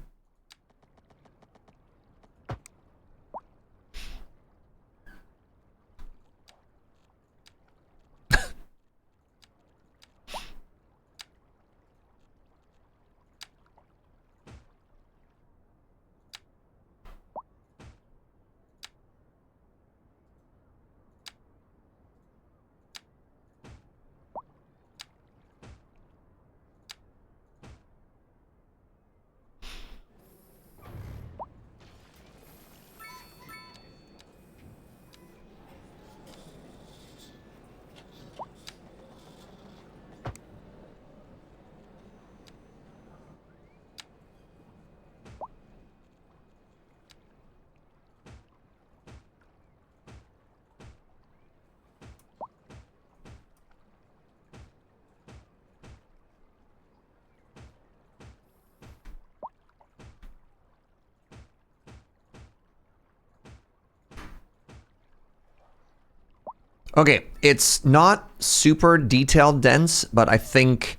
Okay, it's not super detailed dense, but I think,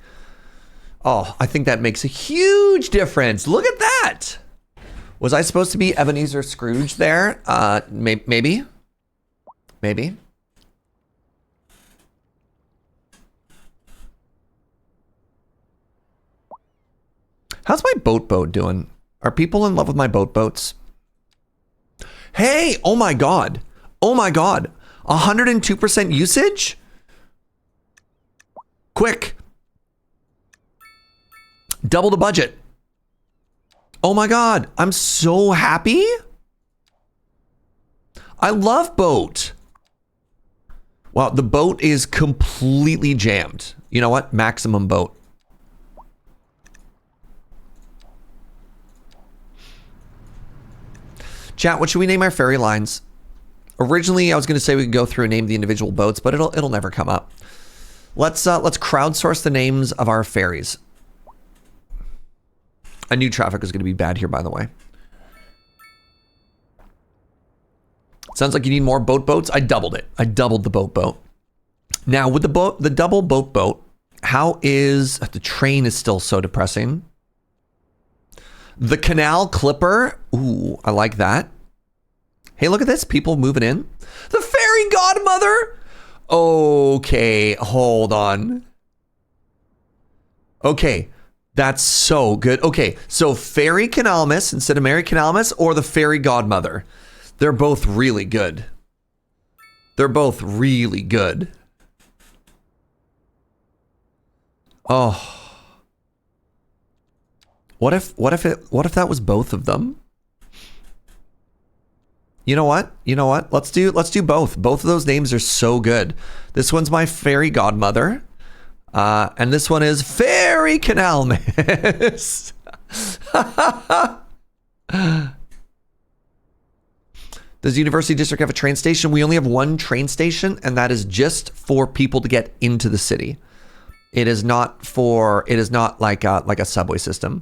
I think that makes a huge difference. Look at that. Was I supposed to be Ebenezer Scrooge there? Maybe. How's my boat doing? Are people in love with my boats? Hey, oh my God. 102% usage? Quick. Double the budget. Oh my God. I'm so happy. I love boat. Wow, the boat is completely jammed. You know what? Maximum boat. Chat, what should we name our ferry lines? Originally, I was going to say we could go through and name the individual boats, but it'll never come up. Let's crowdsource the names of our ferries. I knew traffic was going to be bad here, by the way. Sounds like you need more boats. I doubled it. I doubled the boat. Now with the double boat, how is the train is still so depressing. The canal clipper. Ooh, I like that. Hey, look at this. People moving in. The fairy godmother. Okay, hold on. Okay, that's so good. Okay, so Fairy Canalmas instead of Mary Canalmas or the fairy godmother. They're both really good. They're both really good. Oh. What if that was both of them? You know what? Let's do both. Both of those names are so good. This one's my fairy godmother. And this one is Fairy Canalmas. Does University District have a train station? We only have one train station, and that is just for people to get into the city. It is not like a subway system.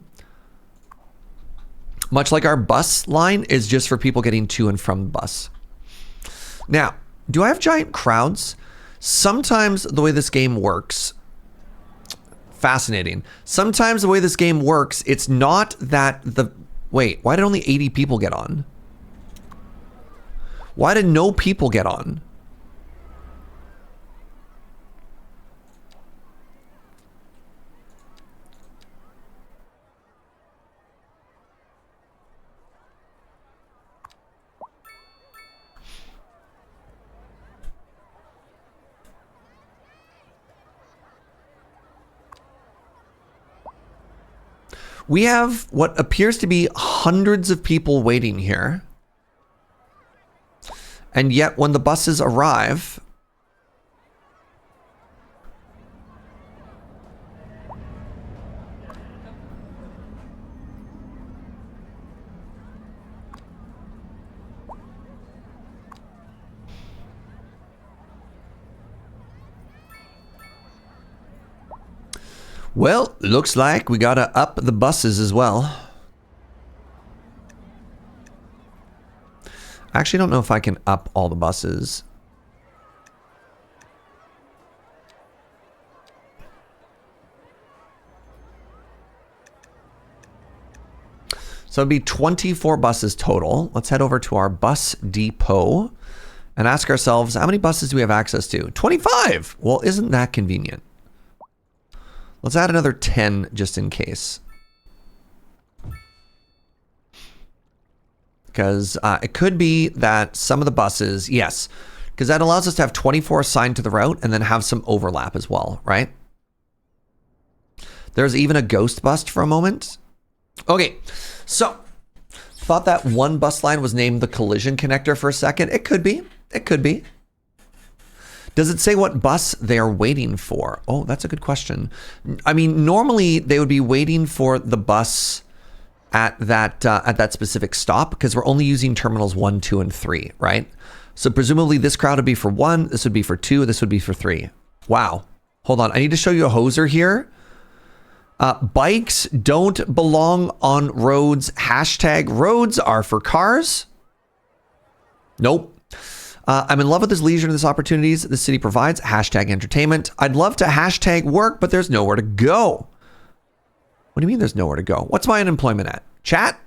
Much like our bus line is just for people getting to and from the bus. Now, do I have giant crowds? Sometimes the way this game works, fascinating. Sometimes the way this game works, it's not that wait, why did only 80 people get on? Why did no people get on? We have what appears to be hundreds of people waiting here. And yet when the buses arrive, well, looks like we gotta up the buses as well. I actually don't know if I can up all the buses. So it'd be 24 buses total. Let's head over to our bus depot and ask ourselves, how many buses do we have access to? 25! Well, isn't that convenient? Let's add another 10 just in case. Because it could be that some of the buses, yes, because that allows us to have 24 assigned to the route and then have some overlap as well, right? There's even a ghost bus for a moment. Okay, so thought that one bus line was named the collision connector for a second. It could be. It could be. Does it say what bus they're waiting for? Oh, that's a good question. I mean, normally they would be waiting for the bus at that specific stop because we're only using terminals 1, 2, and 3, right? So presumably this crowd would be for 1, this would be for 2, this would be for 3. Wow. Hold on. I need to show you a hoser here. Bikes don't belong on roads. Hashtag roads are for cars. Nope. I'm in love with this leisure and this opportunities the city provides. Hashtag entertainment. I'd love to hashtag work, but there's nowhere to go. What do you mean there's nowhere to go? What's my unemployment at? Chat?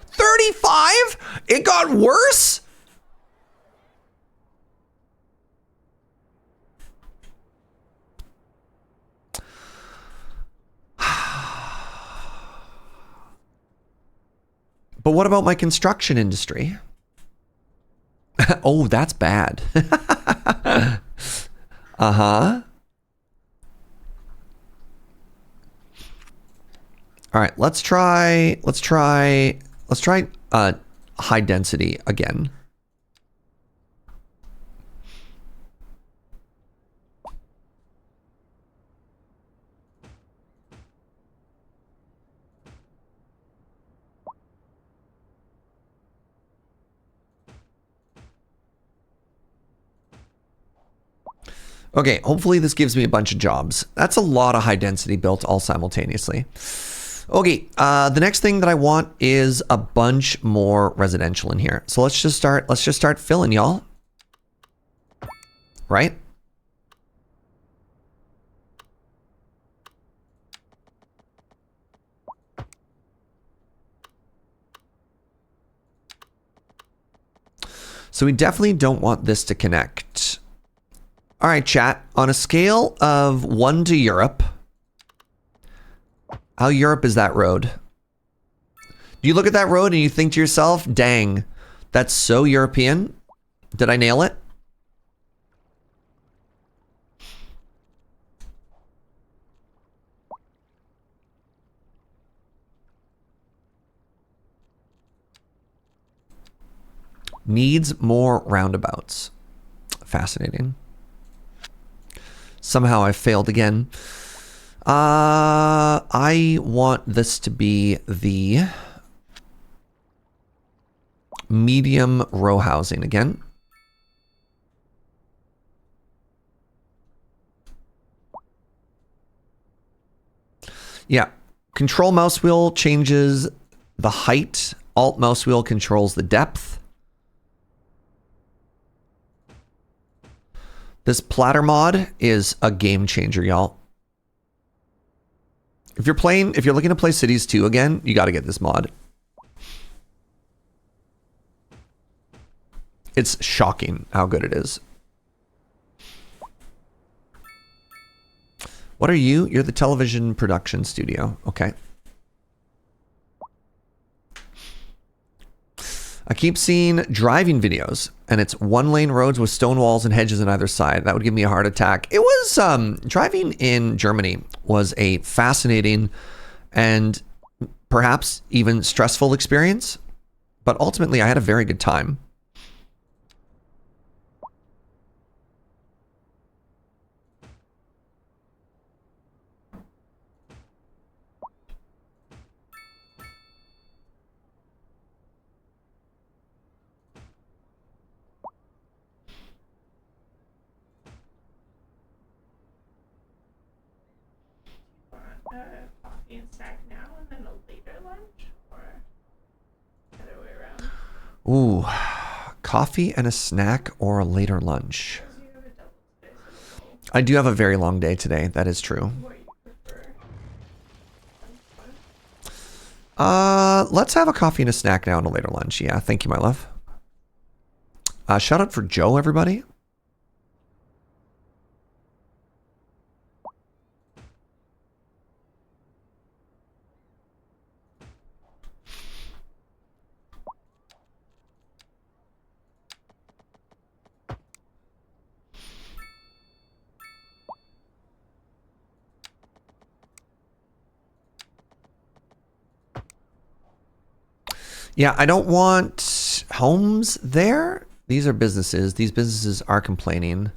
35? It got worse? But what about my construction industry? Oh, that's bad. Uh-huh. All right, let's try high density again. Okay, hopefully this gives me a bunch of jobs. That's a lot of high density built all simultaneously. Okay, the next thing that I want is a bunch more residential in here. So let's just start filling, y'all. Right? So we definitely don't want this to connect. All right, chat. On a scale of 1 to Europe, how Europe is that road? Do you look at that road and you think to yourself, dang, that's so European? Did I nail it? Needs more roundabouts. Fascinating. Somehow I failed again. I want this to be the medium row housing again. Yeah. Control mouse wheel changes the height. Alt mouse wheel controls the depth. This Platter mod is a game changer, y'all. If you're looking to play Cities 2 again, you got to get this mod. It's shocking how good it is. What are you? You're the television production studio. Okay. I keep seeing driving videos, and it's one-lane roads with stone walls and hedges on either side. That would give me a heart attack. It was, driving in Germany was a fascinating and perhaps even stressful experience, but ultimately I had a very good time. Coffee and snack now and then a later lunch, or the other way around? Ooh, coffee and a snack or a later lunch. You have a double today, so I do have a very long day today. That is true. what you prefer? Let's have a coffee and a snack now and a later lunch. Yeah, thank you, my love. Shout out for Joe, everybody. Yeah, I don't want homes there. These are businesses. These businesses are complaining.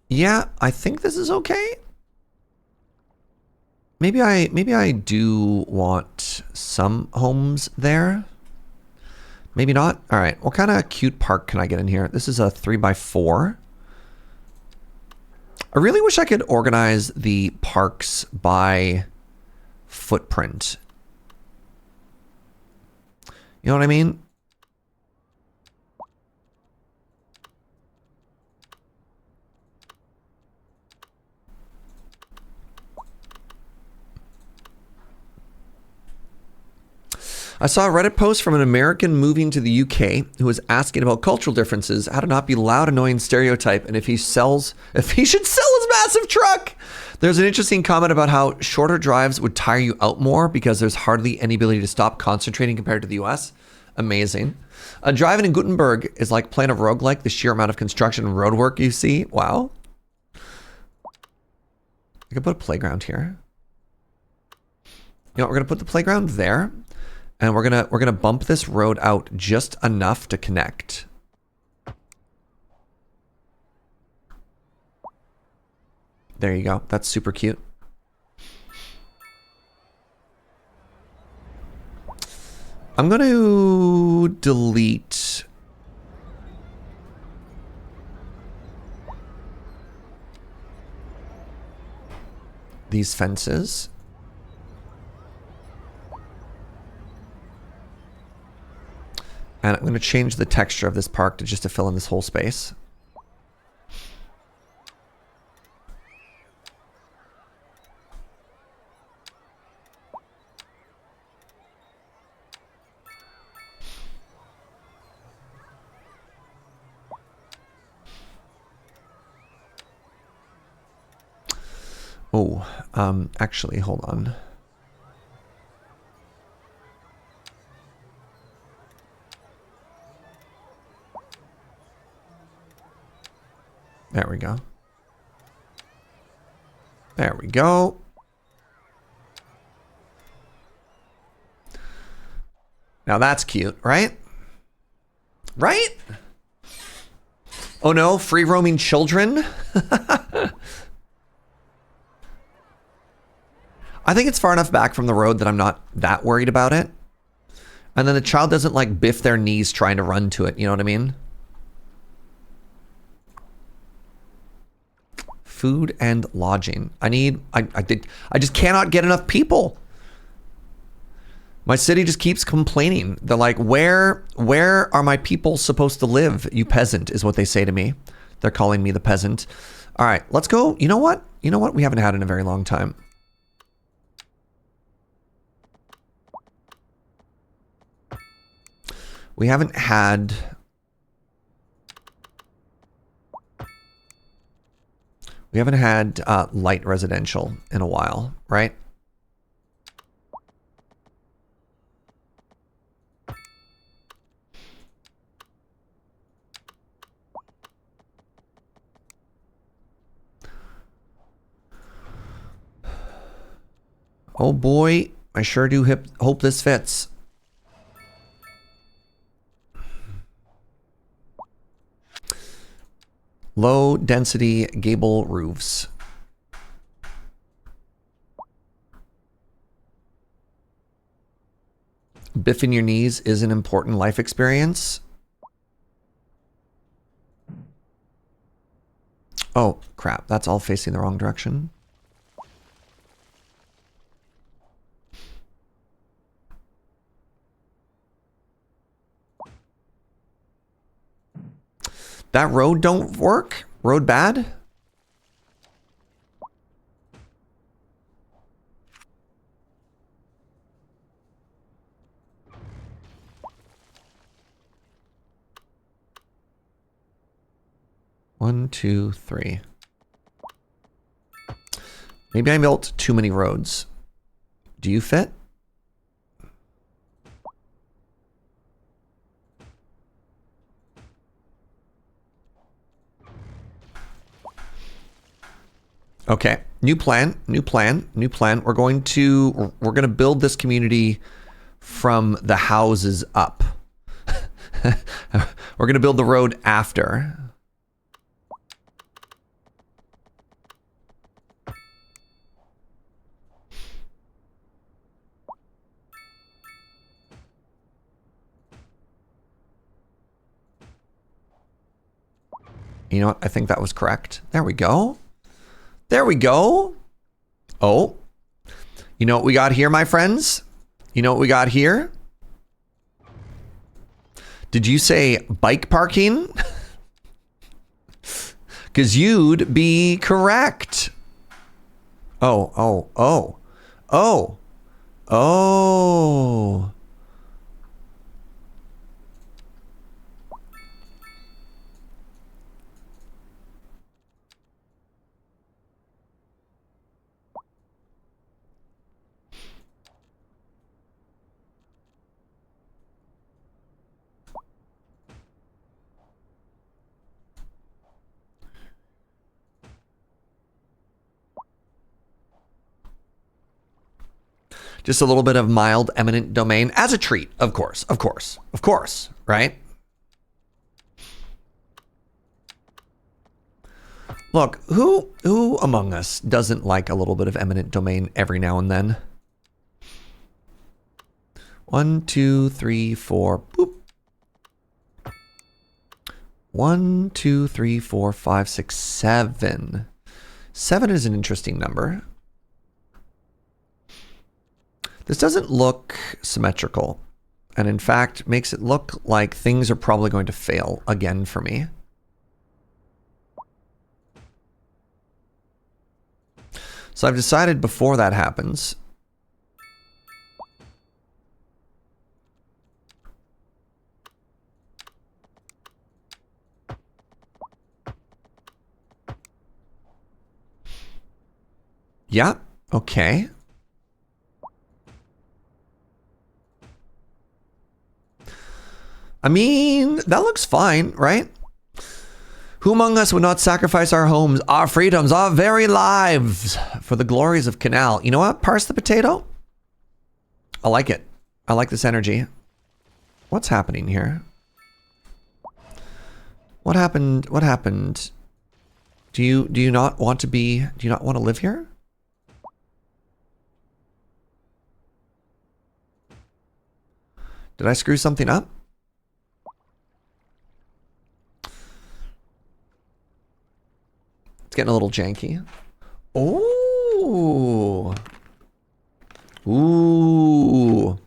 Yeah, I think this is okay. Maybe I do want some homes there. Maybe not. All right. What kind of cute park can I get in here? This is a 3x4. I really wish I could organize the parks by footprint. You know what I mean? I saw a Reddit post from an American moving to the UK who was asking about cultural differences, how to not be loud, annoying stereotype, and if he should sell his massive truck. There's an interesting comment about how shorter drives would tire you out more because there's hardly any ability to stop concentrating compared to the US. Amazing. Driving in Gutenberg is like playing a roguelike, the sheer amount of construction and road work you see. Wow. I could put a playground here. You know, we're gonna put the playground there. And we're gonna bump this road out just enough to connect. There you go. That's super cute. I'm going to delete these fences. And I'm going to change the texture of this park to just to fill in this whole space. Oh, actually, hold on. There we go. There we go. Now that's cute, right? Right? Oh no, free roaming children? I think it's far enough back from the road that I'm not that worried about it. And then the child doesn't like biff their knees trying to run to it, you know what I mean? Food and lodging. I just cannot get enough people. My city just keeps complaining. They're like, where are my people supposed to live? You peasant is what they say to me. They're calling me the peasant. All right, let's go. You know what? You know what? We haven't had in a very long time. We haven't had light residential in a while, right? Oh boy, I sure do hope this fits. Low density gable roofs. Biffing your knees is an important life experience. Oh, crap. That's all facing the wrong direction. That road don't work? Road bad? One, two, three. Maybe I built too many roads. Do you fit? Okay, new plan. We're going to build this community from the houses up. We're going to build the road after. You know what? I think that was correct. There we go. There we go. Oh, you know what we got here, my friends? You know what we got here? Did you say bike parking? Because you'd be correct. Oh. Just a little bit of mild eminent domain as a treat, of course, right? Look, who among us doesn't like a little bit of eminent domain every now and then? 1, 2, 3, 4. Boop. 1, 2, 3, 4, 5, 6, 7. 7 is an interesting number. This doesn't look symmetrical, and in fact makes it look like things are probably going to fail again for me. So I've decided before that happens, yeah, okay. I mean, that looks fine, right? Who among us would not sacrifice our homes, our freedoms, our very lives for the glories of Canal? You know what? Parse the potato. I like it. I like this energy. What's happening here? What happened? What happened? Do you not want to be? Do you not want to live here? Did I screw something up? It's getting a little janky. Oh. Ooh.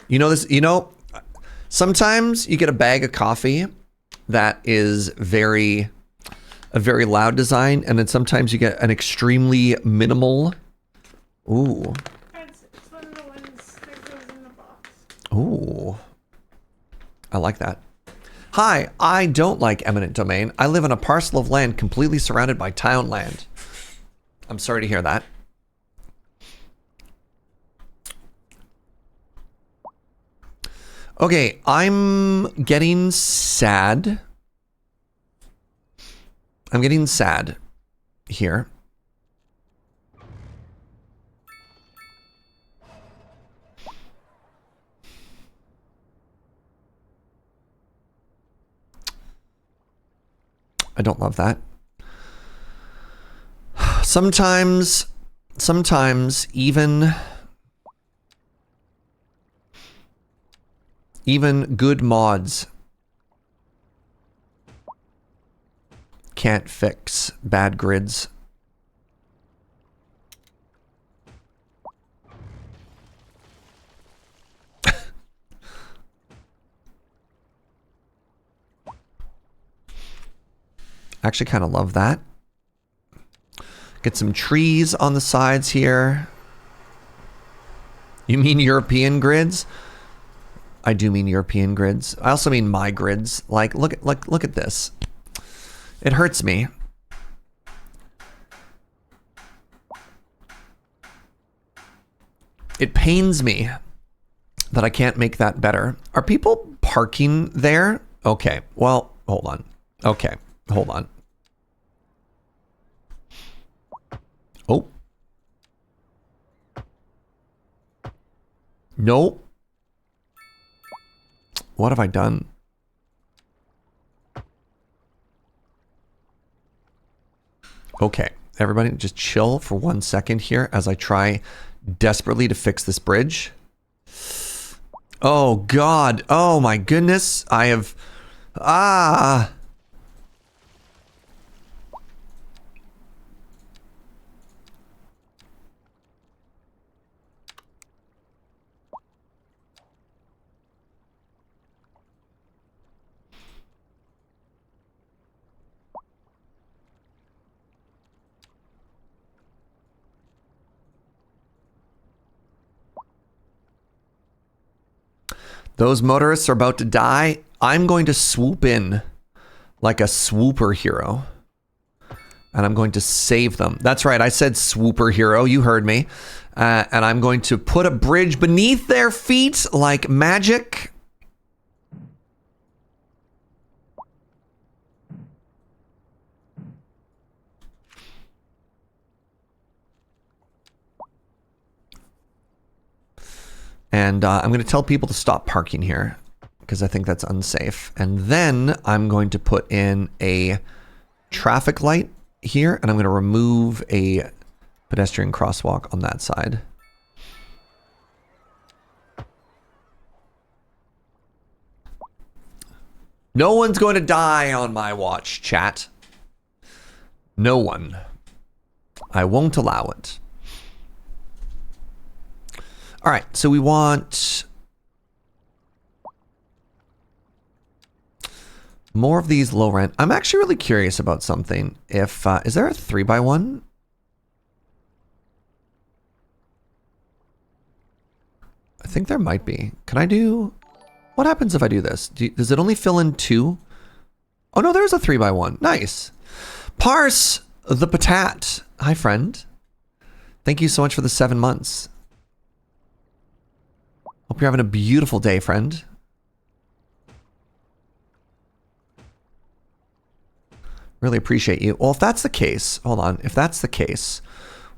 You know this, you know, sometimes you get a bag of coffee that is a very loud design, and then sometimes you get an extremely minimal. Ooh. It's one of the ones that goes in the box. Ooh. I like that. Hi, I don't like eminent domain. I live on a parcel of land completely surrounded by town land. I'm sorry to hear that. Okay, I'm getting sad. I'm getting sad here. I don't love that. Sometimes even good mods can't fix bad grids. Actually kind of love that. Get some trees on the sides here. You mean European grids? I do mean European grids. I also mean my grids. Like, look at this. It hurts me. It pains me that I can't make that better. Are people parking there? Okay, well, hold on. Okay, hold on. Oh. Nope. What have I done? Okay, everybody just chill for 1 second here as I try desperately to fix this bridge. Oh God, oh my goodness, I have... Those motorists are about to die. I'm going to swoop in like a swooper hero. And I'm going to save them. That's right, I said swooper hero, you heard me. And I'm going to put a bridge beneath their feet like magic. And I'm going to tell people to stop parking here because I think that's unsafe. And then I'm going to put in a traffic light here, and I'm going to remove a pedestrian crosswalk on that side. No one's going to die on my watch, chat. No one. I won't allow it. All right, so we want more of these low rent. I'm actually really curious about something. If is there a 3x1? I think there might be. Can I do... What happens if I do this? Does it only fill in 2? Oh no, there's a 3x1. Nice. Parse the Patat. Hi, friend. Thank you so much for the 7 months. Hope you're having a beautiful day, friend. Really appreciate you. Well, if that's the case, hold on. If that's the case,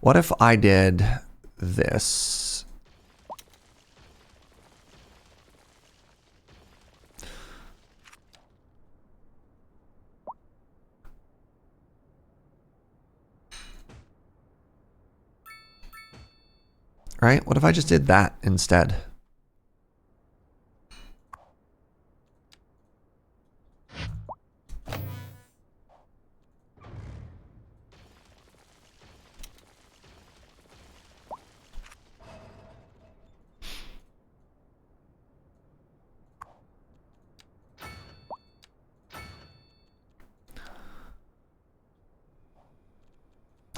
what if I did this? Right? What if I just did that instead?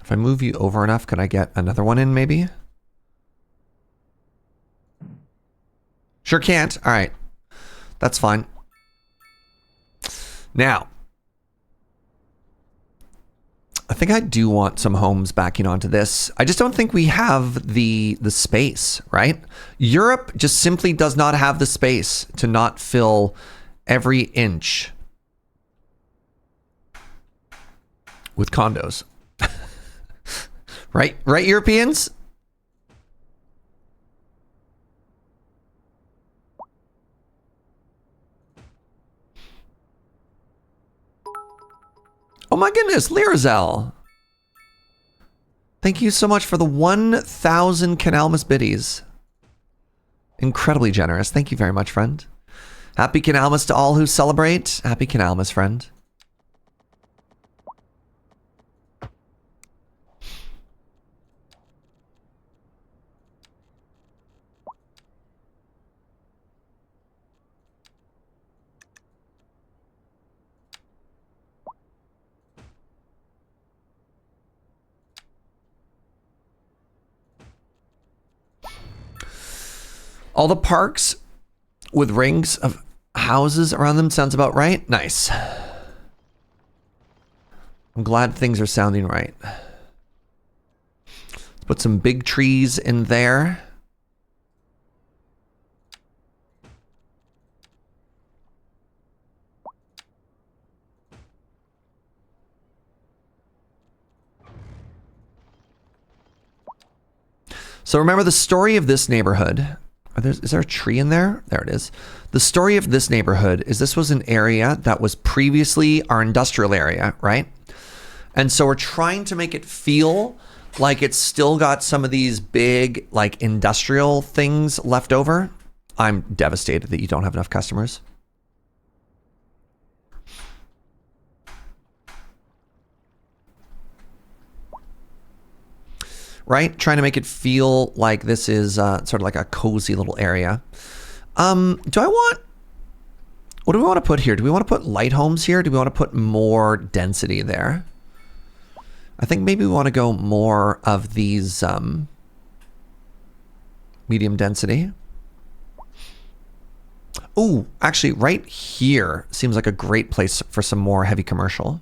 If I move you over enough, can I get another one in maybe? Sure can't. All right. That's fine. Now, I think I do want some homes backing onto this. I just don't think we have the space, right? Europe just simply does not have the space to not fill every inch with condos. Right, Europeans? Oh my goodness, Lirazel. Thank you so much for the 1,000 Canalmas biddies. Incredibly generous. Thank you very much, friend. Happy Canalmas to all who celebrate. Happy Canalmas, friend. All the parks with rings of houses around them sounds about right. Nice. I'm glad things are sounding right. Let's put some big trees in there. So remember the story of this neighborhood. Is there a tree in there? There it is. The story of this neighborhood is this was an area that was previously our industrial area, right? And so we're trying to make it feel like it's still got some of these big, like, industrial things left over. I'm devastated that you don't have enough customers. Right? Trying to make it feel like this is sort of like a cozy little area. What do we want to put here? Do we want to put light homes here? Do we want to put more density there? I think maybe we want to go more of these medium density. Ooh, actually right here seems like a great place for some more heavy commercial.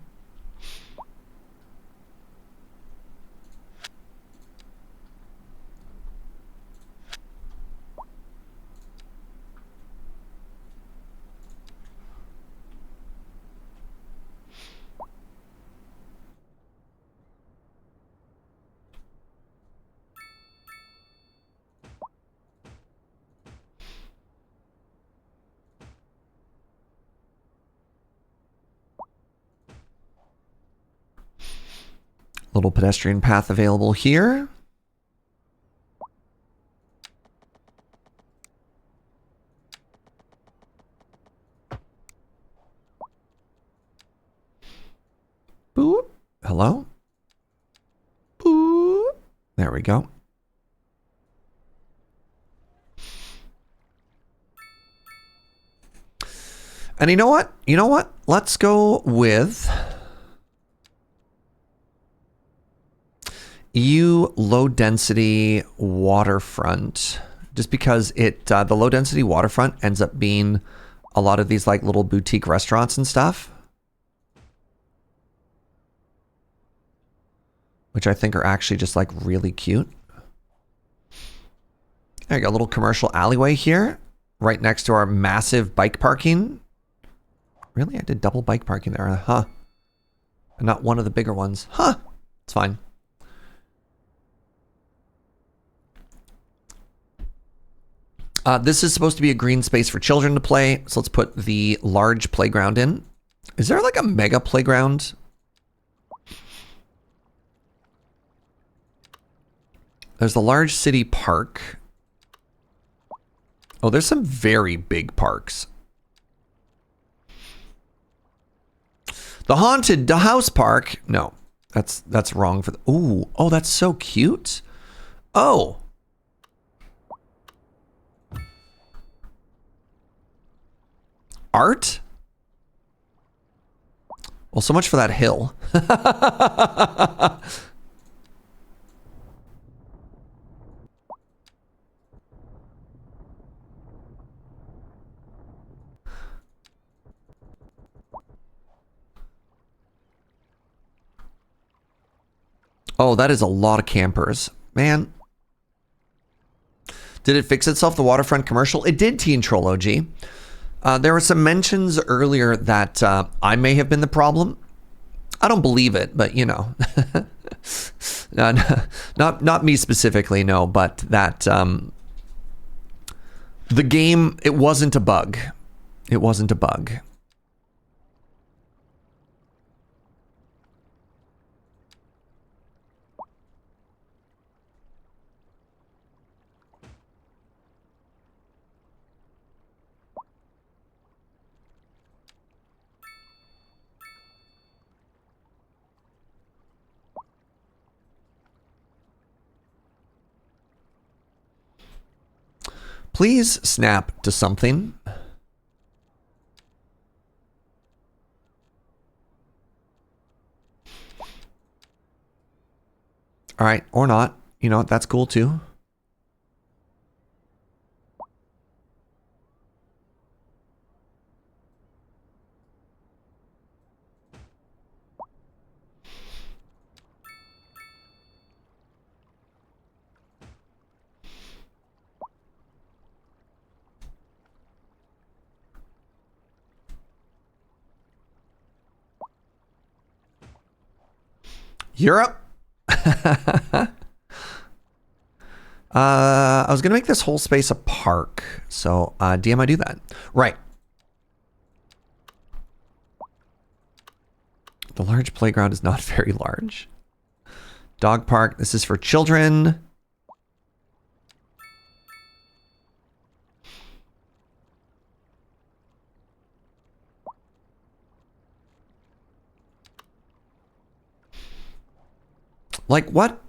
Little pedestrian path available here. There we go. And you know what? You know what? Let's go with low density waterfront. Just because it the low density waterfront ends up being a lot of these like little boutique restaurants and stuff, which I think are actually just like really cute. There you go, a little commercial alleyway here, right next to our massive bike parking. Really? I did double bike parking there, huh? And not one of the bigger ones. Huh. It's fine. This is supposed to be a green space for children to play, so let's put the large playground in. Is there like a mega playground? There's the large city park. Oh, there's some very big parks. The haunted house park. No, that's wrong for the. Ooh, oh, that's so cute. Oh. Art? Well, so much for that hill. Oh, that is a lot of campers. Man. Did it fix itself, the waterfront commercial? It did, Teen Troll OG. There were some mentions earlier that I may have been the problem. I don't believe it, but you know. Not me specifically, no, but that the game, it wasn't a bug. It wasn't a bug. Please snap to something. All right, or not. You know what? That's cool too. Europe. I was going to make this whole space a park. So, DM, I do that. Right. The large playground is not very large. Dog park. This is for children. Like what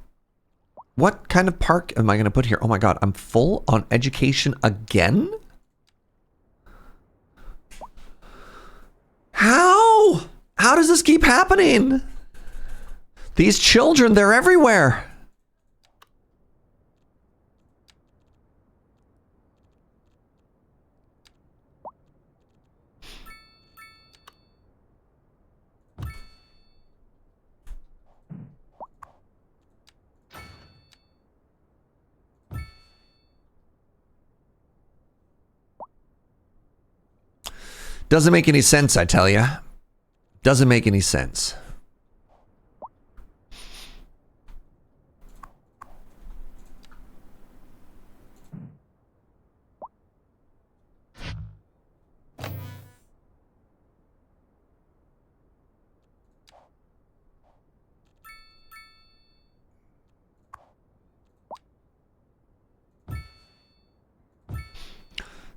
kind of park am I going to put here? Oh my God, I'm full on education again? How? How does this keep happening? These children, they're everywhere. Doesn't make any sense, I tell you. Doesn't make any sense.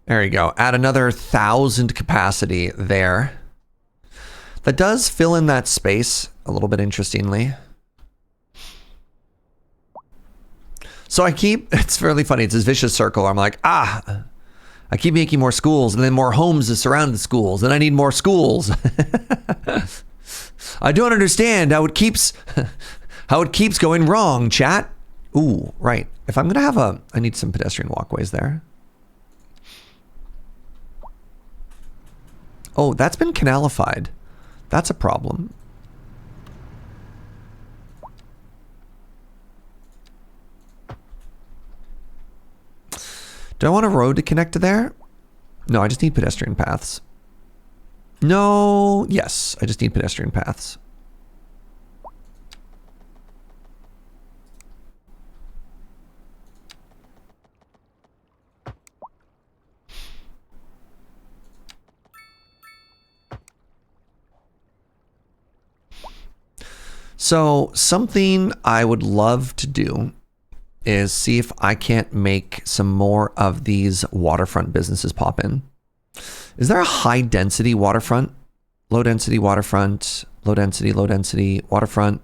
There you go. Add another 1,000 capacity there. That does fill in that space a little bit interestingly. So I keep, it's really funny. It's this vicious circle. I'm like, I keep making more schools and then more homes to surround the schools. And I need more schools. I don't understand how it keeps going wrong, chat. Ooh, right. If I'm going to have I need some pedestrian walkways there. Oh, that's been canalified. That's a problem. Do I want a road to connect to there? No, I just need pedestrian paths. No, yes, I just need pedestrian paths. So something I would love to do is see if I can't make some more of these waterfront businesses pop in. Is there a high density waterfront? Low density waterfront, low density waterfront,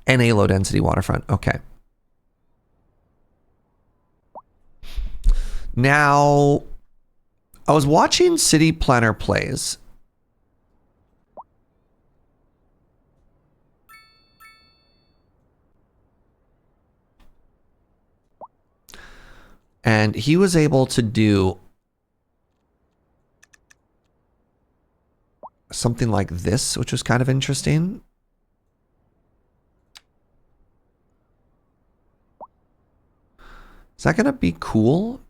and a low density waterfront. Okay. Now, I was watching City Planner Plays. And he was able to do something like this, which was kind of interesting. Is that going to be cool?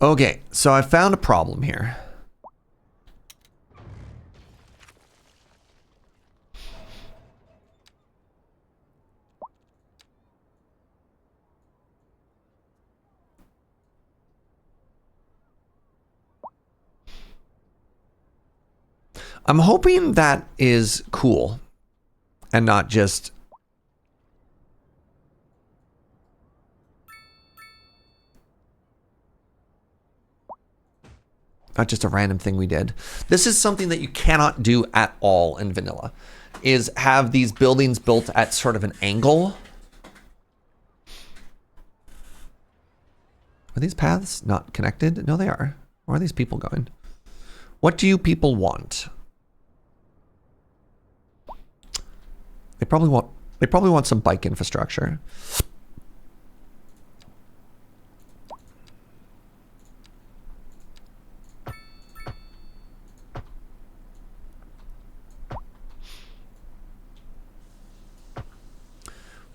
Okay, so I found a problem here. I'm hoping that is cool and not just a random thing we did. This is something that you cannot do at all in vanilla, is have these buildings built at sort of an angle. Are these paths not connected? No, they are. Where are these people going? What do you people want? They probably want some bike infrastructure.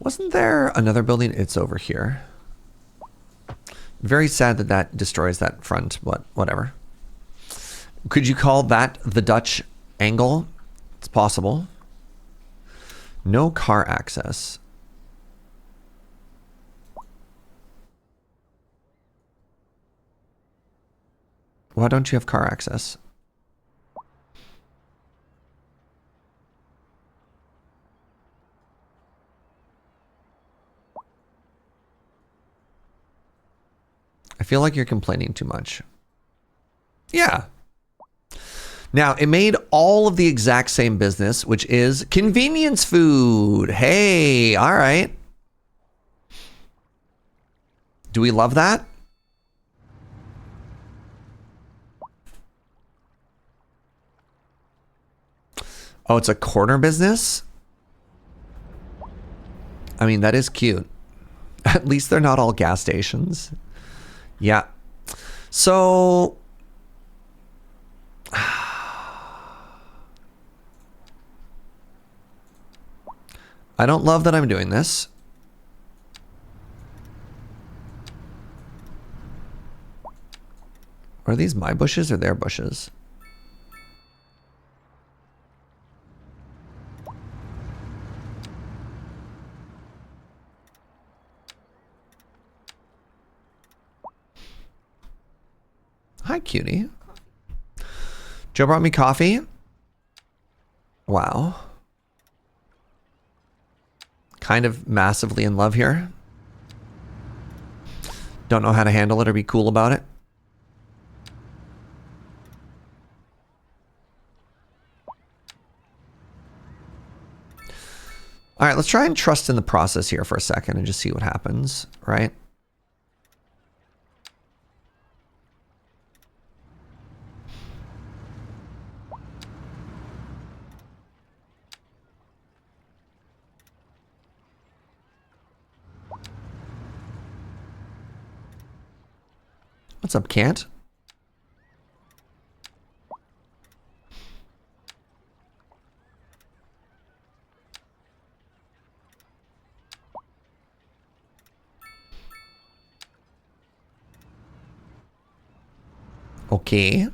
Wasn't there another building? It's over here. Very sad that that destroys that front, but whatever. Could you call that the Dutch angle? It's possible. No car access. Why don't you have car access? I feel like you're complaining too much. Yeah. Now, it made all of the exact same business, which is convenience food. Hey, all right. Do we love that? Oh, it's a corner business? I mean, that is cute. At least they're not all gas stations. Yeah. So I don't love that I'm doing this. Are these my bushes or their bushes? Hi, cutie. Joe brought me coffee. Wow. Kind of massively in love here. Don't know how to handle it or be cool about it. All right, let's try and trust in the process here for a second and just see what happens, right? What's up, Cant? Okay.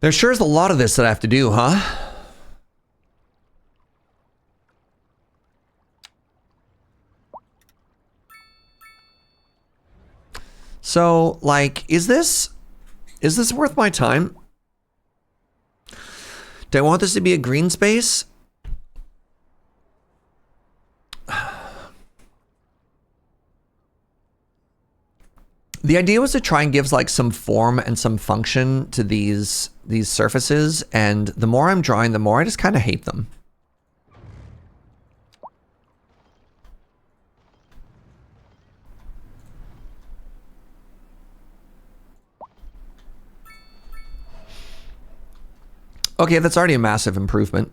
There sure is a lot of this that I have to do, huh? So, like, is this worth my time? Do I want this to be a green space? The idea was to try and give like some form and some function to these surfaces, and the more I'm drawing, the more I just kind of hate them. Okay, that's already a massive improvement.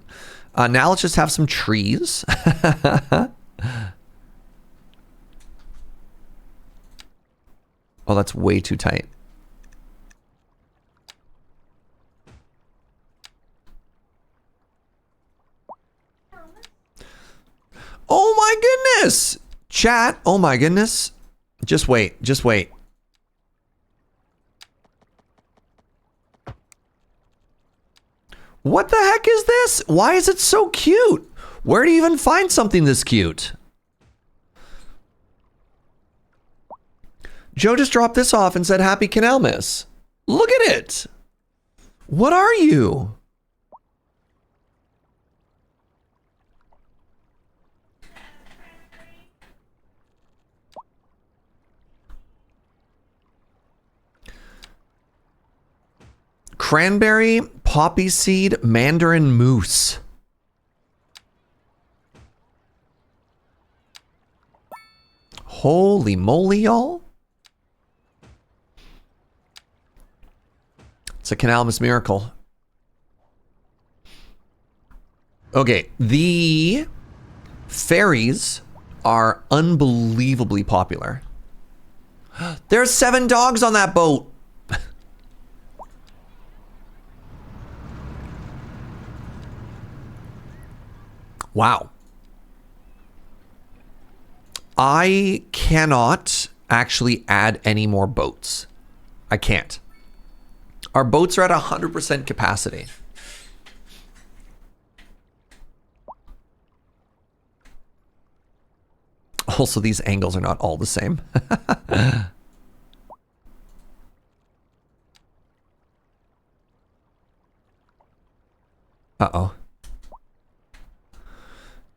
Now let's just have some trees. Oh, that's way too tight. Oh my goodness! Chat, oh my goodness. Just wait, just wait. What the heck is this? Why is it so cute? Where do you even find something this cute? Joe just dropped this off and said, Happy Canalmas. Look at it. What are you? Cranberry, poppy seed, mandarin mousse. Holy moly, y'all. It's a Canalmas miracle. Okay, the ferries are unbelievably popular. There's 7 dogs on that boat. Wow. I cannot actually add any more boats. I can't. Our boats are at 100% capacity. Also, these angles are not all the same. Uh-oh.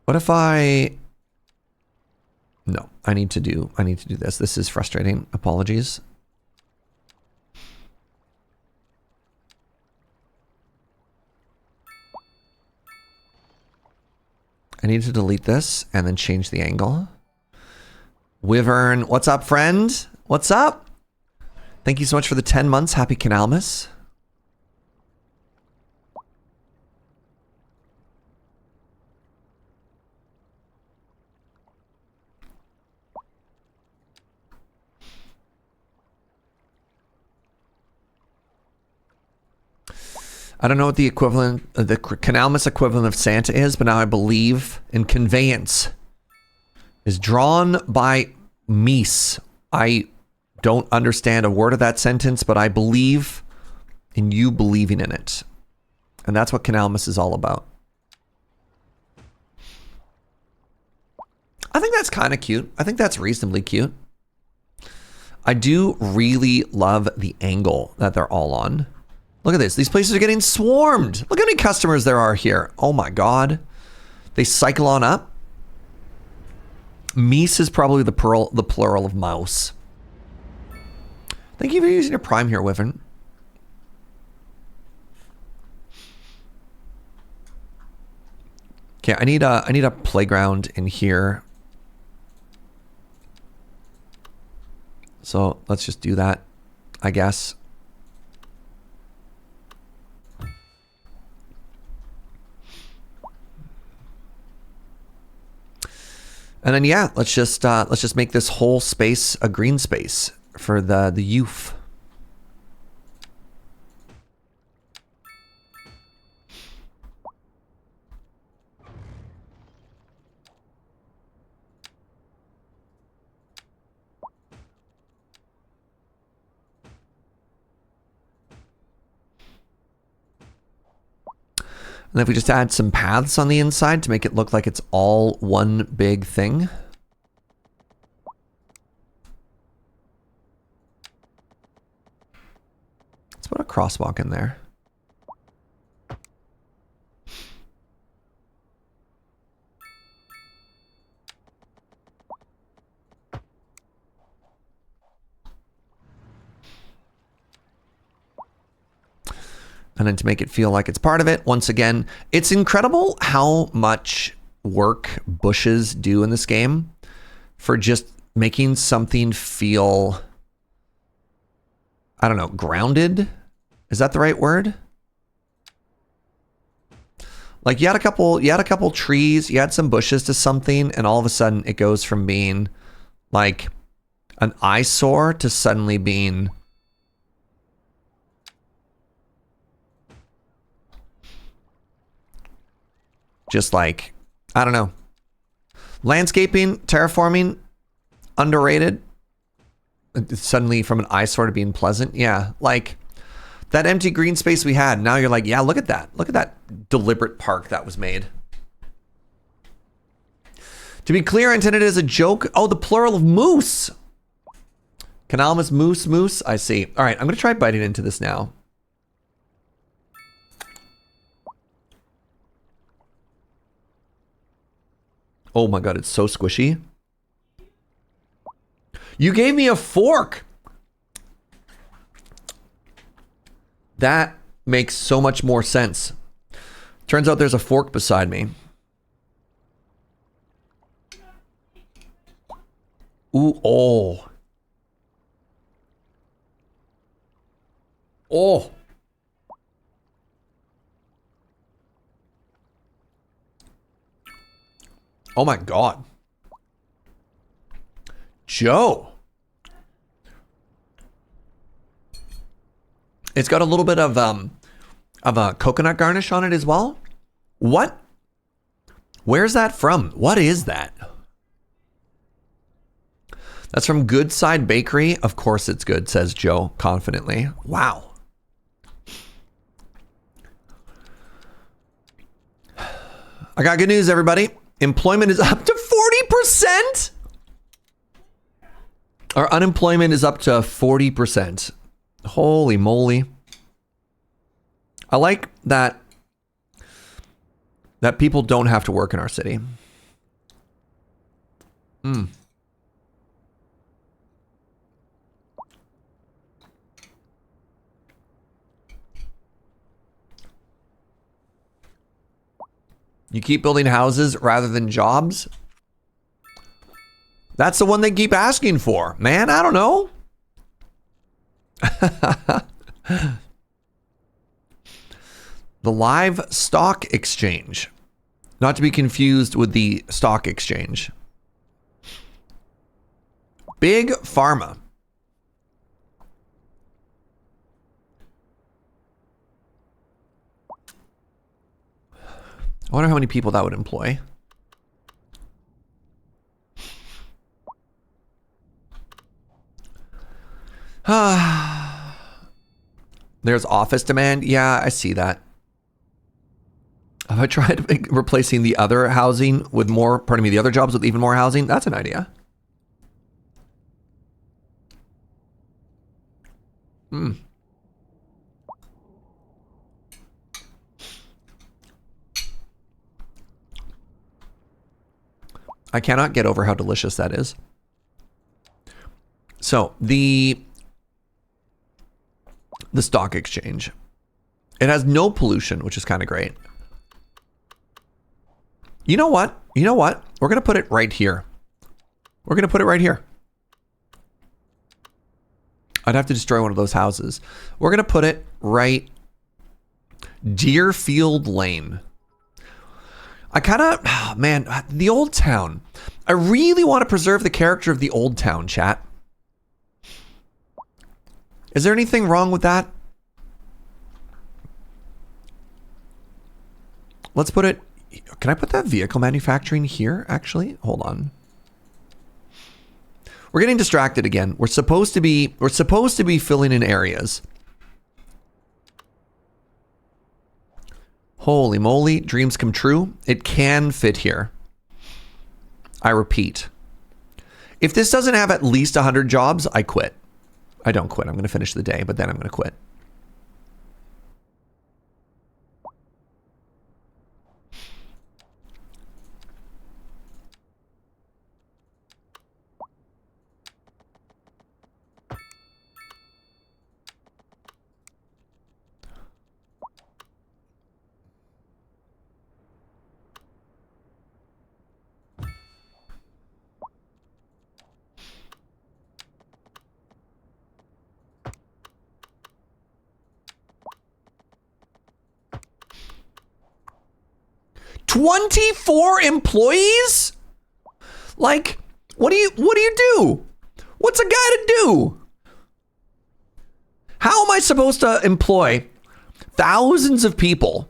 What if I... No, I need to do this. This is frustrating. Apologies. I need to delete this and then change the angle. Wyvern, what's up, friend? What's up? Thank you so much for the 10 months. Happy Canalmas. I don't know what the equivalent, the Canalmas equivalent of Santa is, but now I believe in conveyance is drawn by Mies. I don't understand a word of that sentence, but I believe and you believing in it. And that's what Canalmas is all about. I think that's kind of cute. I think that's reasonably cute. I do really love the angle that they're all on. Look at this. These places are getting swarmed. Look how many customers there are here. Oh my God. They cycle on up. Meese is probably the plural of mouse. Thank you for using your Prime here, Wyvern. Okay, I need a playground in here. So let's just do that, I guess. And then yeah, let's just make this whole space a green space for the youth. And then if we just add some paths on the inside to make it look like it's all one big thing. Let's put a crosswalk in there. And then to make it feel like it's part of it, once again, it's incredible how much work bushes do in this game for just making something feel, I don't know, grounded? Is that the right word? Like you had a couple trees, you had some bushes to something, and all of a sudden it goes from being like an eyesore to suddenly being just like, I don't know. Landscaping, terraforming, underrated. Suddenly from an eyesore to being pleasant. Yeah, like that empty green space we had. Now you're like, yeah, look at that. Look at that deliberate park that was made. To be clear, intended as a joke. Oh, the plural of moose. Canalmas, moose. I see. All right, I'm going to try biting into this now. Oh my God, it's so squishy. You gave me a fork. That makes so much more sense. Turns out there's a fork beside me. Ooh, oh. Oh. Oh my God. Joe. It's got a little bit of a coconut garnish on it as well. What? Where's that from? What is that? That's from Good Side Bakery. Of course it's good, says Joe confidently. Wow. I got good news, everybody. Employment is up to 40%. Our unemployment is up to 40%. Holy moly. I like that people don't have to work in our city. You keep building houses rather than jobs? That's the one they keep asking for. Man, I don't know. The live stock exchange. Not to be confused with the stock exchange. Big Pharma. I wonder how many people that would employ. There's office demand. Yeah, I see that. Have I tried replacing the other housing with more, pardon me, the other jobs with even more housing? That's an idea. Hmm. I cannot get over how delicious that is. So the stock exchange, it has no pollution, which is kind of great. You know what? You know what? We're going to put it right here. We're going to put it right here. I'd have to destroy one of those houses. We're going to put it right Deerfield Lane. I kind of, oh man, the old town. I really want to preserve the character of the old town, chat. Is there anything wrong with that? Let's put it, can I put that vehicle manufacturing here, actually? Hold on. We're getting distracted again. We're supposed to be filling in areas. Holy moly, dreams come true. It can fit here. I repeat. If this doesn't have at least 100 jobs, I quit. I don't quit. I'm going to finish the day, but then I'm going to quit. $24 employees? Like, what do you do? What's a guy to do? How am I supposed to employ thousands of people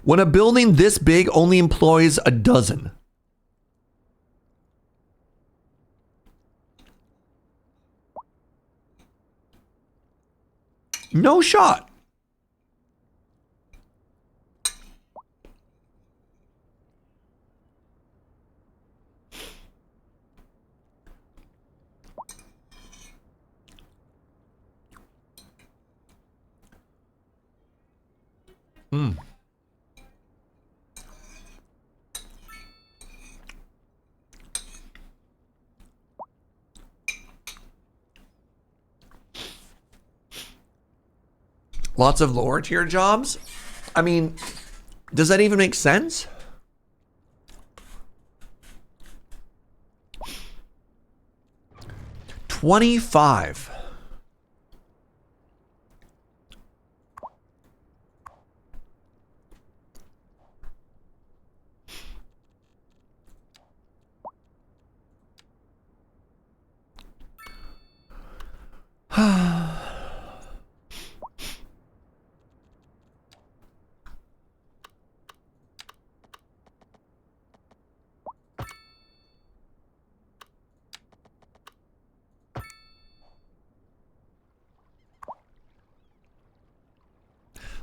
when a building this big only employs a dozen? No shot. Mm. Lots of lower tier jobs? I mean, does that even make sense? $25.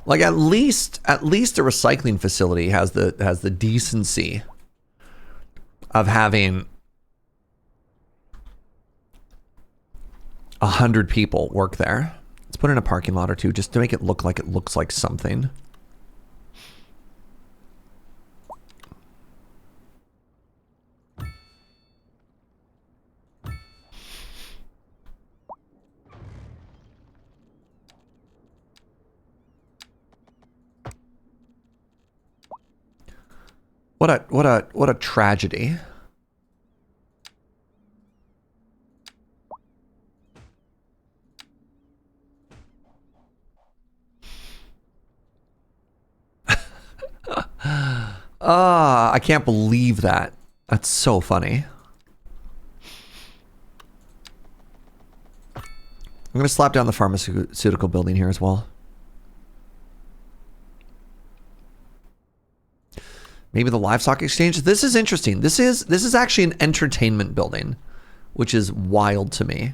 Like at least a recycling facility has the decency of having 100 people work there. Let's put in a parking lot or two just to make it look like something. What a tragedy. I can't believe that. That's so funny. I'm going to slap down the pharmaceutical building here as well. Maybe the livestock exchange. This is interesting. This is actually an entertainment building, which is wild to me.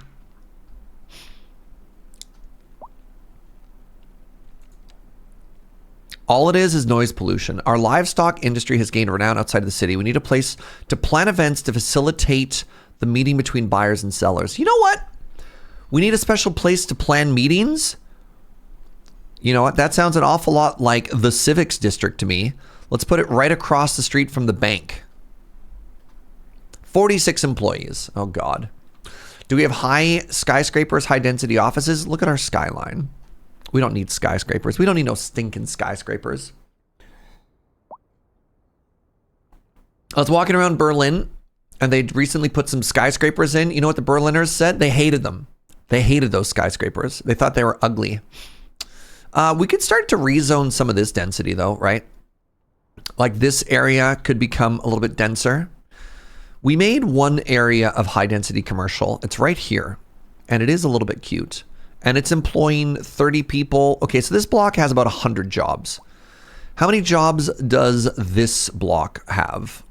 All it is noise pollution. Our livestock industry has gained renown outside of the city. We need a place to plan events to facilitate the meeting between buyers and sellers. You know what? We need a special place to plan meetings. You know what? That sounds an awful lot like the Civic District to me. Let's put it right across the street from the bank. 46 employees. Oh, God. Do we have high skyscrapers, high density offices? Look at our skyline. We don't need skyscrapers. We don't need no stinking skyscrapers. I was walking around Berlin and they recently put some skyscrapers in. You know what the Berliners said? They hated them. They hated those skyscrapers. They thought they were ugly. We could start to rezone some of this density though, right? Like this area could become a little bit denser. We made one area of high density commercial. It's right here. And it is a little bit cute. And it's employing 30 people. Okay, so this block has about 100 jobs. How many jobs does this block have?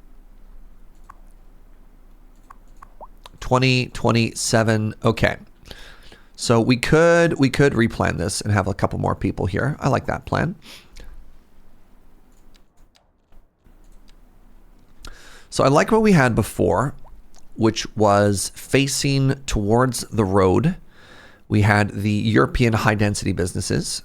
20, 27. Okay. So we could replan this and have a couple more people here. I like that plan. So I like what we had before, which was facing towards the road. We had the European high density businesses.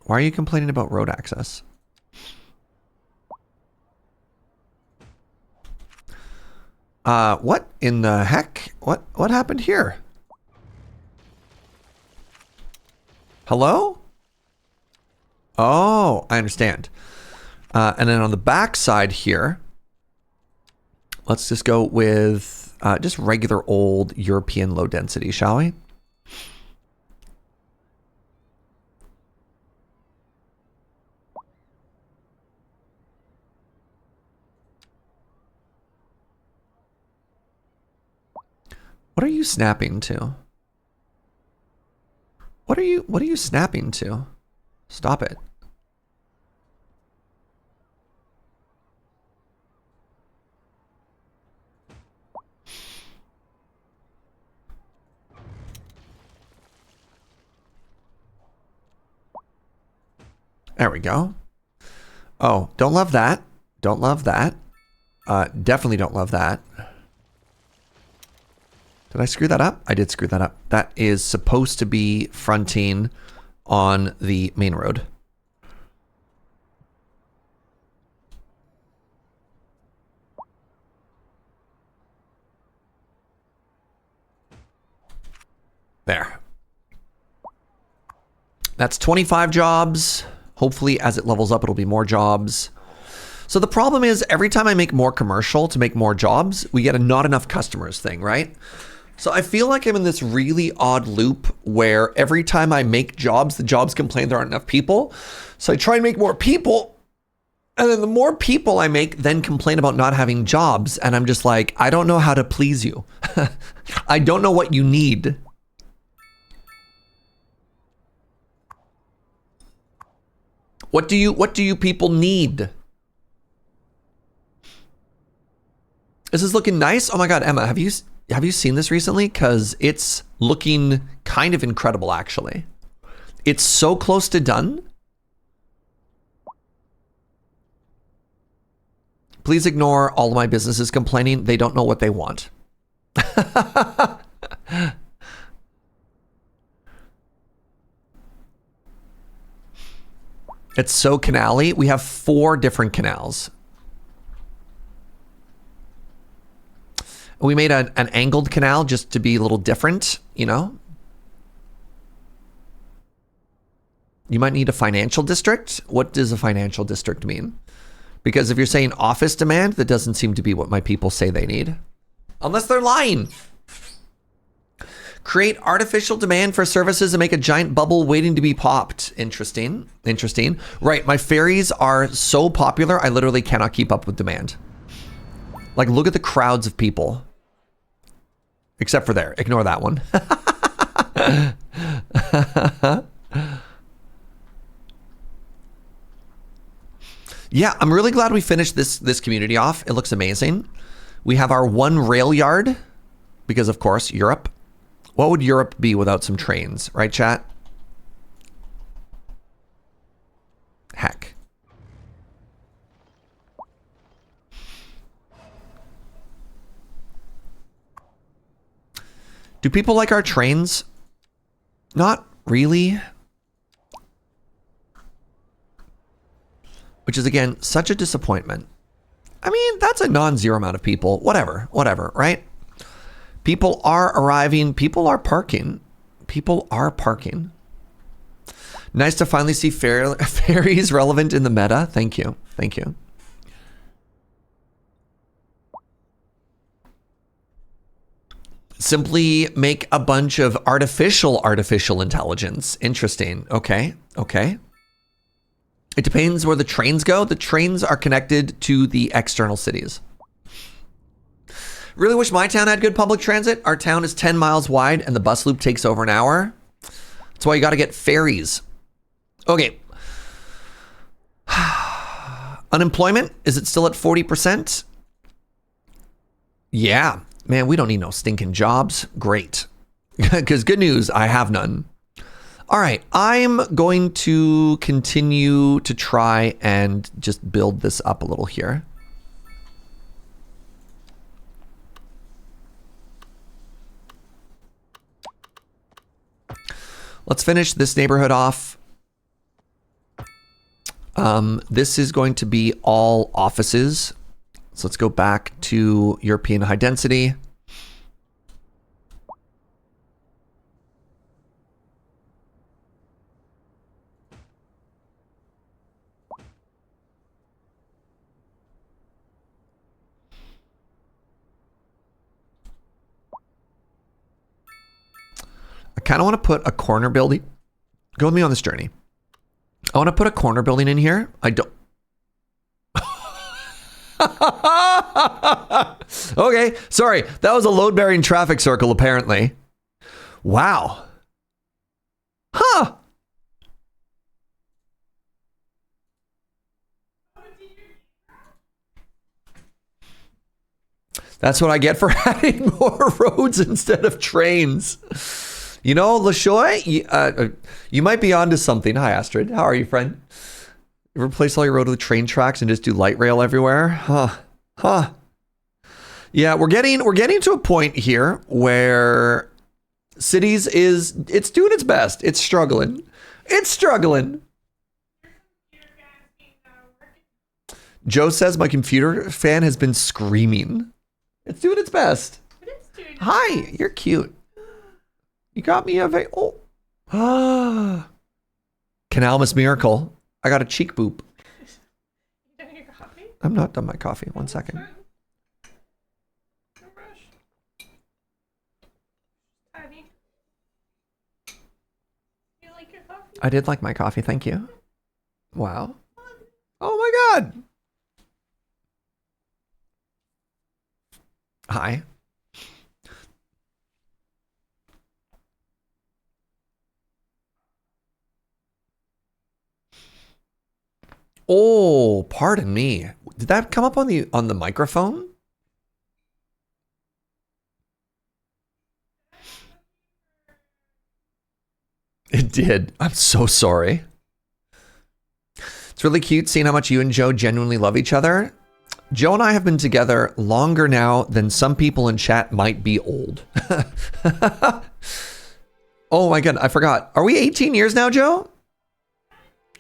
Why are you complaining about road access? What in the heck? What happened here? Hello? Oh, I understand. And then on the back side here, let's just go with just regular old European low density, shall we? What are you snapping to? What are you snapping to? Stop it. There we go. Oh, don't love that. Don't love that. Definitely don't love that. Did I screw that up? I did screw that up. That is supposed to be fronting on the main road. There. That's 25 jobs. Hopefully, as it levels up, it'll be more jobs. So the problem is every time I make more commercial to make more jobs, we get a not enough customers thing, right? So I feel like I'm in this really odd loop where every time I make jobs, the jobs complain there aren't enough people. So I try and make more people. And then the more people I make then complain about not having jobs. And I'm just like, I don't know how to please you. I don't know what you need. What do you people need? Is this looking nice? Oh my God, Emma, have you seen this recently? Because it's looking kind of incredible, actually. It's so close to done. Please ignore all of my businesses complaining. They don't know what they want. It's so canal-y. We have 4 different canals. We made an angled canal just to be a little different, you know? You might need a financial district. What does a financial district mean? Because if you're saying office demand, that doesn't seem to be what my people say they need. Unless they're lying. Create artificial demand for services and make a giant bubble waiting to be popped. Interesting. Interesting. Right, my ferries are so popular, I literally cannot keep up with demand. Like, look at the crowds of people. Except for there. Ignore that one. Yeah, I'm really glad we finished this community off. It looks amazing. We have our one rail yard because, of course, Europe. What would Europe be without some trains, right, chat? Heck. Do people like our trains? Not really. Which is, again, such a disappointment. I mean, that's a non-zero amount of people. Whatever, right? People are arriving. People are parking. People are parking. Nice to finally see ferries relevant in the meta. Thank you. Thank you. Simply make a bunch of artificial intelligence. Interesting. Okay. It depends where the trains go. The trains are connected to the external cities. Really wish my town had good public transit. Our town is 10 miles wide and the bus loop takes over an hour. That's why you got to get ferries. Okay. Unemployment, is it still at 40%? Yeah. Man, we don't need no stinking jobs. Great. Because good news, I have none. All right, I'm going to continue to try and just build this up a little here. Let's finish this neighborhood off. This is going to be all offices. So let's go back to European high density. I kind of want to put a corner building. Go with me on this journey. I want to put a corner building in here. I don't. Okay, sorry. That was a load-bearing traffic circle, apparently. Wow. Huh. That's what I get for adding more roads instead of trains. You know, LaShoy, you might be onto something. Hi, Astrid. How are you, friend? You replace all your road with train tracks and just do light rail everywhere? Huh. Yeah, we're getting to a point here where cities it's doing its best. It's struggling. Joe says my computer fan has been screaming. It's doing its best. Hi, you're cute. You got me a Canalmas miracle. I got a cheek boop. You done your coffee? I'm not done my coffee. 1 second. No rush. Honey. You like your coffee? I did like my coffee. Thank you. Wow. Oh my God. Hi. Oh, pardon me. Did that come up on the microphone? It did. I'm so sorry. It's really cute seeing how much you and Joe genuinely love each other. Joe and I have been together longer now than some people in chat might be old. Oh my God, I forgot. Are we 18 years now, Joe?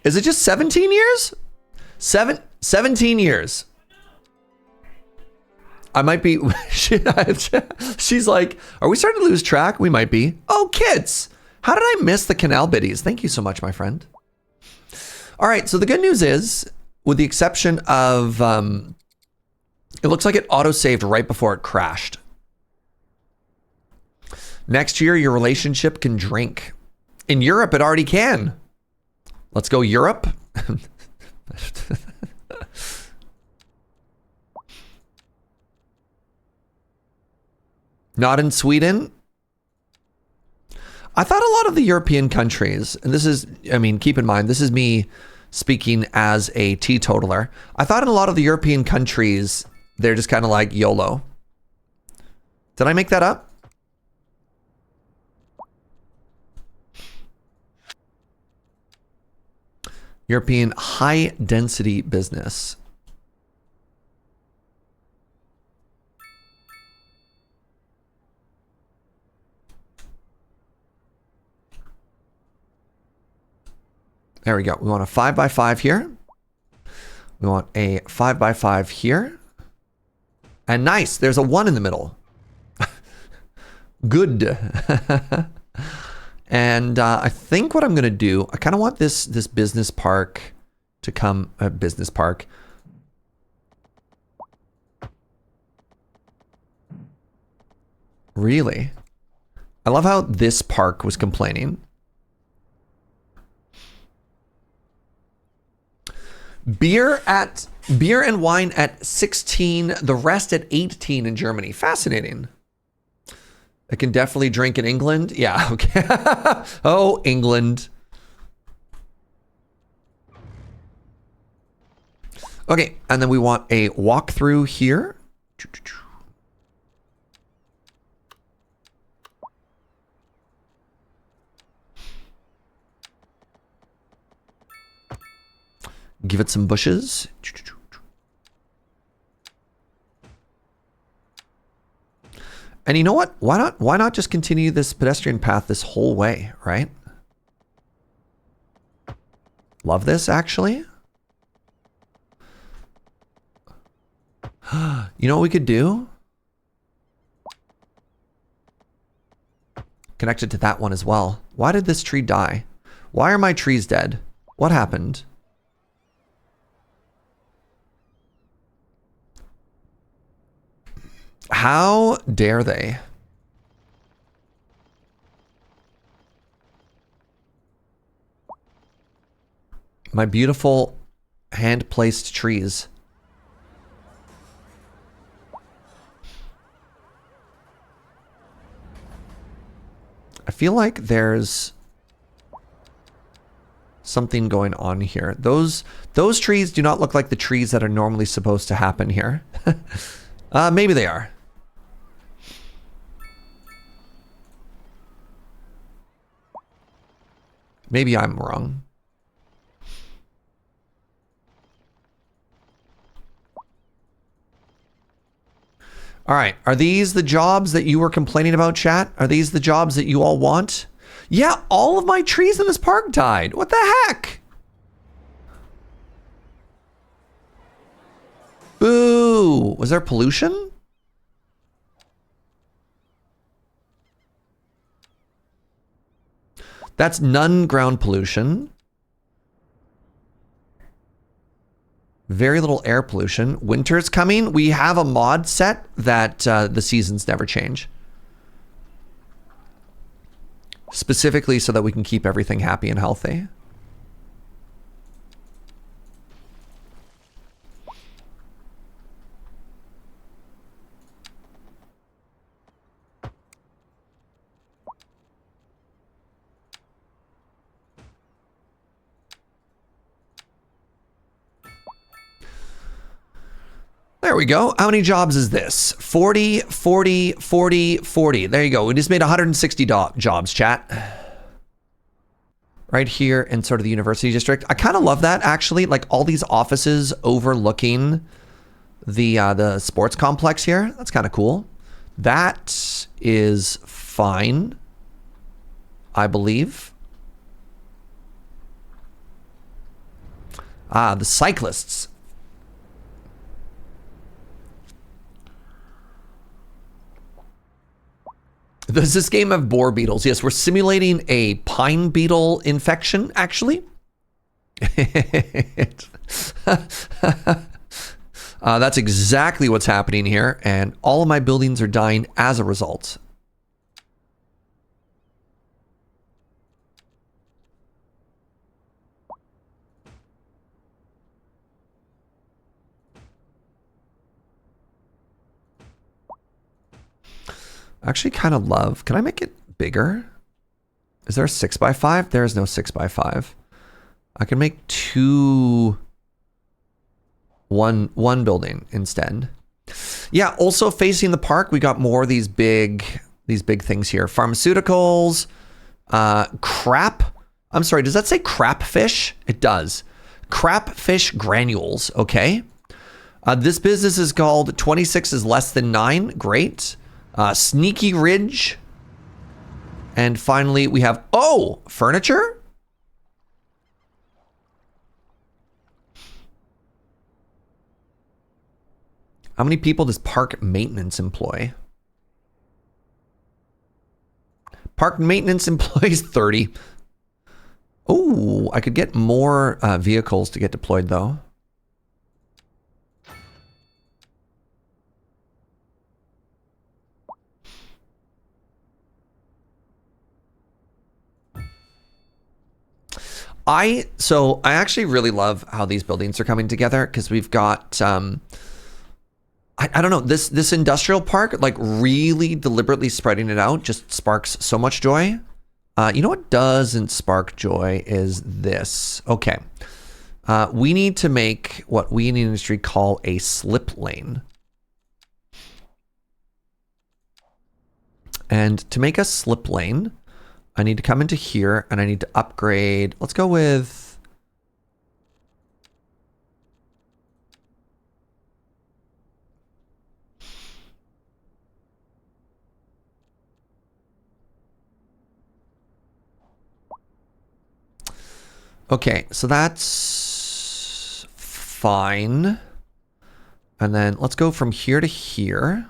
Is it just 17 years? 17 years. I might be. She's like, are we starting to lose track? We might be. Oh, kids. How did I miss the canal biddies? Thank you so much, my friend. All right. So the good news is, with the exception of, it looks like it auto-saved right before it crashed. Next year, your relationship can drink. In Europe, it already can. Let's go Europe. Not in Sweden. I thought a lot of the European countries, and this is, I mean, keep in mind, this is me speaking as a teetotaler. I thought in a lot of the European countries, they're just kind of like YOLO. Did I make that up? European high density business. There we go. We want a 5x5 here. We want a 5x5 here. And nice, there's a 1 in the middle. Good. And I think what I'm going to do, I kind of want this business park to come, business park. Really? I love how this park was complaining. Beer and wine at 16, the rest at 18 in Germany. Fascinating. I can definitely drink in England. Yeah, okay. Oh, England. Okay, and then we want a walkthrough here. Give it some bushes. And you know what? Why not just continue this pedestrian path this whole way, right? Love this, actually. You know what we could do? Connect it to that one as well. Why did this tree die? Why are my trees dead? What happened? How dare they? My beautiful hand-placed trees. I feel like there's something going on here. Those trees do not look like the trees that are normally supposed to happen here. Maybe they are. Maybe I'm wrong. All right. Are these the jobs that you were complaining about, chat? Are these the jobs that you all want? Yeah, all of my trees in this park died. What the heck? Boo. Was there pollution? That's none ground pollution. Very little air pollution. Winter's coming. We have a mod set that the seasons never change. Specifically so that we can keep everything happy and healthy. There we go. How many jobs is this? 40, 40, 40, 40. There you go. We just made 160 jobs, chat. Right here in sort of the university district. I kind of love that, actually. Like all these offices overlooking the sports complex here. That's kind of cool. That is fine, I believe. Ah, the cyclists. Does this game have boar beetles? Yes, we're simulating a pine beetle infection, actually. That's exactly what's happening here, and all of my buildings are dying as a result. I actually kind of love, can I make it bigger? Is there a 6x5? There is no 6x5. I can make two, one building instead. Yeah, also facing the park, we got more of these big things here. Pharmaceuticals, crap. I'm sorry, does that say crap fish? It does. Crap fish granules, okay. This business is called 26 is less than 9. Great. Sneaky Ridge. And finally, we have, oh, furniture? How many people does park maintenance employ? Park maintenance employs 30. Oh, I could get more vehicles to get deployed, though. I actually really love how these buildings are coming together because we've got I don't know, this industrial park, like really deliberately spreading it out just sparks so much joy. You know what doesn't spark joy is this. Okay. We need to make what we in the industry call a slip lane. And to make a slip lane, I need to come into here and I need to upgrade. Let's go with... Okay, so that's fine. And then let's go from here to here.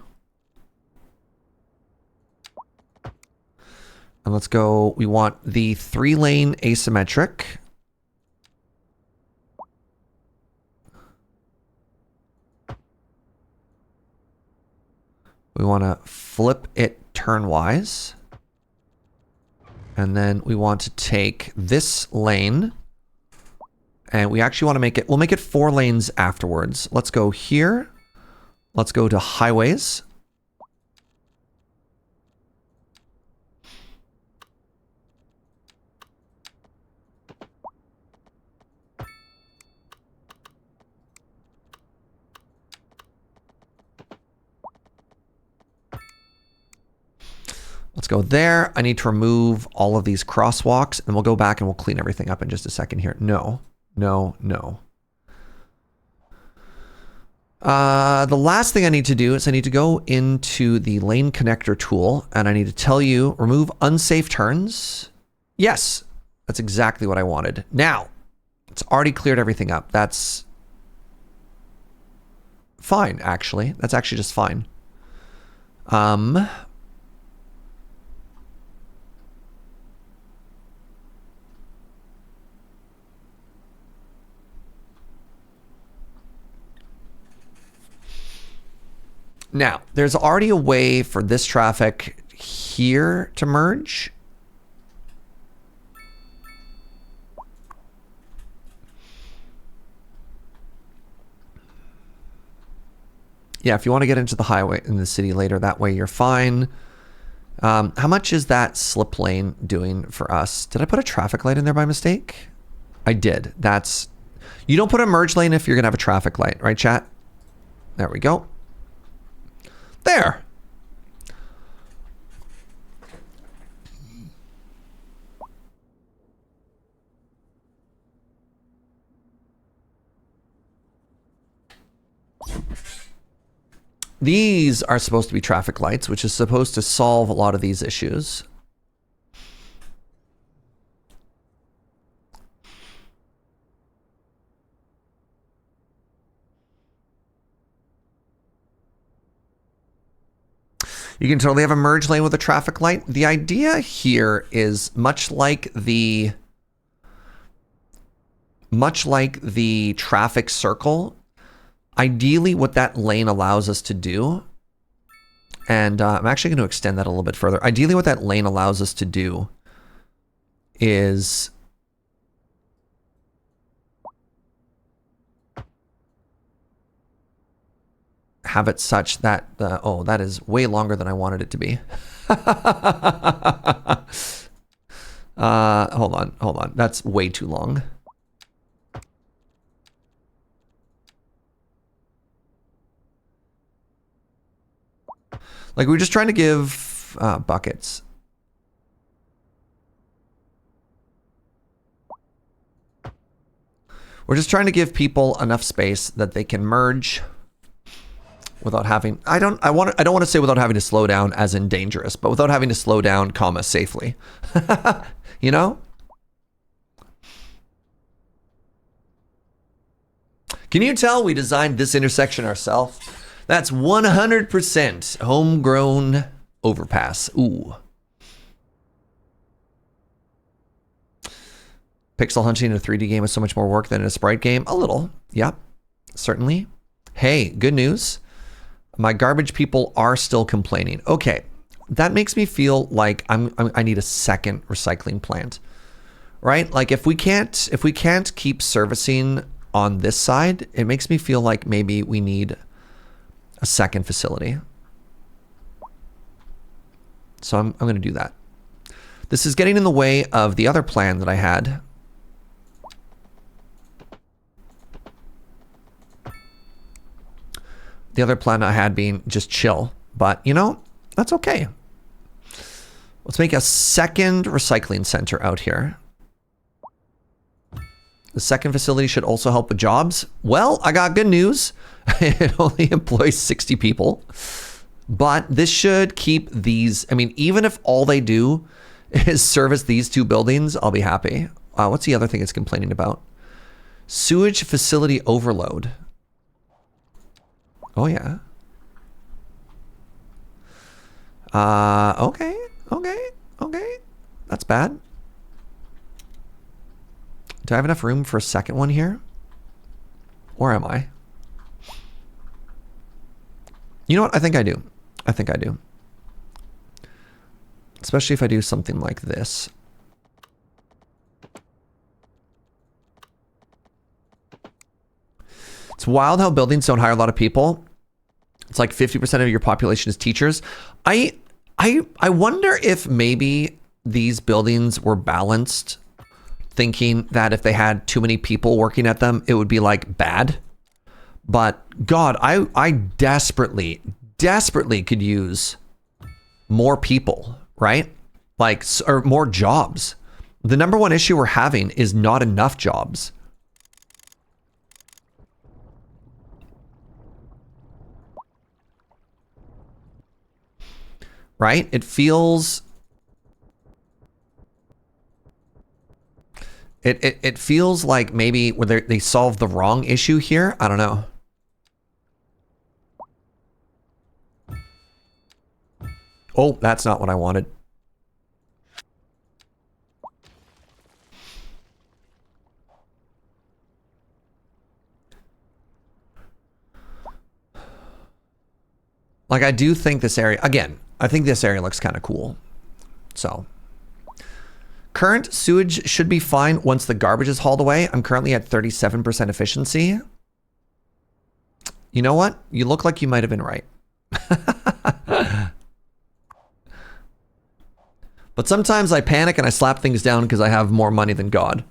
And let's go, we want the 3-lane asymmetric. We want to flip it turnwise. And then we want to take this lane. And we actually want to make it, we'll make it 4 lanes afterwards. Let's go here. Let's go to highways. Let's go there. I need to remove all of these crosswalks and we'll go back and we'll clean everything up in just a second here. No, no, no. The last thing I need to do is I need to go into the lane connector tool and I need to tell you, remove unsafe turns. Yes, that's exactly what I wanted. Now, it's already cleared everything up. That's fine, actually. That's actually just fine. Now, there's already a way for this traffic here to merge. Yeah, if you want to get into the highway in the city later, that way you're fine. How much is that slip lane doing for us? Did I put a traffic light in there by mistake? I did. That's... You don't put a merge lane if you're going to have a traffic light, right, chat? There we go. There. These are supposed to be traffic lights, which is supposed to solve a lot of these issues. You can totally have a merge lane with a traffic light. The idea here is much like the traffic circle. Ideally, what that lane allows us to do, and I'm actually going to extend that a little bit further. Ideally, what that lane allows us to do is have it such that, oh, that is way longer than I wanted it to be. Hold on. That's way too long. Like, we're just trying to give buckets. We're just trying to give people enough space that they can merge without having, I don't want to say without having to slow down as in dangerous, but without having to slow down, comma, safely. You know? Can you tell we designed this intersection ourselves? That's 100% homegrown overpass. Ooh. Pixel hunting in a 3D game is so much more work than in a sprite game. A little. Yep. Certainly. Hey, good news. My garbage people are still complaining. Okay. That makes me feel like I need a second recycling plant. Right? Like if we can't keep servicing on this side, it makes me feel like maybe we need a second facility. So I'm going to do that. This is getting in the way of the other plan that I had. The other plan I had being just chill, but you know, that's okay. Let's make a second recycling center out here. The second facility should also help with jobs. Well, I got good news. It only employs 60 people, but this should keep these. I mean, even if all they do is service these two buildings, I'll be happy. What's the other thing it's complaining about? Sewage facility overload. Oh, yeah. Okay. That's bad. Do I have enough room for a second one here? Or am I? You know what? I think I do. Especially if I do something like this. It's wild how buildings don't hire a lot of people. It's like 50% of your population is teachers. I wonder if maybe these buildings were balanced, thinking that if they had too many people working at them, it would be like bad. But God, I desperately could use more people, right? Like, or more jobs. The number one issue we're having is not enough jobs. Right? It feels... It feels like maybe they solved the wrong issue here. I don't know. Oh, that's not what I wanted. Like, I do think this area, again, I think this area looks kind of cool. So, current sewage should be fine once the garbage is hauled away. I'm currently at 37% efficiency. You know what? You look like you might have been right. But sometimes I panic and I slap things down because I have more money than God.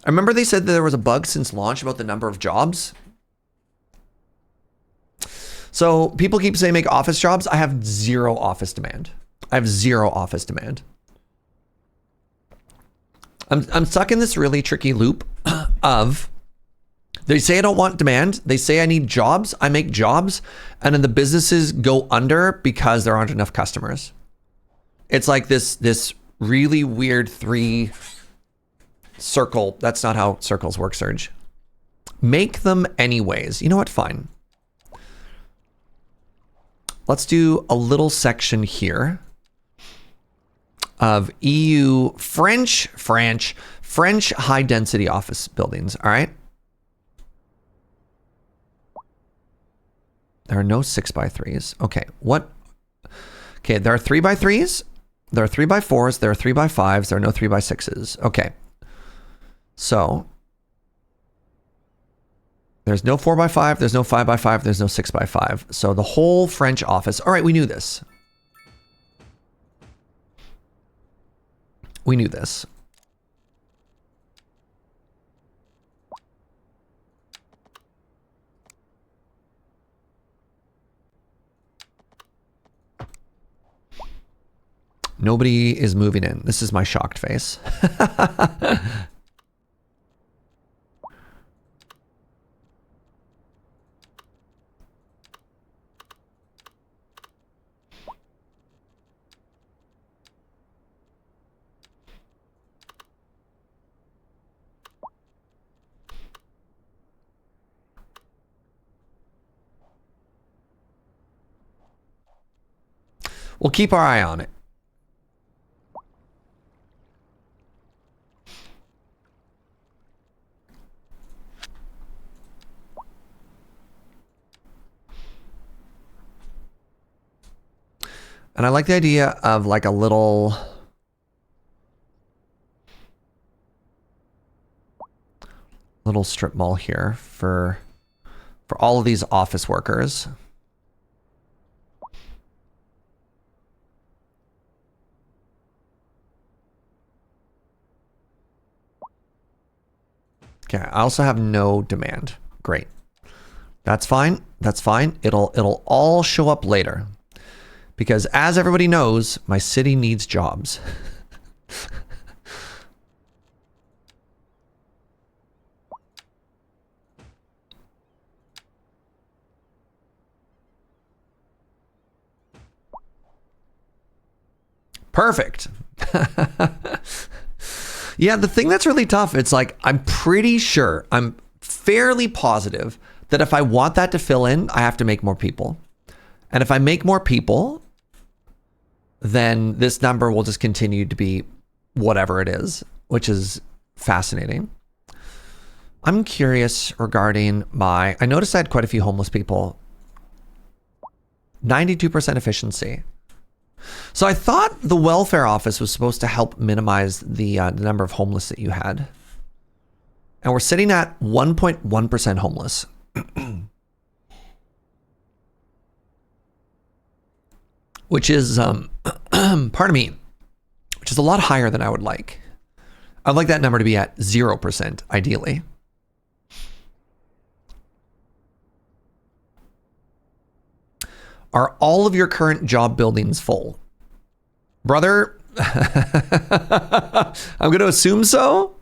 I remember they said that there was a bug since launch about the number of jobs. So people keep saying make office jobs. I have zero office demand. I'm stuck in this really tricky loop of, they say I don't want demand. They say I need jobs. I make jobs. And then the businesses go under because there aren't enough customers. It's like this really weird three circle. That's not how circles work, Serge. Make them anyways. You know what? Fine. Let's do a little section here of EU French high density office buildings. All right. There are no 6x3s. Okay. What? Okay. There are 3x3s. There are 3x4s. There are 3x5s. There are no 3x6s. Okay. So there's no 4x5. There's no 5x5. There's no 6x5. So the whole French office. All right. We knew this. We knew this. Nobody is moving in. This is my shocked face. We'll keep our eye on it. And I like the idea of like a little strip mall here for all of these office workers. Okay, I also have no demand. Great. That's fine. That's fine. It'll all show up later. Because as everybody knows, my city needs jobs. Perfect. Yeah, the thing that's really tough, it's like, I'm pretty sure, I'm fairly positive that if I want that to fill in, I have to make more people. And if I make more people, then this number will just continue to be whatever it is, which is fascinating. I'm curious regarding I noticed I had quite a few homeless people. 92% efficiency. So I thought the welfare office was supposed to help minimize the number of homeless that you had. And we're sitting at 1.1% homeless. Which is, pardon me, which is a lot higher than I would like. I'd like that number to be at 0%, ideally. Are all of your current job buildings full? Brother, I'm going to assume so.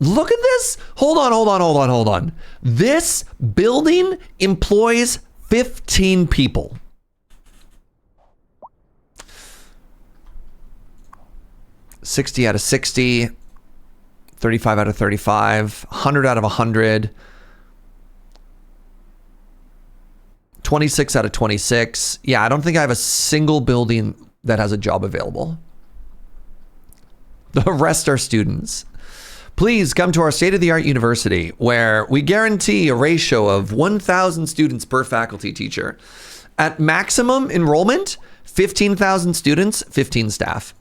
Look at this. Hold on. This building employs 15 people. $60 out of $60, $35 out of $35, $100 out of $100, $26 out of $26. Yeah, I don't think I have a single building that has a job available. The rest are students. Please come to our state-of-the-art university where we guarantee a ratio of 1,000 students per faculty teacher. At maximum enrollment, 15,000 students, 15 staff.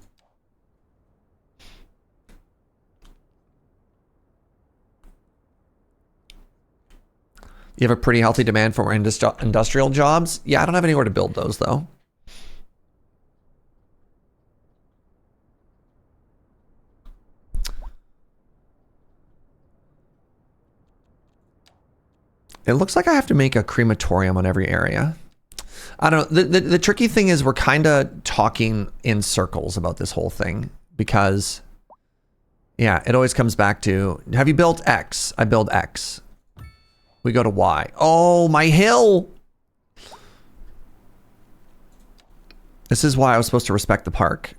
You have a pretty healthy demand for industrial jobs. Yeah, I don't have anywhere to build those, though. It looks like I have to make a crematorium on every area. I don't know. The tricky thing is we're kind of talking in circles about this whole thing because, yeah, it always comes back to, have you built X? I build X. We go to Y. Oh, my hill. This is why I was supposed to respect the park.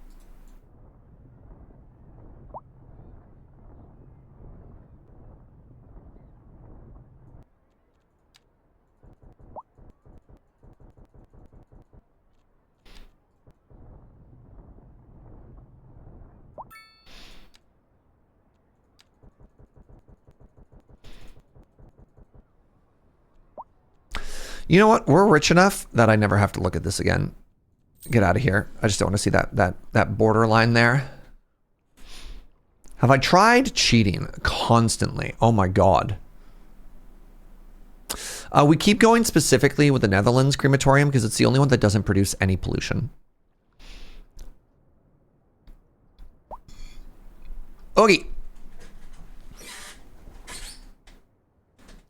You know what? We're rich enough that I never have to look at this again. Get out of here. I just don't want to see that borderline there. Have I tried cheating constantly? Oh my God. We keep going specifically with the Netherlands crematorium because it's the only one that doesn't produce any pollution. Okay.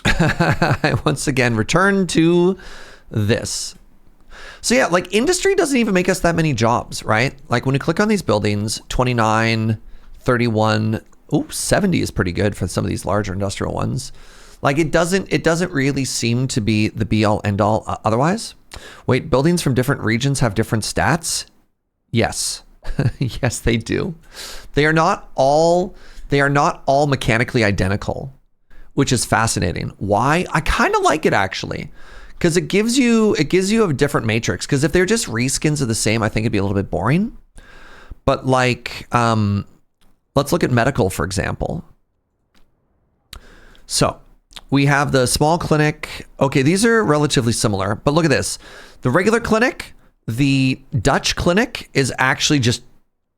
I once again return to this. So yeah, like industry doesn't even make us that many jobs, right? Like when you click on these buildings, 29, 31, 70 is pretty good for some of these larger industrial ones. Like it doesn't really seem to be the be all end all otherwise. Wait, buildings from different regions have different stats? Yes. Yes, they do. They are not all mechanically identical, which is fascinating. Why? I kind of like it actually. Because it gives you a different matrix. Because if they're just reskins of the same, I think it'd be a little bit boring. But like, let's look at medical, for example. So we have the small clinic. Okay, these are relatively similar, but look at this. The regular clinic, the Dutch clinic is actually just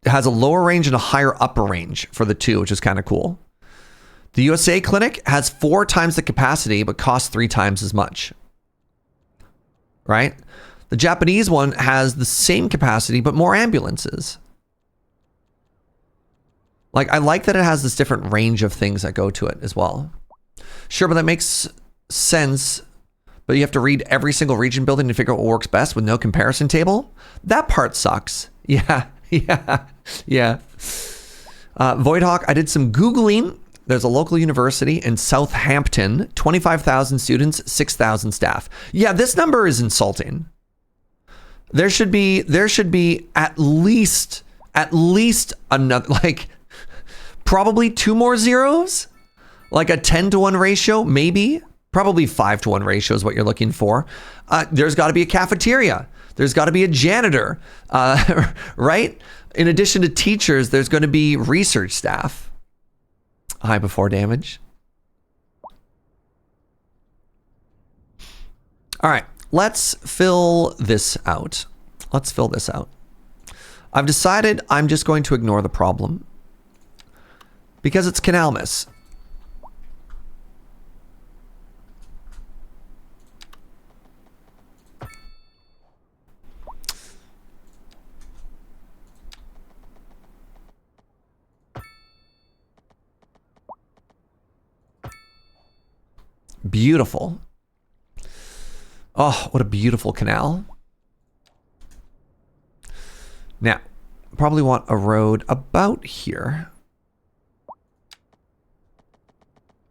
has a lower range and a higher upper range for the two, which is kind of cool. The USA clinic has 4 times the capacity, but costs 3 times as much. Right? The Japanese one has the same capacity, but more ambulances. Like, I like that it has this different range of things that go to it as well. Sure, but that makes sense. But you have to read every single region building to figure out what works best with no comparison table. That part sucks. Yeah, yeah. Voidhawk, I did some Googling. There's a local university in Southampton, 25,000 students, 6,000 staff. Yeah, this number is insulting. There should be at least another, like probably 2 more zeros, like a 10-to-1 ratio, maybe. Probably 5-to-1 ratio is what you're looking for. There's got to be a cafeteria. There's got to be a janitor, right? In addition to teachers, there's going to be research staff. High before damage. All right, let's fill this out. I've decided I'm just going to ignore the problem because it's Canalmas. Beautiful. Oh, what a beautiful canal. Now, probably want a road about here.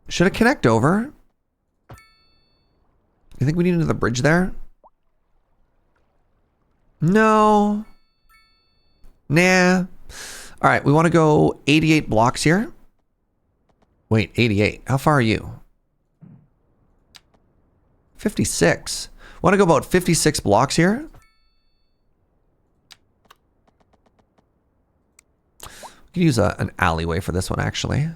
Should it connect over? You think we need another bridge there? No. Nah. All right, we want to go 88 blocks here. Wait, 88. How far are you? 56. Want to go about 56 blocks here? We could use an alleyway for this one, actually.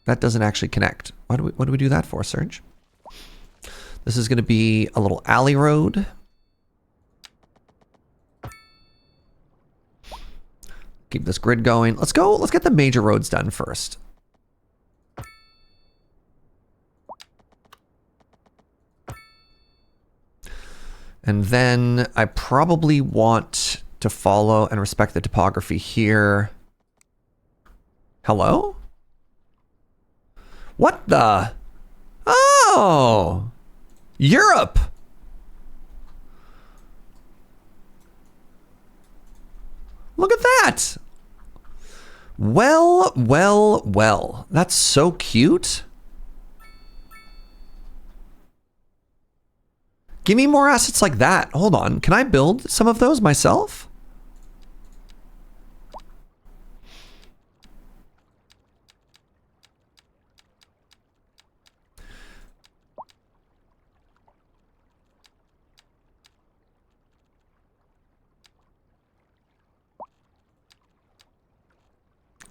That doesn't actually connect. What do we do that for, Serge? This is going to be a little alley road. Keep this grid going. Let's get the major roads done first. And then I probably want to follow and respect the topography here. Hello? What the? Oh! Europe! Look at that! Well, well, well. That's so cute. Give me more assets like that. Hold on. Can I build some of those myself?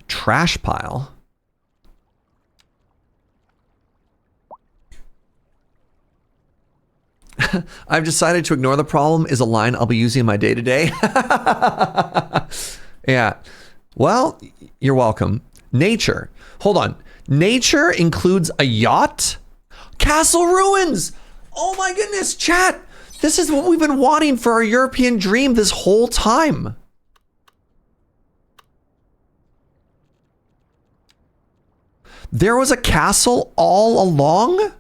Trash pile. I've decided to ignore the problem is a line I'll be using in my day-to-day. Yeah. Well, you're welcome. Nature. Hold on. Nature includes a yacht? Castle ruins! Oh my goodness, chat! This is what we've been wanting for our European dream this whole time. There was a castle all along?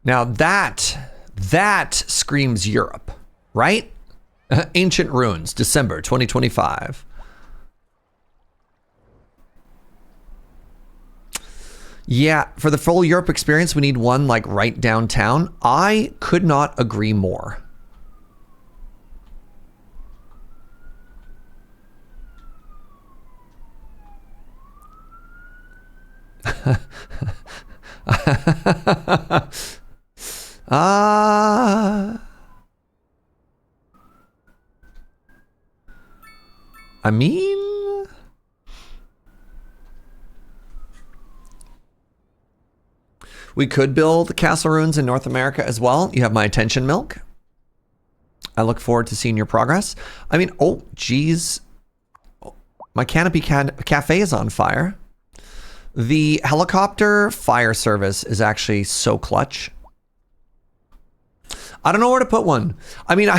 Now that screams Europe, right? Ancient Ruins, December 2025. Yeah, for the full Europe experience, we need one like right downtown. I could not agree more. I mean, we could build castle ruins in North America as well. You have my attention, Milk. I look forward to seeing your progress. I mean, oh, geez. My Canopy Cafe is on fire. The helicopter fire service is actually so clutch. I don't know where to put one. I mean,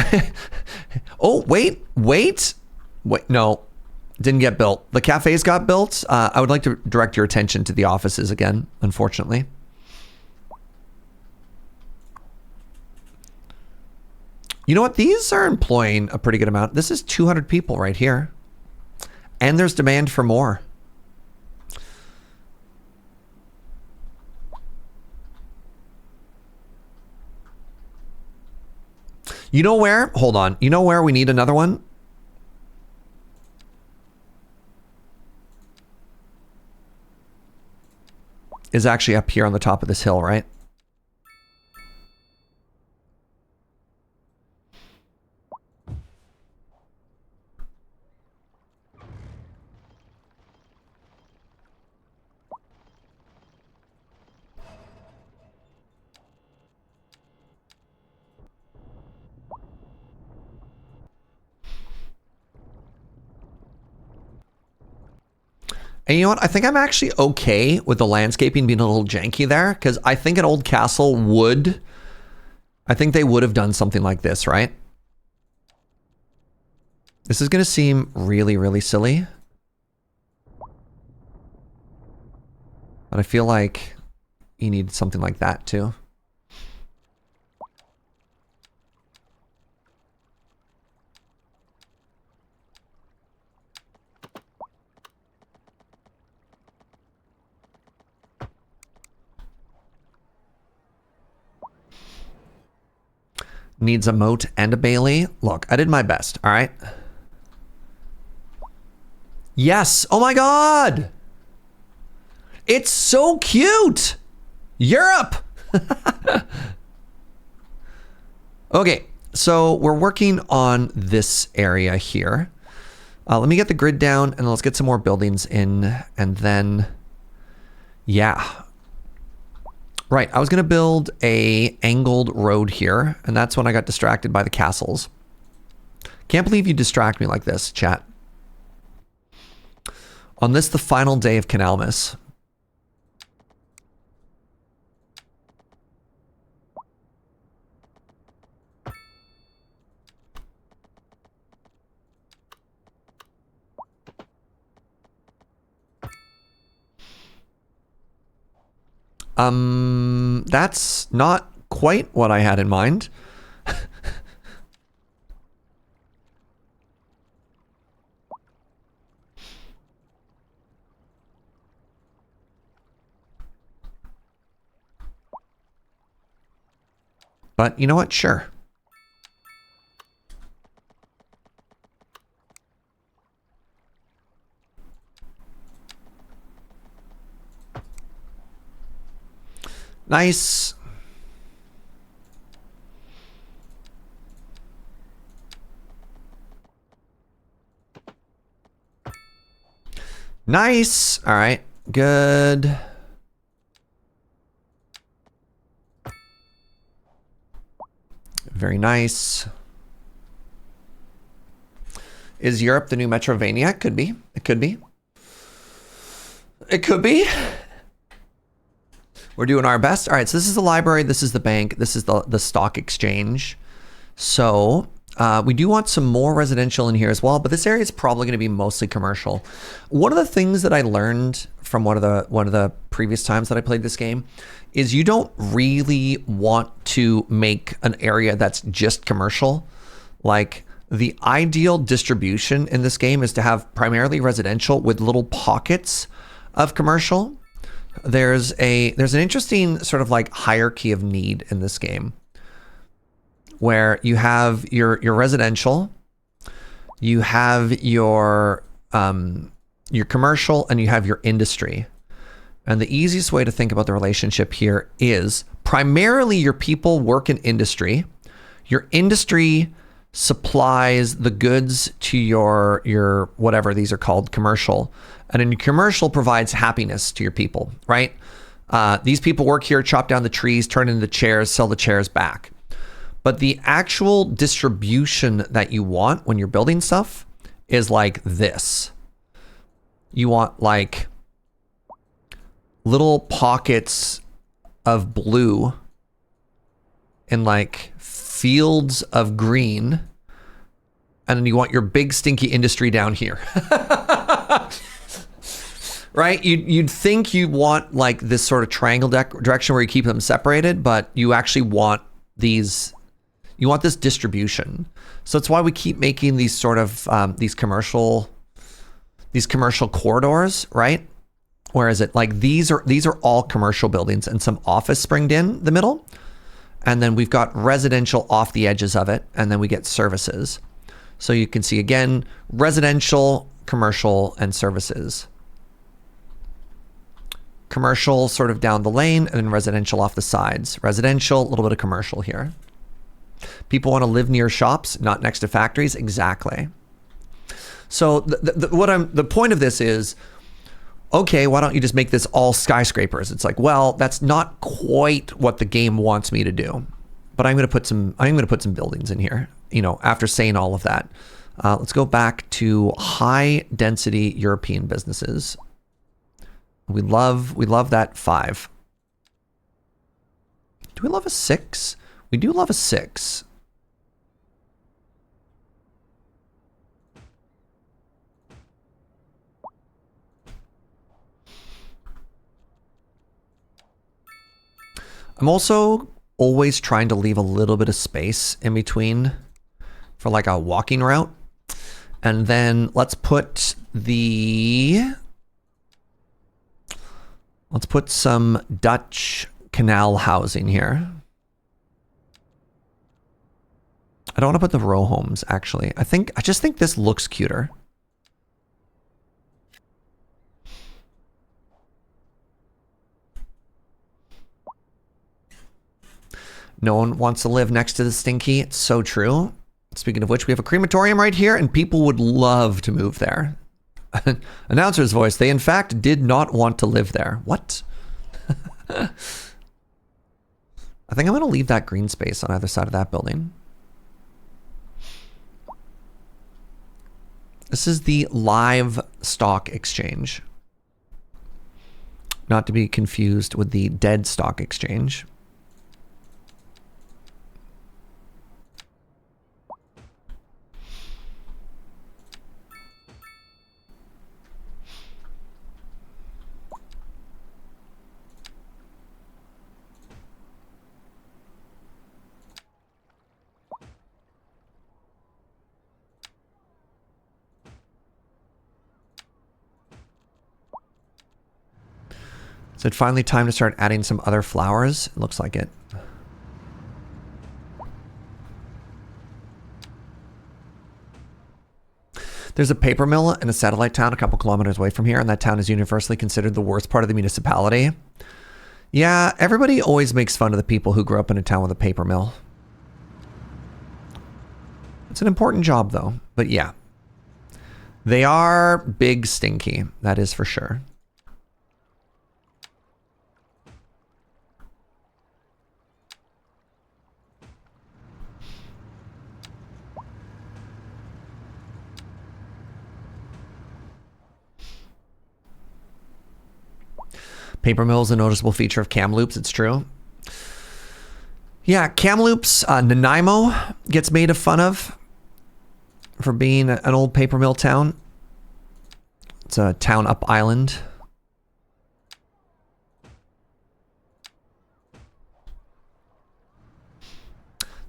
oh, wait. No, didn't get built. The cafes got built. I would like to direct your attention to the offices again, unfortunately. You know what? These are employing a pretty good amount. This is 200 people right here. And there's demand for more. You know where? Hold on. You know where we need another one? Is actually up here on the top of this hill, right? And you know what? I think I'm actually okay with the landscaping being a little janky there, because I think an old castle would... I think they would have done something like this, right? This is going to seem really, really silly. But I feel like you need something like that too. Needs a moat and a bailey. Look, I did my best, all right? Yes! Oh my god! It's so cute! Europe! Okay, so we're working on this area here. Let me get the grid down and let's get some more buildings in, and then... Yeah. Right, I was going to build a angled road here, and that's when I got distracted by the castles. Can't believe you distract me like this, chat. On this, the final day of Canalmas. That's not quite what I had in mind. But you know what? Sure. Nice. Nice. All right. Good. Very nice. Is Europe the new Metrovania? It could be. It could be. It could be. We're doing our best. All right, so this is the library, this is the bank, this is the stock exchange. So We do want some more residential in here as well, but this area is probably going to be mostly commercial. One of the things that I learned from one of the previous times that I played this game is you don't really want to make an area that's just commercial. Like, the ideal distribution in this game is to have primarily residential with little pockets of commercial. There's an interesting sort of like hierarchy of need in this game, where you have your residential, you have your commercial, and you have your industry. And the easiest way to think about the relationship here is primarily your people work in industry. Your industry supplies the goods to your whatever these are called, commercial. And then your commercial provides happiness to your people, right? These people work here, chop down the trees, turn into the chairs, sell the chairs back. But the actual distribution that you want when you're building stuff is like this. You want like little pockets of blue and like fields of green. And then you want your big stinky industry down here. Right? You'd think you want like this sort of triangle direction where you keep them separated, but you actually want these... You want this distribution. So that's why we keep making these sort of these commercial corridors, right? Where is it? Like these are all commercial buildings and some office springed in the middle. And then we've got residential off the edges of it, and then we get services. So you can see again, residential, commercial, and services. Commercial sort of down the lane, and then residential off the sides. Residential, a little bit of commercial here. People want to live near shops, not next to factories. Exactly. So the point of this is, okay, why don't you just make this all skyscrapers? It's like, well, that's not quite what the game wants me to do. But I'm going to put some buildings in here. You know, after saying all of that, let's go back to high density European businesses. We love that 5. Do we love a 6? We do love a 6. I'm also always trying to leave a little bit of space in between for like a walking route. And then let's put some Dutch canal housing here. I don't want to put the row homes, actually. I just think this looks cuter. No one wants to live next to the stinky. It's so true. Speaking of which, we have a crematorium right here, and people would love to move there. Announcer's voice. They, in fact, did not want to live there. What? I think I'm going to leave that green space on either side of that building. This is the live stock exchange. Not to be confused with the dead stock exchange. Is it finally time to start adding some other flowers? It looks like it. There's a paper mill in a satellite town a couple kilometers away from here, and that town is universally considered the worst part of the municipality. Yeah, everybody always makes fun of the people who grew up in a town with a paper mill. It's an important job, though. But yeah. They are big stinky. That is for sure. Paper mill is a noticeable feature of Kamloops, it's true. Yeah, Kamloops, Nanaimo gets made fun of for being an old paper mill town. It's a town up island.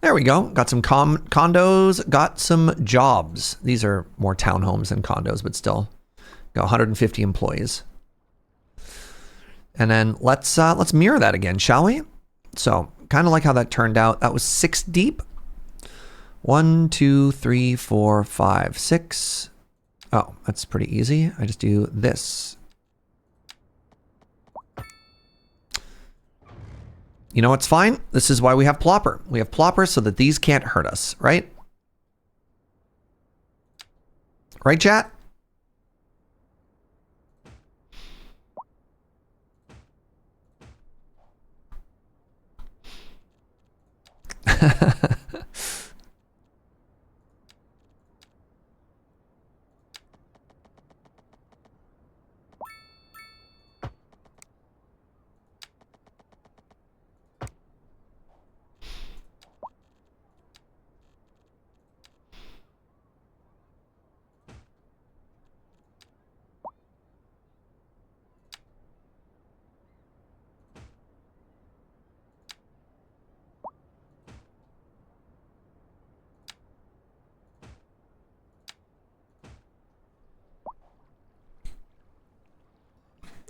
There we go. Got some condos, got some jobs. These are more townhomes than condos, but still. Got 150 employees. And then let's mirror that again, shall we? So, kind of like how that turned out. That was 6 deep. 1, 2, 3, 4, 5, 6. Oh, that's pretty easy. I just do this. You know what's fine? This is why we have plopper. We have plopper so that these can't hurt us, right? Right, chat?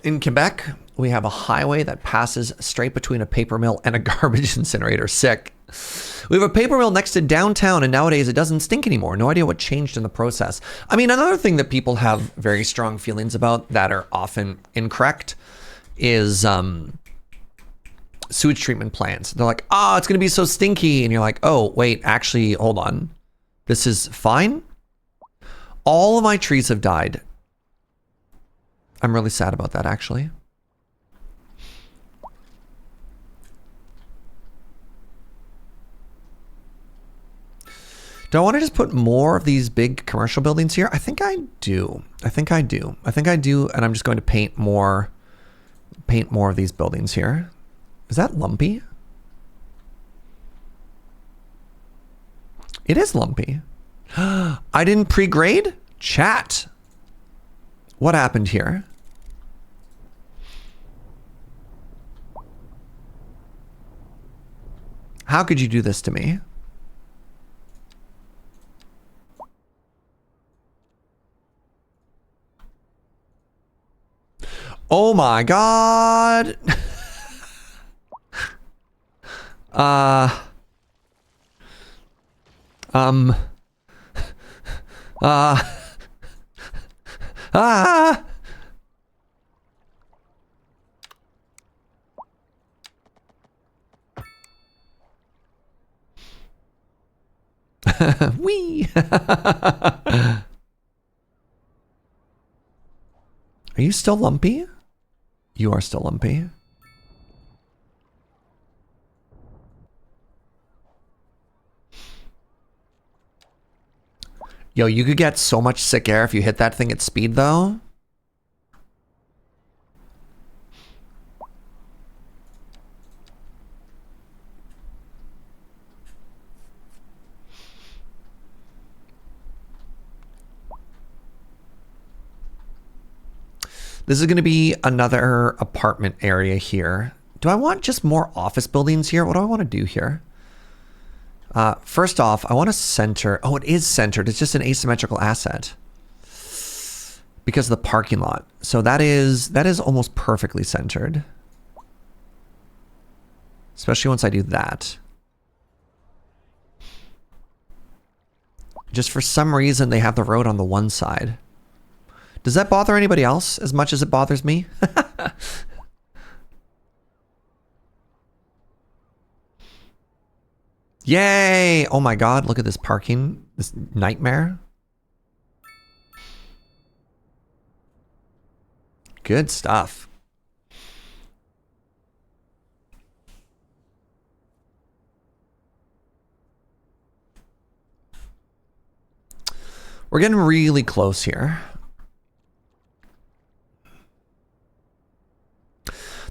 In Quebec, we have a highway that passes straight between a paper mill and a garbage incinerator. Sick. We have a paper mill next to downtown, and nowadays it doesn't stink anymore. No idea what changed in the process. I mean, another thing that people have very strong feelings about that are often incorrect is sewage treatment plants. They're like, oh, it's going to be so stinky. And you're like, oh, wait, actually, hold on. This is fine. All of my trees have died. I'm really sad about that, actually. Do I want to just put more of these big commercial buildings here? I think I do. I think I do. I think I do, and I'm just going to paint more of these buildings here. Is that lumpy? It is lumpy. I didn't pre-grade? Chat. What happened here? How could you do this to me? Oh my God. Ah. Wee. Are you still lumpy? You are still lumpy. Yo, you could get so much sick air if you hit that thing at speed, though. This is going to be another apartment area here. Do I want just more office buildings here? What do I want to do here? First off, I want to center. Oh, it is centered. It's just an asymmetrical asset because of the parking lot. So that is almost perfectly centered. Especially once I do that. Just for some reason, they have the road on the one side. Does that bother anybody else as much as it bothers me? Yay! Oh my God, look at this parking. This nightmare. Good stuff. We're getting really close here.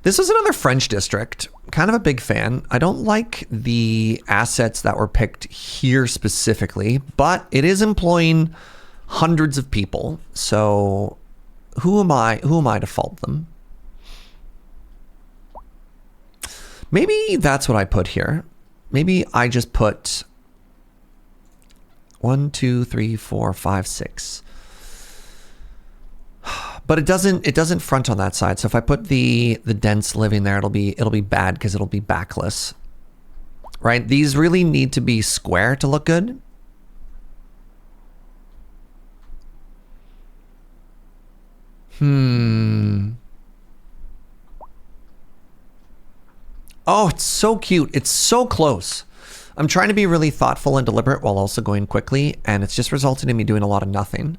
This is another French district. Kind of a big fan. I don't like the assets that were picked here specifically, but it is employing hundreds of people. So who am I to fault them? Maybe that's what I put here. Maybe I just put 1, 2, 3, 4, 5, 6. But it doesn't front on that side. So if I put the dense living there, it'll be bad because it'll be backless. Right? These really need to be square to look good. Oh, it's so cute. It's so close. I'm trying to be really thoughtful and deliberate while also going quickly, and it's just resulted in me doing a lot of nothing.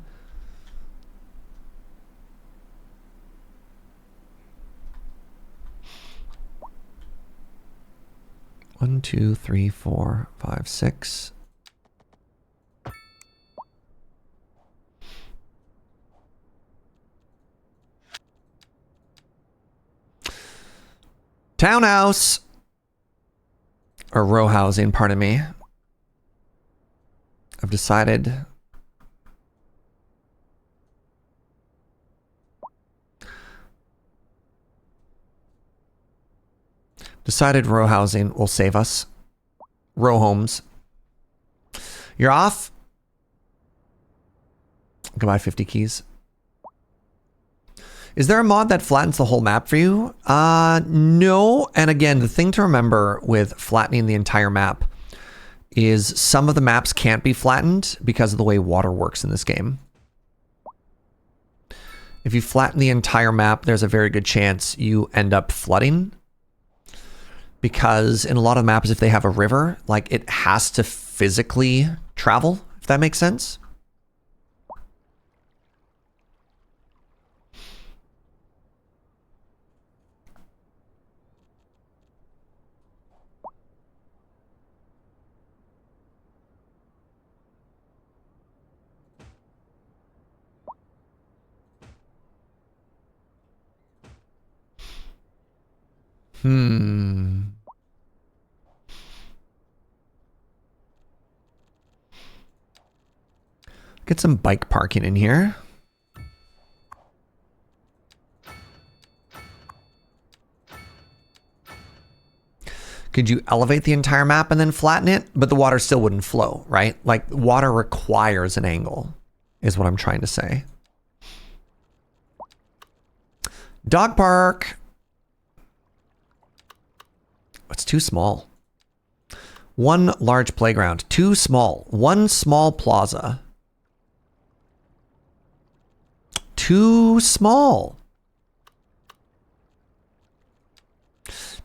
One, 2, 3, 4, 5, 6. Townhouse. Or row housing, pardon me. I've decided. Decided row housing will save us. Row homes. You're off. Goodbye, 50 keys. Is there a mod that flattens the whole map for you? No. And again, the thing to remember with flattening the entire map is some of the maps can't be flattened because of the way water works in this game. If you flatten the entire map, there's a very good chance you end up flooding. Because in a lot of maps, if they have a river, like it has to physically travel, if that makes sense. Get some bike parking in here. Could you elevate the entire map and then flatten it? But the water still wouldn't flow, right? Like water requires an angle, is what I'm trying to say. Dog park. It's too small. One large playground, too small. One small plaza. Too small.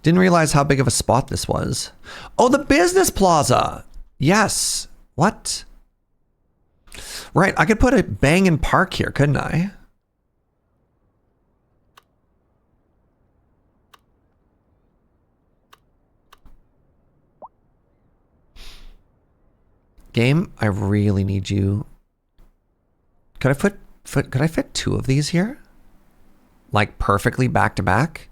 Didn't realize how big of a spot this was. Oh, the business plaza. Yes. What? Right, I could put a bang and park here, couldn't I? Game, I really need you. Could I fit 2 of these here? Like perfectly back to back?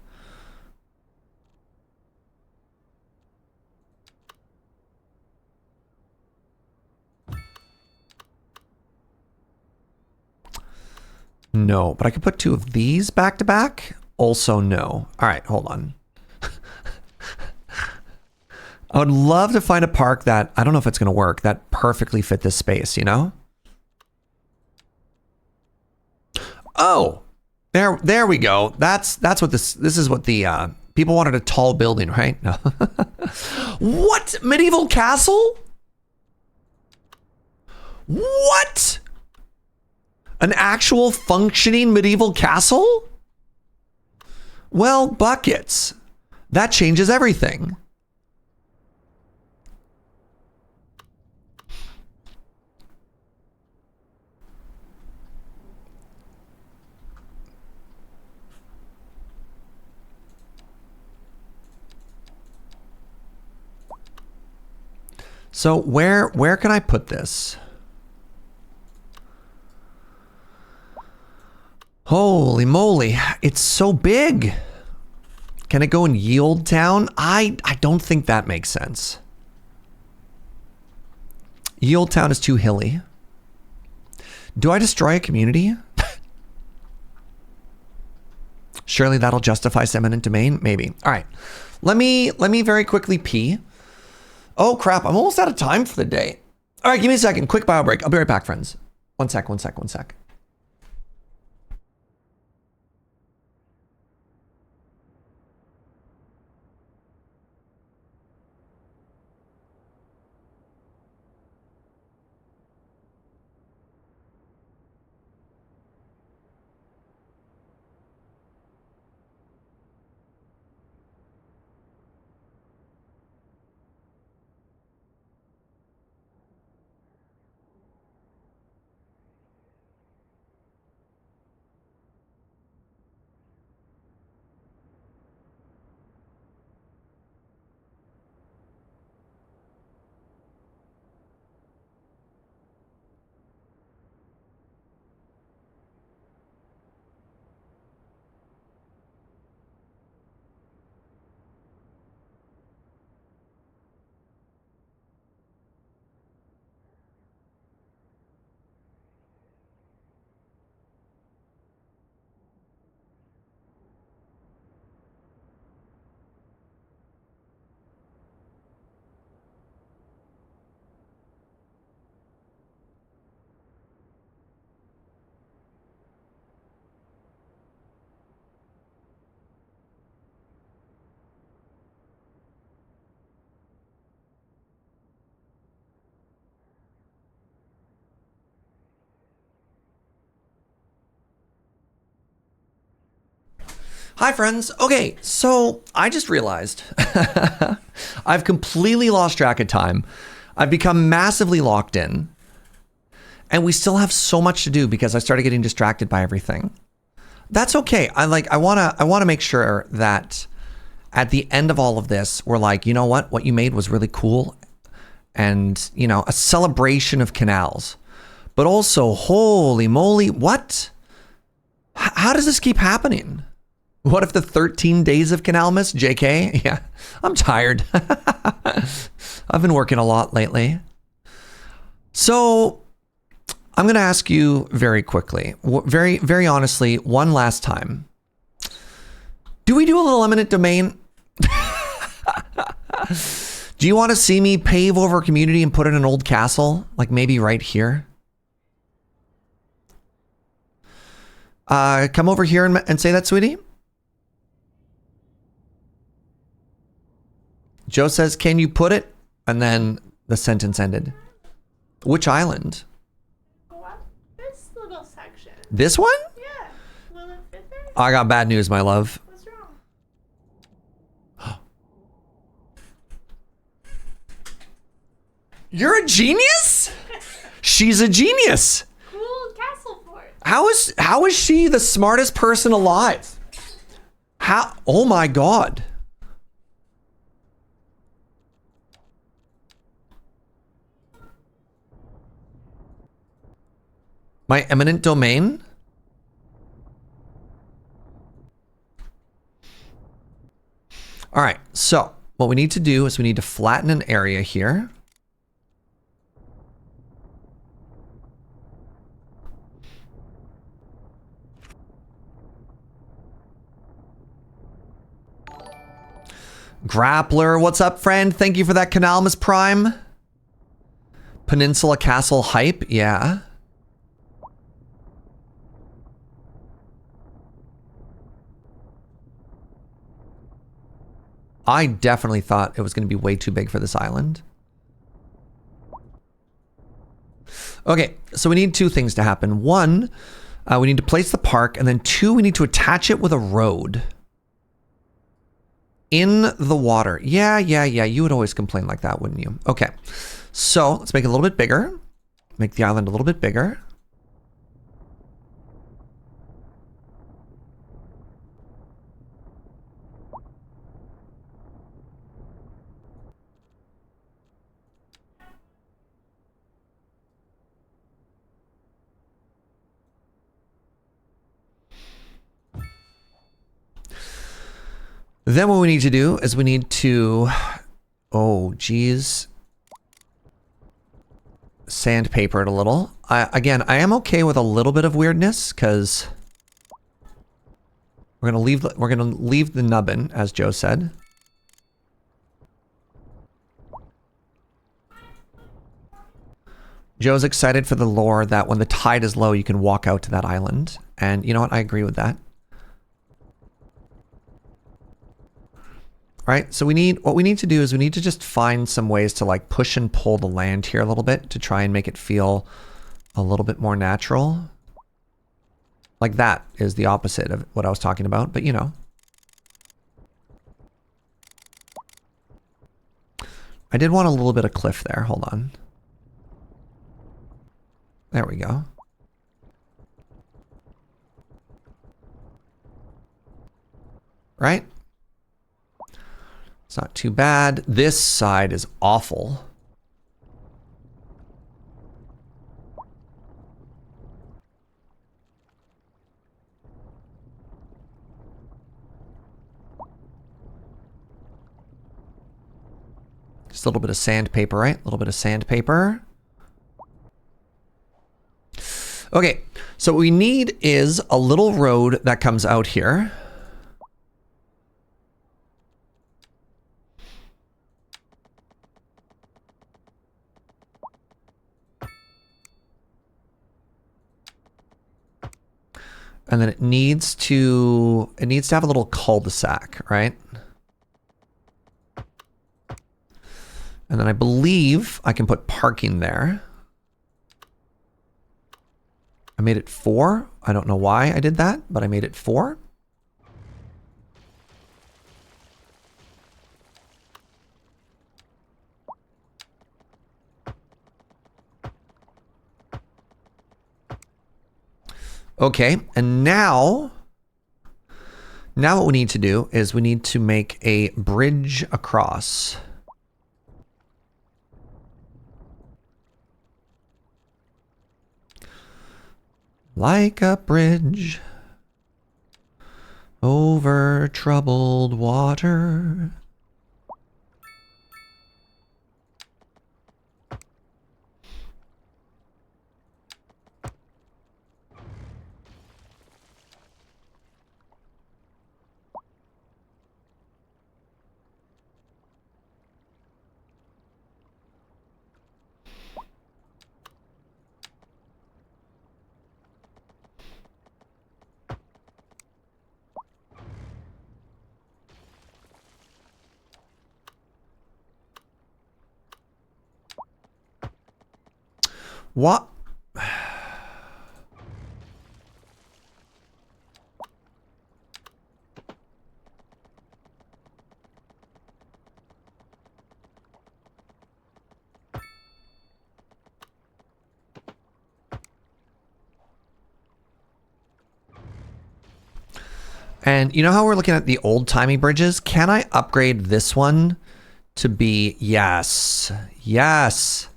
No, but I could put 2 of these back to back. Also no. All right, hold on. I would love to find a park that, I don't know if it's going to work, that perfectly fit this space, you know? Oh, there we go. That's what this is what the, people wanted a tall building, right? No. What? Medieval castle? What? An actual functioning medieval castle? Well, buckets. That changes everything. So where can I put this? Holy moly, it's so big. Can it go in Yield Town? I don't think that makes sense. Yield Town is too hilly. Do I destroy a community? Surely that'll justify eminent domain? Maybe. All right. Let me very quickly pee. Oh, crap. I'm almost out of time for the day. All right, give me a second. Quick bio break. I'll be right back, friends. One sec. Hi, friends. Okay, so I just realized I've completely lost track of time. I've become massively locked in. And we still have so much to do because I started getting distracted by everything. That's okay. I want to make sure that at the end of all of this, we're like, you know what you made was really cool. And, you know, a celebration of canals. But also, holy moly, what? How does this keep happening? What if the 13 days of Canalmas? JK? Yeah, I'm tired. I've been working a lot lately. So I'm going to ask you very quickly, very, very honestly, one last time. Do we do a little eminent domain? Do you want to see me pave over a community and put in an old castle? Like maybe right here? Come over here and say that, sweetie. Joe says, can you put it? And then the sentence ended. Which island? This little section. This one? Yeah. Will it fit there? I got bad news, my love. What's wrong? You're a genius? She's a genius. Cool castle fort. How is she the smartest person alive? How? Oh my God. My eminent domain? All right, so what we need to do is we need to flatten an area here. Grappler, what's up, friend? Thank you for that Canalmas Prime. Peninsula Castle hype, yeah. I definitely thought it was going to be way too big for this island. Okay, so we need two things to happen. One, we need to place the park, and then two, we need to attach it with a road. In the water. Yeah. You would always complain like that, wouldn't you? Okay, so let's make it a little bit bigger. Make the island a little bit bigger. Then what we need to do is we need to, oh geez, sandpaper it a little. Again, I am okay with a little bit of weirdness because we're gonna leave the nubbin, as Joe said. Joe's excited for the lore that when the tide is low, you can walk out to that island. And you know what? I agree with that. Right, so what we need to do is we need to just find some ways to like push and pull the land here a little bit to try and make it feel a little bit more natural. Like that is the opposite of what I was talking about, but you know. I did want a little bit of cliff there, hold on. There we go. Right? It's not too bad. This side is awful. Just a little bit of sandpaper, right? A little bit of sandpaper. Okay, so what we need is a little road that comes out here. And then it needs to have a little cul-de-sac, right? And then I believe I can put parking there. I made it 4. I don't know why I did that, but I made it 4. Okay, and now what we need to do is we need to make a bridge across. Like a bridge over troubled water. What? And you know how we're looking at the old-timey bridges? Can I upgrade this one to be... Yes. Yes.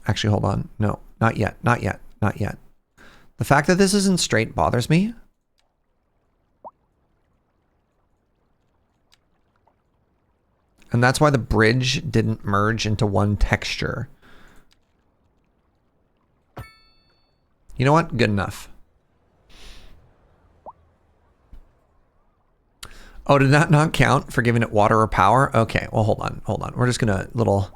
Actually, hold on. No, not yet. Not yet. Not yet. The fact that this isn't straight bothers me. And that's why the bridge didn't merge into one texture. You know what? Good enough. Oh, did that not count for giving it water or power? Okay, well, hold on. Hold on. We're just gonna little...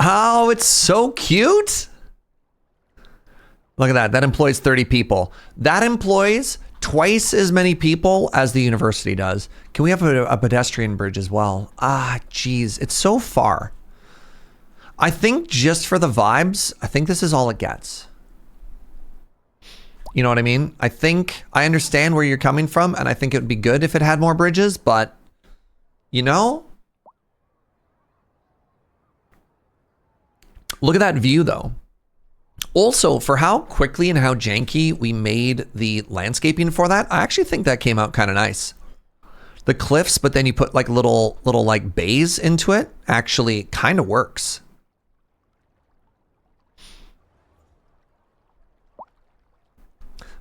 Oh, it's so cute. Look at that. That employs 30 people. That employs twice as many people as the university does. Can we have a pedestrian bridge as well? Ah, geez. It's so far. I think just for the vibes, I think this is all it gets. You know what I mean? I think I understand where you're coming from, and I think it would be good if it had more bridges, but You know? Look at that view, though. Also, for how quickly and how janky we made the landscaping for that, I actually think that came out kind of nice. The cliffs, but then you put like little like bays into it, actually kind of works.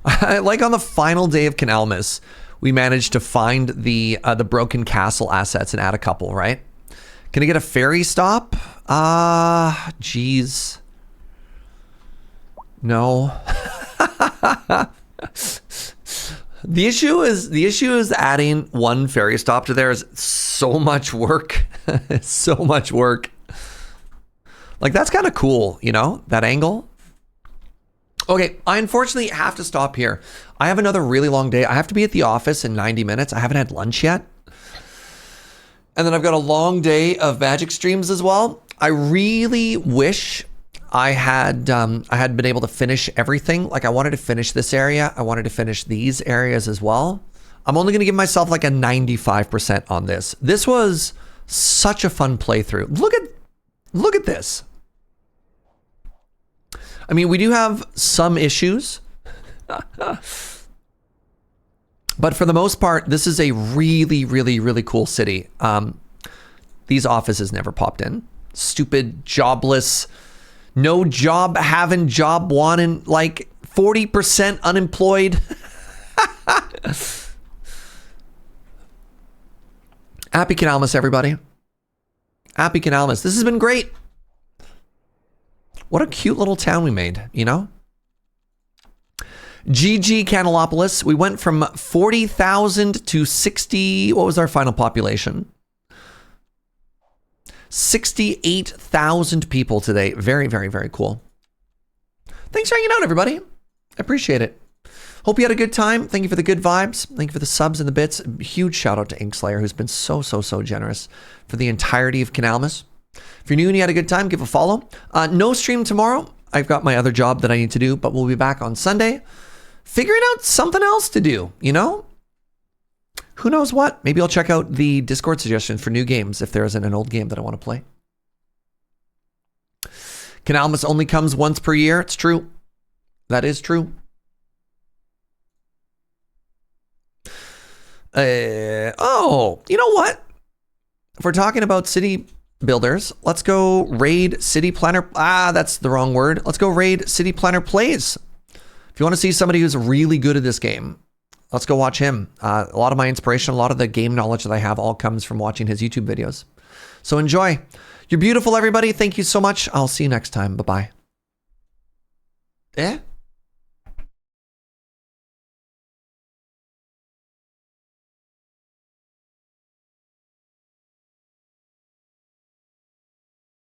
Like on the final day of Canalmas, we managed to find the broken castle assets and add a couple, right? Can I get a ferry stop? Geez. No. The issue is adding one ferry stop to there is so much work. So much work. Like, that's kind of cool, you know, that angle. Okay, I unfortunately have to stop here. I have another really long day. I have to be at the office in 90 minutes. I haven't had lunch yet. And then I've got a long day of Magic streams as well. I really wish I had been able to finish everything. Like, I wanted to finish this area. I wanted to finish these areas as well. I'm only going to give myself like a 95% on this. This was such a fun playthrough. Look at this. I mean, we do have some issues, but for the most part, this is a really, really, really cool city. These offices never popped in. Stupid, jobless, no job having, job wanting, like 40% unemployed. Happy Canalmas, everybody. Happy Canalmas. This has been great. What a cute little town we made, you know? GG Canalopolis. We went from 40,000 to 60. What was our final population? 68,000 people today. Very, very, very cool. Thanks for hanging out, everybody. I appreciate it. Hope you had a good time. Thank you for the good vibes. Thank you for the subs and the bits. Huge shout out to Inkslayer, who's been so generous for the entirety of Canalmas. If you're new and you had a good time, give a follow. No stream tomorrow. I've got my other job that I need to do, but we'll be back on Sunday. Figuring out something else to do, you know? Who knows what? Maybe I'll check out the Discord suggestions for new games if there isn't an old game that I want to play. Canalmas only comes once per year. It's true. That is true. Oh, you know what? If we're talking about city builders, let's go raid City Planner. That's the wrong word. Let's go raid City Planner Plays. If you want to see somebody who's really good at this game, let's go watch him. A lot of my inspiration, a lot of the game knowledge that I have all comes from watching his YouTube videos. So enjoy. You're beautiful, everybody. Thank you so much. I'll see you next time. Bye-bye.